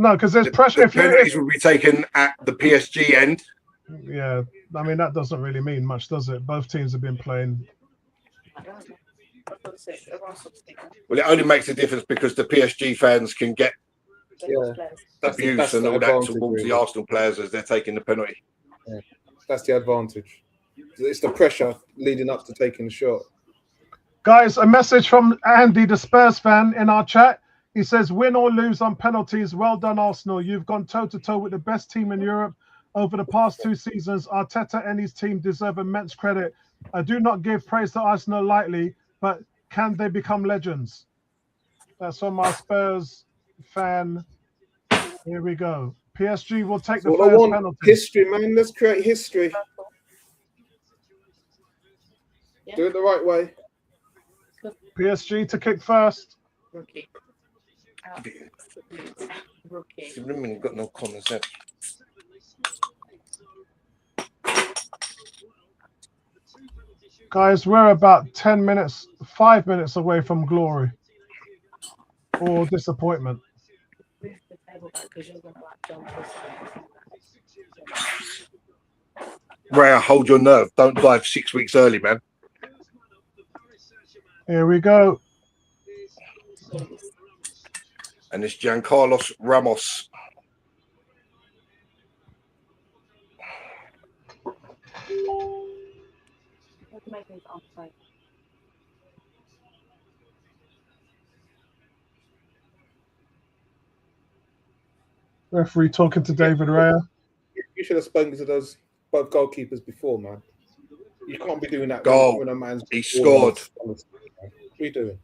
No, because there's pressure. The penalties will be taken at the PSG end. Yeah, I mean that doesn't really mean much, does it? Both teams have been playing. Well, it only makes a difference because the PSG fans can get Yeah, abuse and the all that advantage, towards really. the Arsenal players as they're taking the penalty. Yeah, that's the advantage. It's the pressure leading up to taking the shot. Guys, a message from Andy, the Spurs fan, in our chat. He says, "Win or lose on penalties. Well done, Arsenal. You've gone toe-to-toe with the best team in Europe over the past 2 seasons. Arteta and his team deserve immense credit. I do not give praise to Arsenal lightly, but can they become legends?" That's from our Spurs fan. Here we go. PSG will take the All I first want, penalty. history, man. Let's create history. Do it the right way. PSG to kick first. Rookie. You haven't got no common sense. Guys, we're about 10 minutes, 5 minutes away from glory or disappointment. Raya, hold your nerve. Don't dive 6 weeks early, man. Here we go. And it's Giancarlos Ramos. Referee talking to David Raya. You should have spoken to those both goalkeepers before, man. You can't be doing that. Goal. When a man's He scored. What are you doing?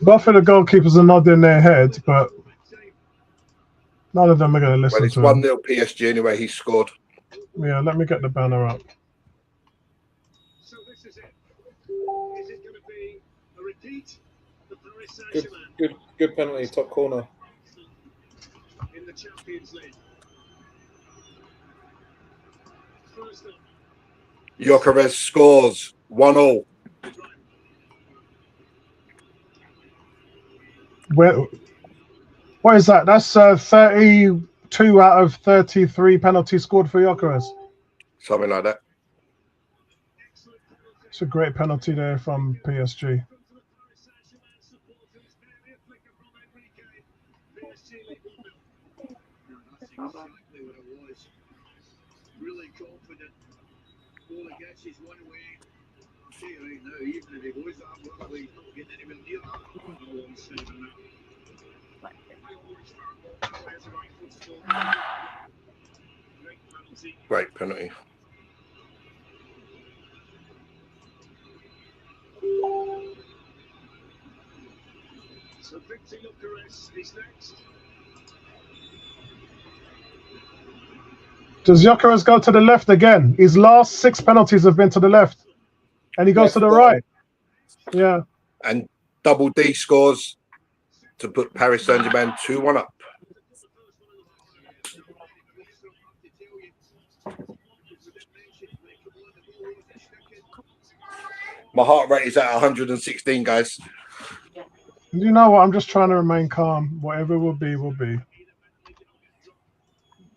Both of the goalkeepers are nodding their heads, but none of them are going to listen Well, it's to 1-0 him. PSG anyway. He scored. Yeah, let me get the banner up. So this is it. Is it going to be a repeat? The Paris Saint-Germain Good penalty, top corner. in the Champions League. First up, Gyökeres scores 1-0. What is that? That's 32 out of 33 penalties scored for Gyökeres. Something like that. It's a great penalty there from PSG. really confident. All he gets is one way. I'll tell you right now, even if he goes that way, he's not getting anywhere near that. No one's saving that. Great penalty. So Victor Gyökeres is next. Does Gyökeres go to the left again? His last 6 penalties have been to the left. And he goes to the right. Yeah. And Double D scores to put Paris Saint-Germain 2-1 up. My heart rate is at 116, guys. You know what? I'm just trying to remain calm. Whatever will be, will be.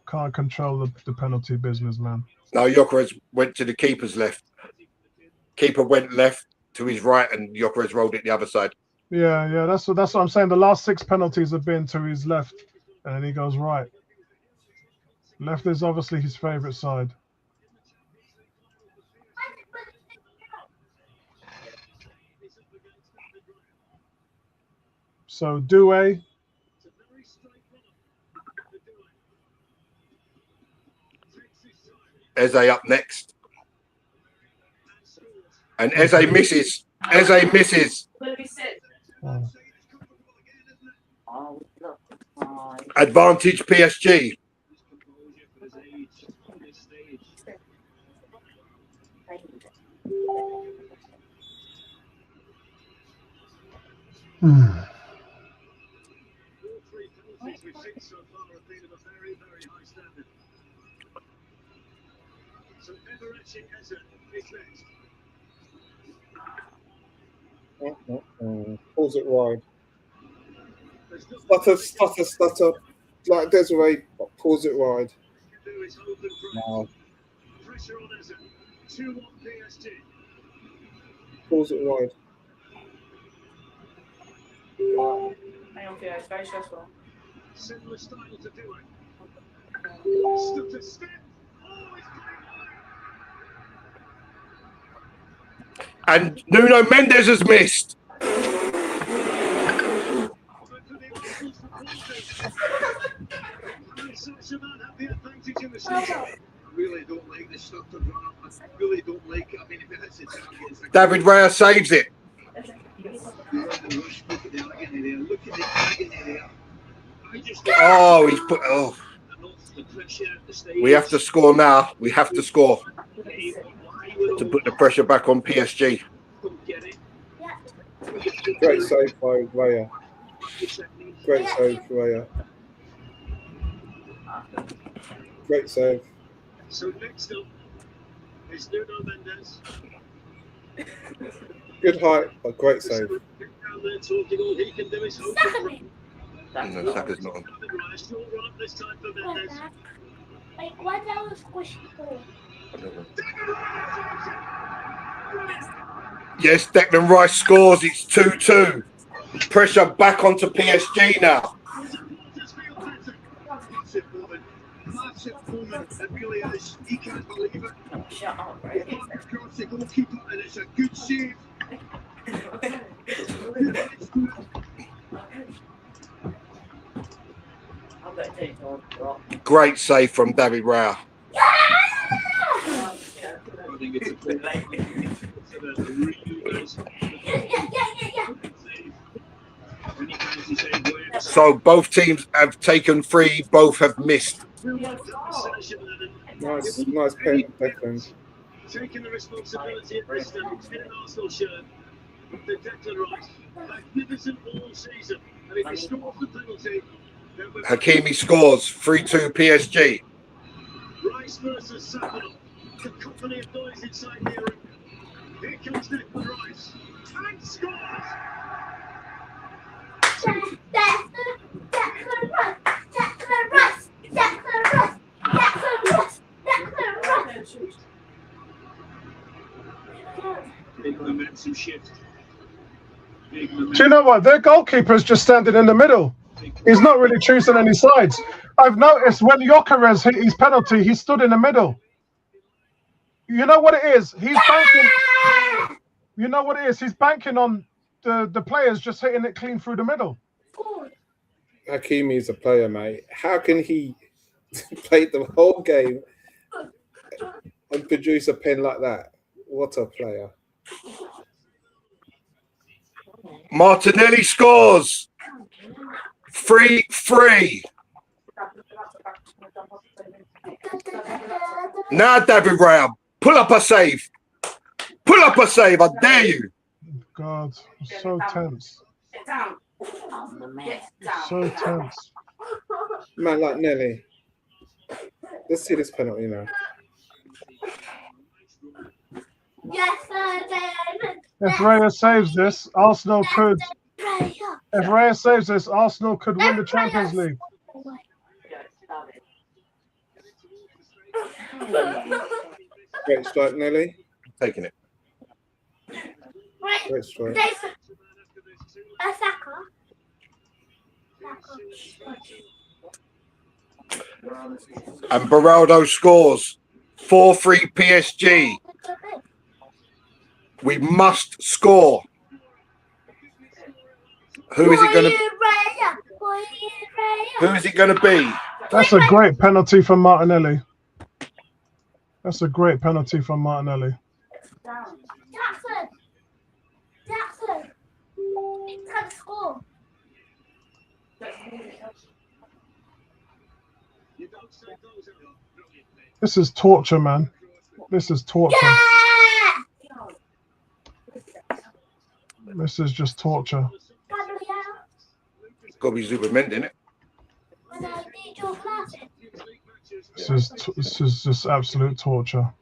Can't control the penalty business, man. No, Gyökeres went to the keeper's left. Keeper went left to his right, and Gyökeres rolled it the other side. Yeah, that's what I'm saying. The last 6 penalties have been to his left, and then he goes right. Left is obviously his favorite side. So Doué. Eze up next. And Eze misses. Eze misses. Oh. Advantage PSG. Pulls it wide. Stutter. Like Desiree, pulls it wide. Wow. Pulls it wide. Hang on, Theo, it's very stressful. Similar style to do it. Stutter step. Oh, it's And Nuno Mendes has missed. I really don't like the stutter run up. I really don't like it. I mean, if it hits the target, it's like David Raya saves it. look at the agony there. Look at the agony there. I just Oh, he's put. Oh, the pressure at the stage. we have to score now. We have to score to put the pressure back on PSG. Don't get it. Great save by Raya. Great save, Raya. Great save. So next up is Nuno Mendes. Good height, but great save. Down there talking all he can do is hope and run. No, Saka's not on. Still run up this time for Mendes. Like, why that was squishy for? Yes, Declan Rice scores. It's 2-2. Pressure back onto PSG now. Massive moment. It really is. He can't believe it. Shut up, right? Across the goalkeeper, and it's a good save. Great save from David Raya. I think it's a good So both teams have taken 3, both have missed. Nice pen, Declan. Taking the responsibility at this stage in an Arsenal shirt. The Declan Rice. Magnificent all season. And if he scores the penalty, then we're Hakimi scores 3-2 PSG. Rice versus Saka. The company of noise inside the arena. Here comes Declan Rice. And scores! Big momentum shift. Big momentum. Do you know what? Their goalkeeper's just standing in the middle. He's not really choosing any sides. I've noticed when Gyökeres hit his penalty, he stood in the middle. You know what it is? He's banking. You know what it is? He's banking on the players just hitting it clean through the middle. Hakimi's a player, mate. How can he play the whole game and produce a pen like that? What a player. Martinelli scores 3-3. Now David Raya, pull up a save. Pull up a save, I dare you. God, so tense. So tense. Man like Nelly. Let's see this penalty now. If Raya saves this, Arsenal could. If Raya saves this, Arsenal could win the Champions League. Great strike, Nelly. Taking it. Great strike. And Beraldo scores 4-3 PSG. We must score. Who is it going to? Who is it going to be? That's a great penalty from Martinelli. That's a great penalty from Martinelli. Jackson, he can't score. This is torture, man. This is torture. This is just torture. It's got to be Zubermendi, isn't it? This is just absolute torture.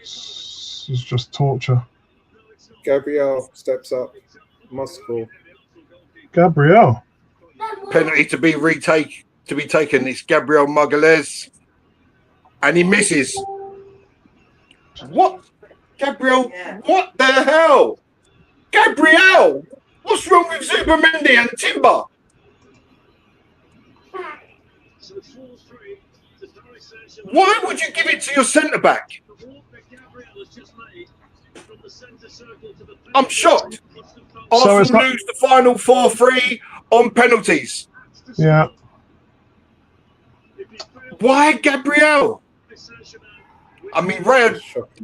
This is just torture. Gabriel steps up. Must score. Gabriel. Penalty to be taken. It's Gabriel Magalhaes, and he misses. What? Gabriel? What the hell? Gabriel? What's wrong with Zubermendi and Timber? Why would you give it to your centre back? I'm shocked. Arsenal lose the final 4-3 on penalties. Yeah. Why Gabriel? I mean, Ray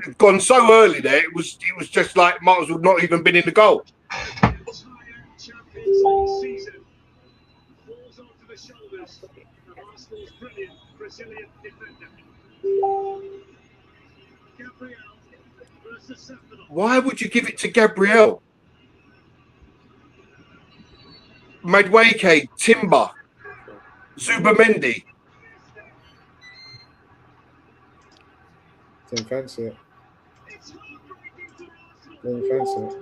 had gone so early there. It was just like might as well not even been in the goal. Why would you give it to Gabriel? Madueke, Timber, Zubermendi. Didn't fancy it. Didn't fancy it.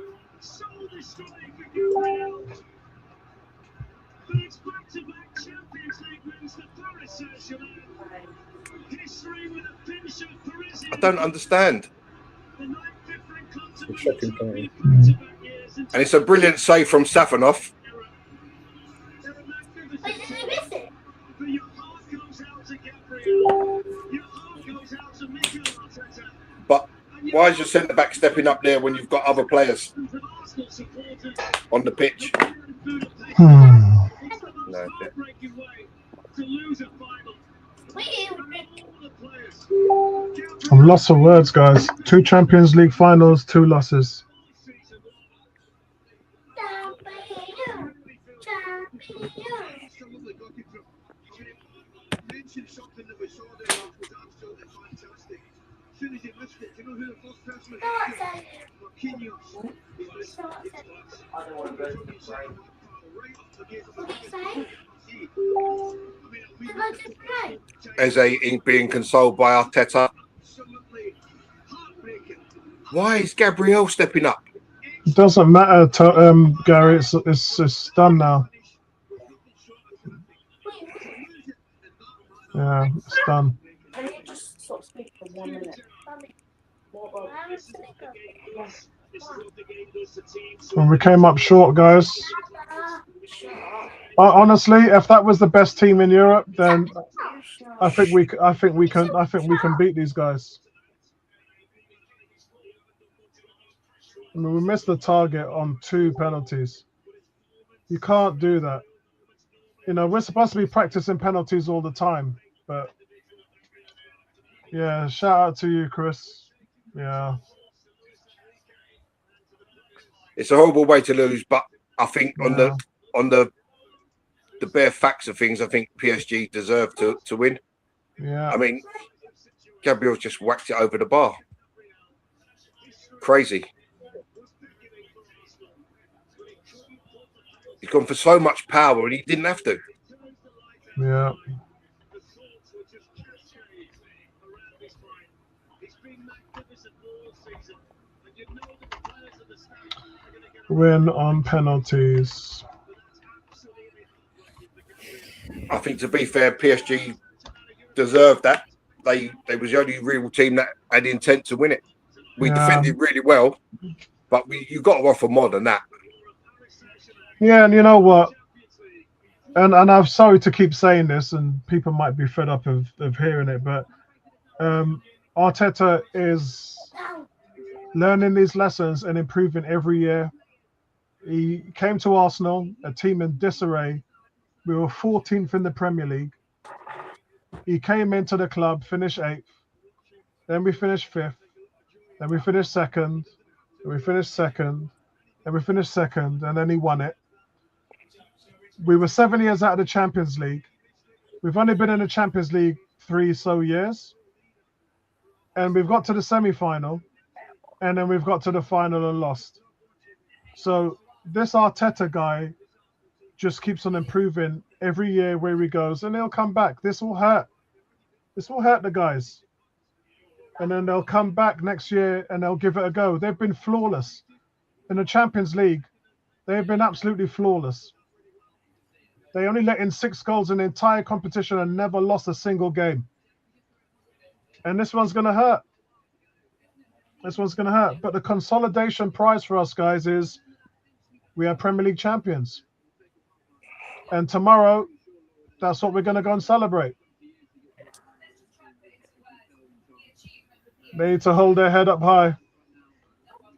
I don't understand. It's a shocking penalty. And it's a brilliant save from Safanov. But why is your centre back stepping up there when you've got other players on the pitch? No, I'm lost for words, guys. 2 Champions League finals, 2 losses. Eze being consoled by Arteta. Why is Gabriel stepping up? It doesn't matter, Gary. It's done now. Yeah, it's done. Can you just stop speaking for 1 minute? When we came up short, guys. Honestly, if that was the best team in Europe, then I think we can beat these guys. I mean, we missed the target on 2 penalties. You can't do that. You know, we're supposed to be practicing penalties all the time, but yeah, shout out to you, Chris. Yeah. It's a horrible way to lose, but I think on the bare facts of things, I think PSG deserve to win. Yeah. I mean, Gabriel just whacked it over the bar. Crazy. He's gone for so much power and he didn't have to. Yeah. Win on penalties. I think, to be fair, PSG deserved that. They was the only real team that had the intent to win it. We defended really well, but you got to offer more than that. Yeah, and you know what? And I'm sorry to keep saying this, and people might be fed up of hearing it, but Arteta is learning these lessons and improving every year. He came to Arsenal, a team in disarray. We were 14th in the Premier League. He came into the club, finished 8th. Then we finished 5th. Then we finished 2nd. We finished second, and we finished second, and then he won it. We were 7 years out of the Champions League. We've only been in the Champions League 3 so years, and we've got to the semi-final, and then we've got to the final and lost. So this Arteta guy just keeps on improving every year where he goes, and he'll come back. This will hurt. This will hurt the guys. And then they'll come back next year and they'll give it a go. They've been flawless. In the Champions League, they've been absolutely flawless. They only let in 6 goals in the entire competition and never lost a single game. And this one's going to hurt. This one's going to hurt. But the consolidation prize for us, guys, is we are Premier League champions. And tomorrow, that's what we're going to go and celebrate. They need to hold their head up high.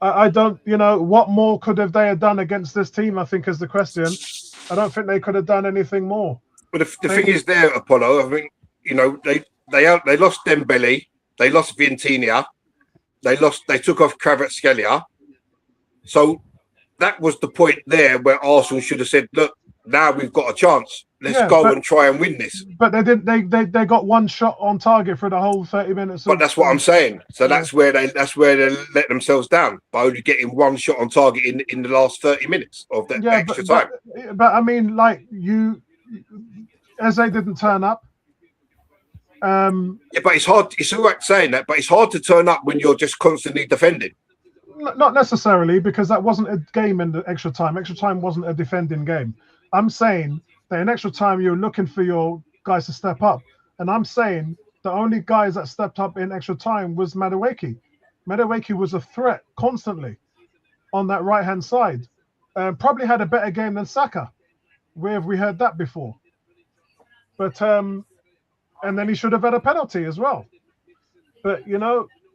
I don't, what more could they have done against this team, I think, is the question. I don't think they could have done anything more. But the thing is there, Apollo, I mean, they lost Dembele, they lost Vitinha, they took off Kvaratskhelia. So that was the point there where Arsenal should have said, look, now we've got a chance. Let's go and try and win this. But they didn't. They got one shot on target for the whole 30 minutes. But that's what I'm saying. So that's where they let themselves down by only getting one shot on target in the last 30 minutes of that extra time. But I mean, like Eze didn't turn up. Yeah, but it's hard. It's all right saying that, but it's hard to turn up when you're just constantly defending. Not necessarily, because that wasn't a game in the extra time. Extra time wasn't a defending game. I'm saying that in extra time, you're looking for your guys to step up. And I'm saying the only guys that stepped up in extra time was Madueke. Madueke was a threat constantly on that right-hand side. Probably had a better game than Saka. Where have we heard that before? But and then he should have had a penalty as well. But,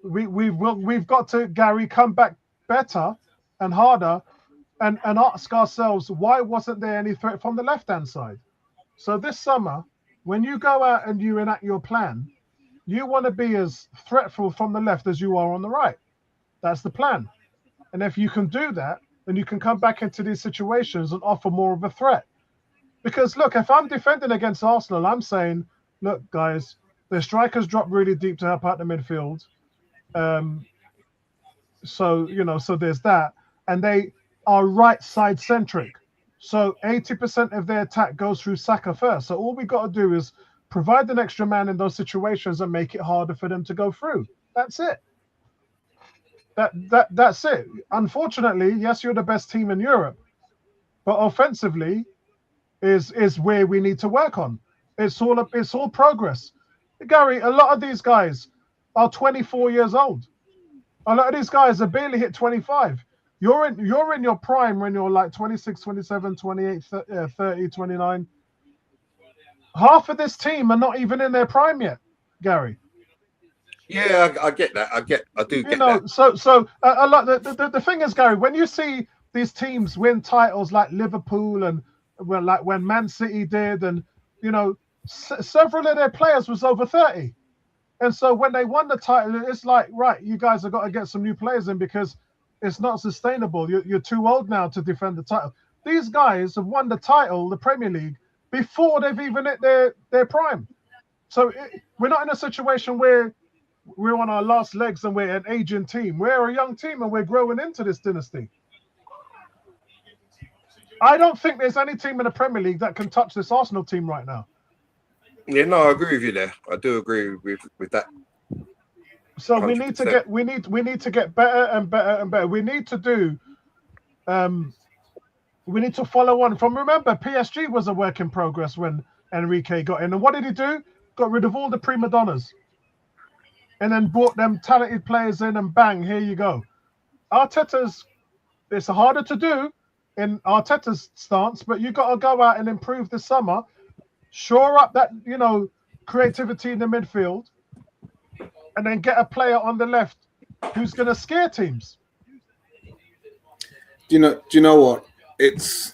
we've got to, Gary, come back better and harder and ask ourselves, why wasn't there any threat from the left-hand side? So this summer, when you go out and you enact your plan, you want to be as threatful from the left as you are on the right. That's the plan. And if you can do that, then you can come back into these situations and offer more of a threat. Because, look, if I'm defending against Arsenal, I'm saying, look, guys, the strikers drop really deep to help out the midfield. So there's that. And they are right side centric. So 80% of their attack goes through Saka first. So all we got to do is provide an extra man in those situations and make it harder for them to go through. That's it. That's it. Unfortunately, yes, you're the best team in Europe, but offensively is where we need to work on. It's all progress. Gary, a lot of these guys are 24 years old. A lot of these guys are barely hit 25. You're in your prime when you're like 26, 27, 28, 30, 29. Half of this team are not even in their prime yet, Gary. Yeah, I get that. I do get that. So a lot. The thing is, Gary, when you see these teams win titles like Liverpool and like when Man City did, and several of their players was over 30. And so when they won the title, it's like, right, you guys have got to get some new players in because it's not sustainable. You're too old now to defend the title. These guys have won the title, the Premier League, before they've even hit their prime. So we're not in a situation where we're on our last legs and we're an aging team. We're a young team and we're growing into this dynasty. I don't think there's any team in the Premier League that can touch this Arsenal team right now. Yeah, no, I agree with you there. I do agree with that. So 100%. we need to get better and better and better. We need to do we need to follow on from, remember, PSG was a work in progress when Enrique got in. And what did he do? Got rid of all the prima donnas. And then brought them talented players in and bang, here you go. It's harder to do in Arteta's stance, but you got to go out and improve this summer. Shore up that, creativity in the midfield, and then get a player on the left who's going to scare teams. Do you know what? It's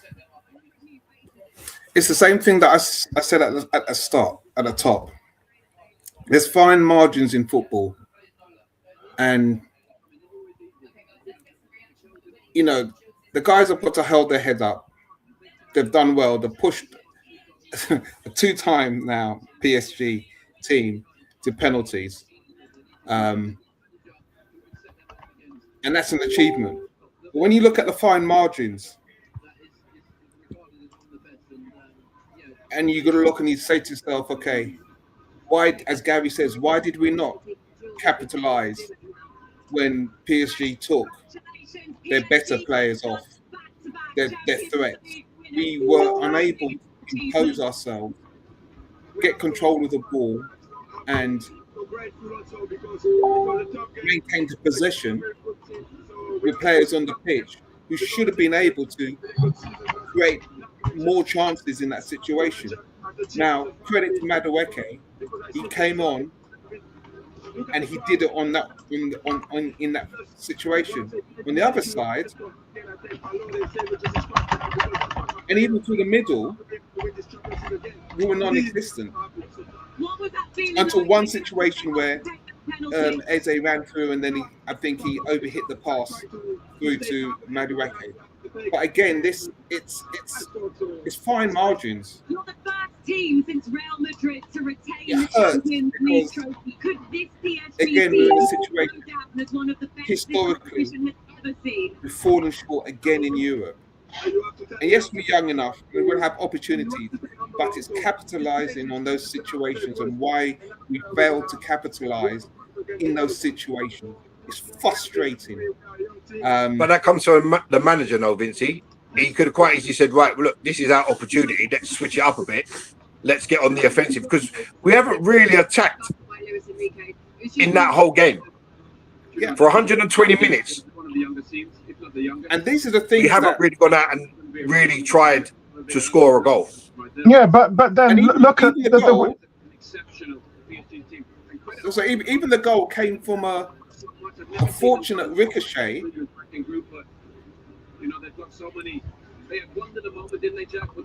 the same thing that I said at the top. There's fine margins in football, and you know, the guys have got to hold their head up. They've done well. They've pushed a 2-time now PSG team to penalties. And that's an achievement. But when you look at the fine margins, and you got to look and you say to yourself, okay, why, as Gary says, why did we not capitalize when PSG took their better players off, their threats? We were unable to impose ourselves, get control of the ball, and maintain the possession with players on the pitch who should have been able to create more chances in that situation. Now, credit to Madueke, he came on and he did it on that in that situation. On the other side, and even through the middle, we were non-existent until one situation where Eze ran through, and then I think he overhit the pass through to Madueke. But again, it's fine margins. You're the first team since Real Madrid to retain It the hurts Champions League because, trophy. Could this PSG again, team we're in a go situation down as one of the best historically this competition has ever seen? we've fallen short again in Europe. And yes, we're young enough, we will have opportunities, but it's capitalizing on those situations and why we fail to capitalize in those situations. It's frustrating. But that comes from the manager, no, Vincey. He could have quite easily said, right, well, look, this is our opportunity. Let's switch it up a bit. Let's get on the offensive, because we haven't really attacked in that whole game. Yeah. For 120 minutes. And these are the things we haven't really gone out and really tried to score a goal. Yeah, but then look at the goal. So even the goal came from a fortunate ricochet.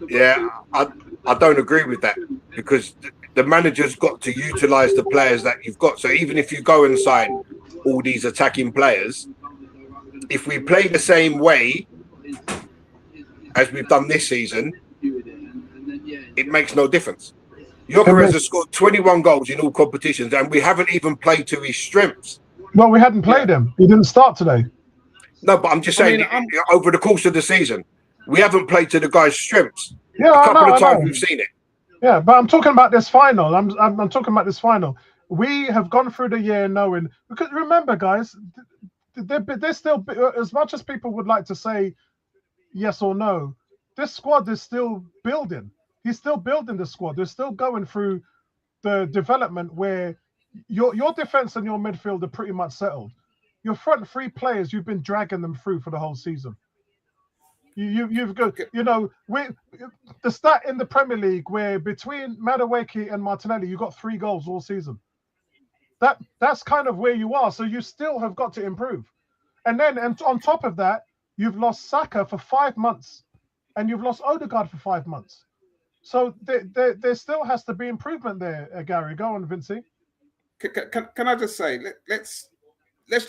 Yeah, I don't agree with that, because the manager's got to utilise the players that you've got. So even if you go and sign all these attacking players, if we play the same way as we've done this season, it makes no difference. Gyökeres has scored 21 goals in all competitions, and we haven't even played to his strengths. Well, we hadn't played him. He didn't start today. No, but I'm just saying, over the course of the season, we haven't played to the guy's strengths. Yeah, a couple of times we've seen it. Yeah, but I'm talking about this final. I'm talking about this final. We have gone through the year knowing, because remember, guys, they're still, as much as people would like to say yes or no, this squad is still building. He's still building the squad. They're still going through the development where your defense and your midfield are pretty much settled. Your front three players, you've been dragging them through for the whole season. You've got, the stat in the Premier League where between Madueke and Martinelli, you got 3 goals all season. That's kind of where you are. So you still have got to improve. And then on top of that, you've lost Saka for 5 months, and you've lost Odegaard for 5 months. So there still has to be improvement there, Gary. Go on, Vincey. Can I just say, let's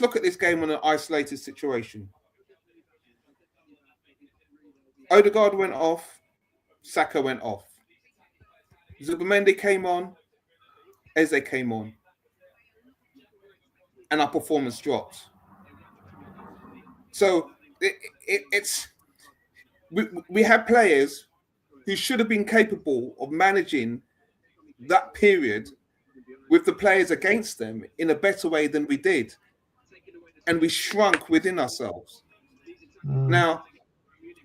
look at this game on an isolated situation. Odegaard went off, Saka went off. Zubimendi came on, Eze came on, and our performance dropped. So we have players who should have been capable of managing that period with the players against them in a better way than we did. And we shrunk within ourselves. Now,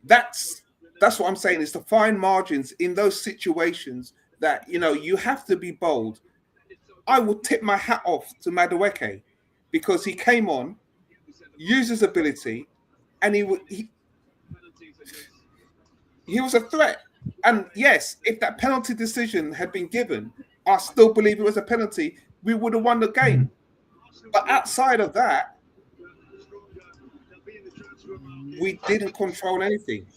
that's what I'm saying. It's the fine margins in those situations that, you have to be bold. I will tip my hat off to Madueke because he came on, used his ability, and he was a threat. And yes, if that penalty decision had been given, I still believe it was a penalty, we would have won the game. But outside of that, we didn't control anything.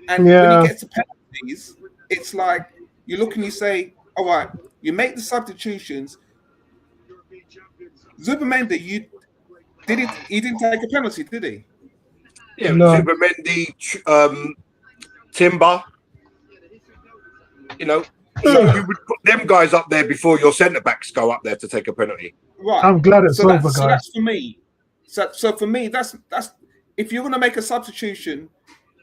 And when you get to penalties, it's like you look and you say, all right, you make the substitutions. Zubimendi, he didn't take a penalty, did he? Yeah, No. Zubimendi, Timber. You know, you would put them guys up there before your centre backs go up there to take a penalty. Right. I'm glad it's over, guys. So that's for me. So for me, that's if you're going to make a substitution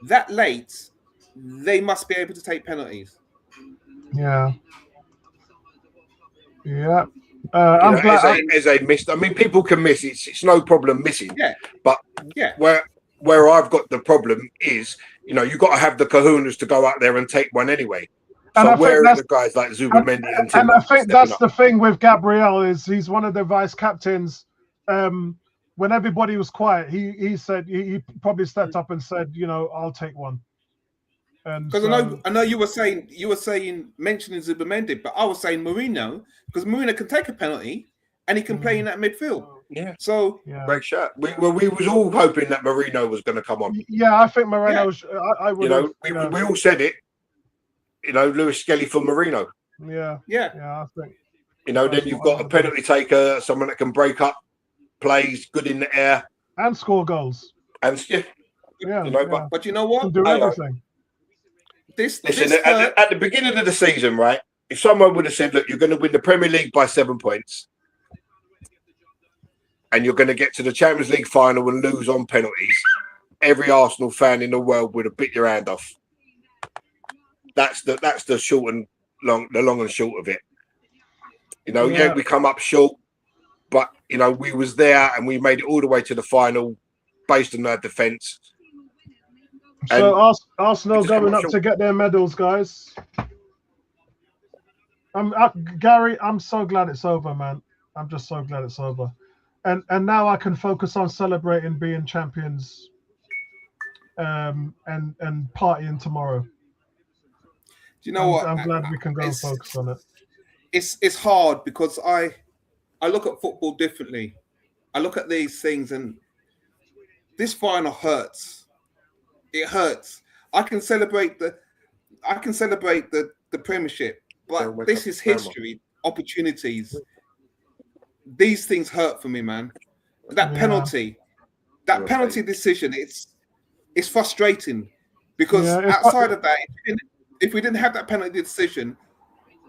that late, they must be able to take penalties. Yeah. Yeah. I'm glad. As a missed. I mean, people can miss. It's no problem missing. Yeah. But where I've got the problem is, you know, you've got to have the kahunas to go out there and take one anyway. So where are the guys like Zubimendi and Timber? And I think that's the thing with Gabriel is he's one of the vice captains. When everybody was quiet, he said he probably stepped up and said, you know, I'll take one. Because I know you were saying mentioning Zubimendi, but I was saying Marino, because Marino can take a penalty and he can play in that midfield. Yeah. So great shot. We was all hoping that Marino was going to come on. Yeah, I think Marino. I would. You know, we all said it. You know, Lewis Skelly for Marino. Yeah. I think. You know, then you've got a penalty taker, someone that can break up plays, good in the air, and score goals. And you know, but you know what? Do everything. At the beginning of the season, right? If someone would have said, "Look, you're going to win the Premier League by 7 points, and you're going to get to the Champions League final and lose on penalties," every Arsenal fan in the world would have bit your hand off. That's the short and long, the long and short of it. You know, we come up short, but you know, we was there and we made it all the way to the final based on our defence. So Arsenal going up to get their medals, guys. Gary, I'm so glad it's over, man. I'm just so glad it's over, and now I can focus on celebrating being champions, and partying tomorrow. Do you know what? I'm glad we can go and focus on it. It's hard because I look at football differently. I look at these things, and this final hurts. It hurts. I can celebrate the Premiership, but this is history, opportunities. These things hurt for me, man. That penalty decision, it's frustrating because outside of that, if we didn't have that penalty decision,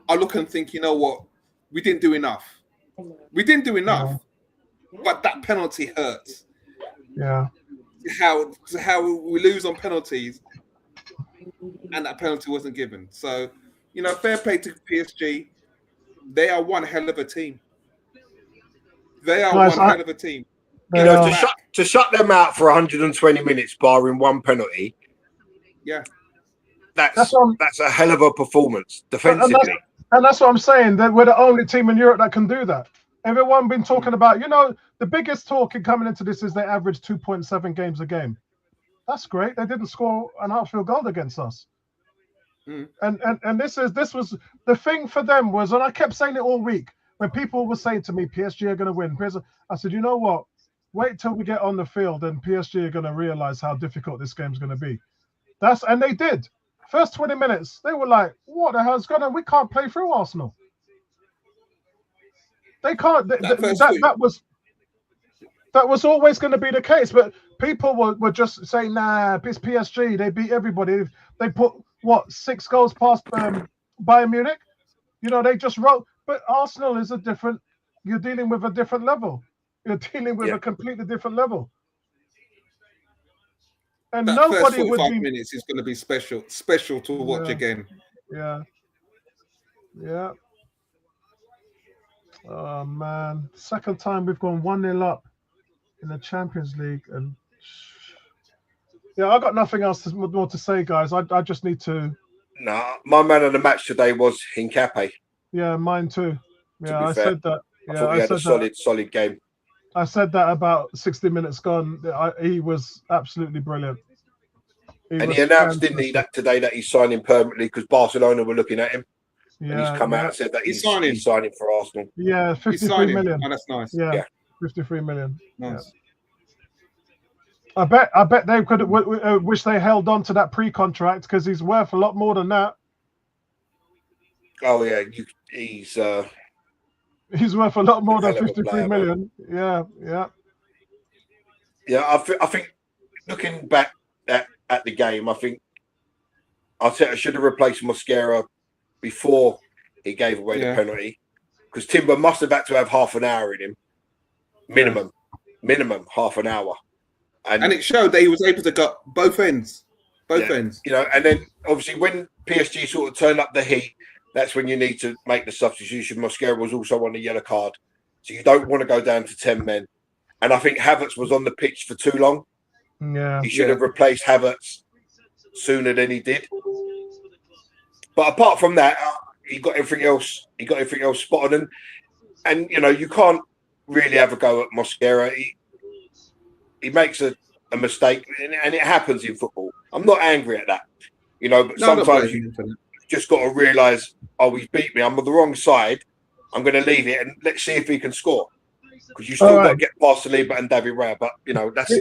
I look and think, you know what, we didn't do enough. We didn't do enough, but that penalty hurts. Yeah. How we lose on penalties, and that penalty wasn't given. So, you know, fair play to PSG. They are one hell of a team. You know, to shut them out for 120 minutes, barring one penalty. Yeah, that's a hell of a performance defensively. And that's what I'm saying. That we're the only team in Europe that can do that. Everyone been talking about, you know, the biggest talk coming into this is they average 2.7 games a game. That's great. They didn't score an outfield goal against us. And this was the thing for them was, and I kept saying it all week when people were saying to me, PSG are going to win. I said, you know what? Wait till we get on the field and PSG are going to realize how difficult this game's going to be. And they did. First 20 minutes, they were like, what the hell's going on? We can't play through Arsenal. They can't. That was always going to be the case. But people were just saying, nah, it's PSG. They beat everybody. They put, 6 goals past Bayern Munich? You know, they just wrote. But Arsenal is you're dealing with a different level. You're dealing with a completely different level. And that nobody first 45 would be minutes is going to be special to watch again. Yeah. Oh man, second time we've gone 1-0 up in the Champions League, and I got nothing else more to say, guys. I just need to. Nah, my man of the match today was Hincapié. Yeah, mine too. Yeah, I said that. I thought he had a solid game. I said that about 60 minutes gone. He was absolutely brilliant. He announced, didn't he, that today that he's signing permanently because Barcelona were looking at him. Yeah, and he's come out and said that he's signing for Arsenal. Yeah, 53 million. Oh, that's nice. Yeah, 53 million. Nice. Yeah. I bet they could wish they held on to that pre-contract because he's worth a lot more than that. Oh yeah, he's worth a lot more than 53 million. Man. Yeah. I think looking back at the game, I think I should have replaced Mosquera before he gave away the penalty, because Timber must have had to have half an hour in him, minimum half an hour, and it showed that he was able to go both ends. Ends. You know, and then obviously when PSG sort of turned up the heat, that's when you need to make the substitution. Mosquera was also on the yellow card, so you don't want to go down to 10 men. And I think Havertz was on the pitch for too long. Yeah, he should have replaced Havertz sooner than he did. But apart from that, he got everything else. He got everything else spot on, and you know you can't really have a go at Mosquera. He makes a mistake, and it happens in football. I'm not angry at that, you know. But sometimes you just got to realise, oh, he's beat me. I'm on the wrong side. I'm going to leave it, and let's see if he can score. Because you still got to get past Saliba and David Raya. But you know that's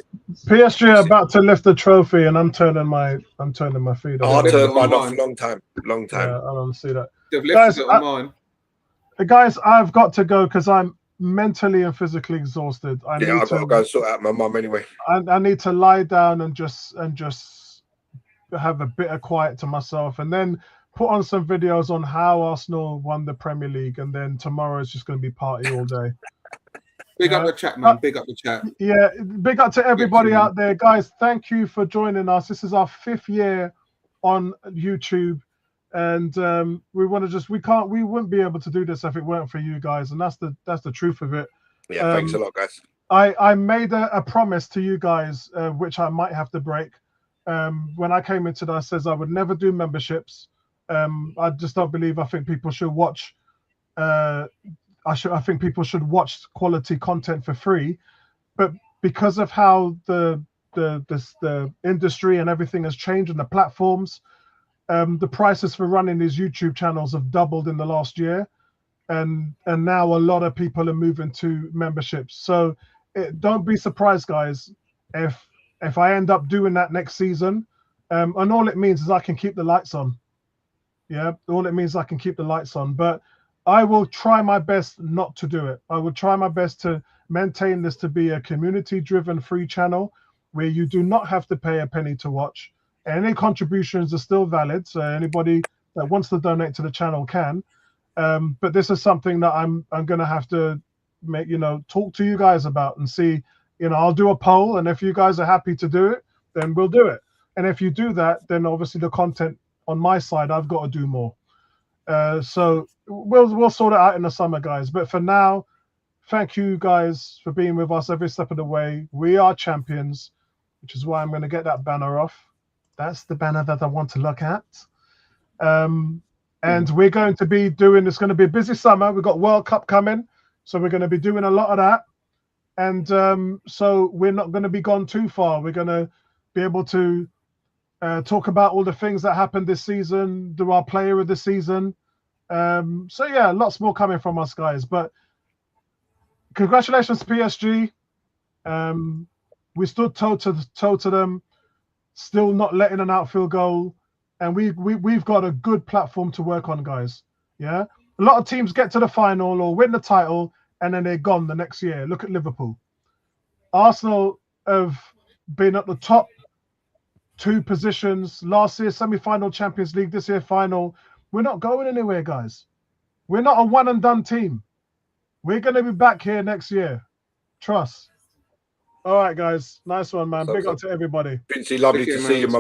PSG are about to lift the trophy, and I'm turning my feed. I turned mine off long time. Yeah, I don't see that. Guys, I've got to go because I'm mentally and physically exhausted. I've got to go and sort out my mum anyway. I need to lie down and just have a bit of quiet to myself, and then put on some videos on how Arsenal won the Premier League, and then tomorrow is just going to be party all day. Big up the chat, man. Big up the chat. Yeah, big up to everybody out there, guys. Thank you for joining us. This is our 5th year on YouTube, and we wouldn't be able to do this if it weren't for you guys, and that's the truth of it. Yeah, thanks a lot, guys. I made a promise to you guys, which I might have to break. When I came into that, I says I would never do memberships. I just don't believe. I think people should watch. I think people should watch quality content for free, but because of how the industry and everything has changed and the platforms, the prices for running these YouTube channels have doubled in the last year, and now a lot of people are moving to memberships. So don't be surprised, guys, if I end up doing that next season, and all it means is I can keep the lights on. Yeah, all it means is I can keep the lights on, but I will try my best not to do it. I will try my best to maintain this to be a community-driven free channel where you do not have to pay a penny to watch. Any contributions are still valid, so anybody that wants to donate to the channel can. But this is something that I'm going to have to talk to you guys about and see. I'll do a poll, and if you guys are happy to do it, then we'll do it. And if you do that, then obviously the content on my side, I've got to do more. So we'll sort it out in the summer, guys. But for now, thank you guys for being with us every step of the way. We are champions, which is why I'm going to get that banner off. That's the banner that I want to look at. And we're going to be doing, it's going to be a busy summer. We've got World Cup coming, so we're going to be doing a lot of that. And so we're not going to be gone too far. We're going to be able to talk about all the things that happened this season, do our player of the season. So yeah, lots more coming from us, guys. But congratulations to PSG. We stood toe to them, still not letting an outfield goal, and we've got a good platform to work on, guys. Yeah, a lot of teams get to the final or win the title, and then they're gone the next year. Look at Liverpool. Arsenal have been at the top 2 positions last year, semi-final Champions League, this year final. We're not going anywhere, guys. We're not a one and done team. We're going to be back here next year. Trust. All right, guys. Nice one, man. Big up to everybody. Vincey, lovely to see you, my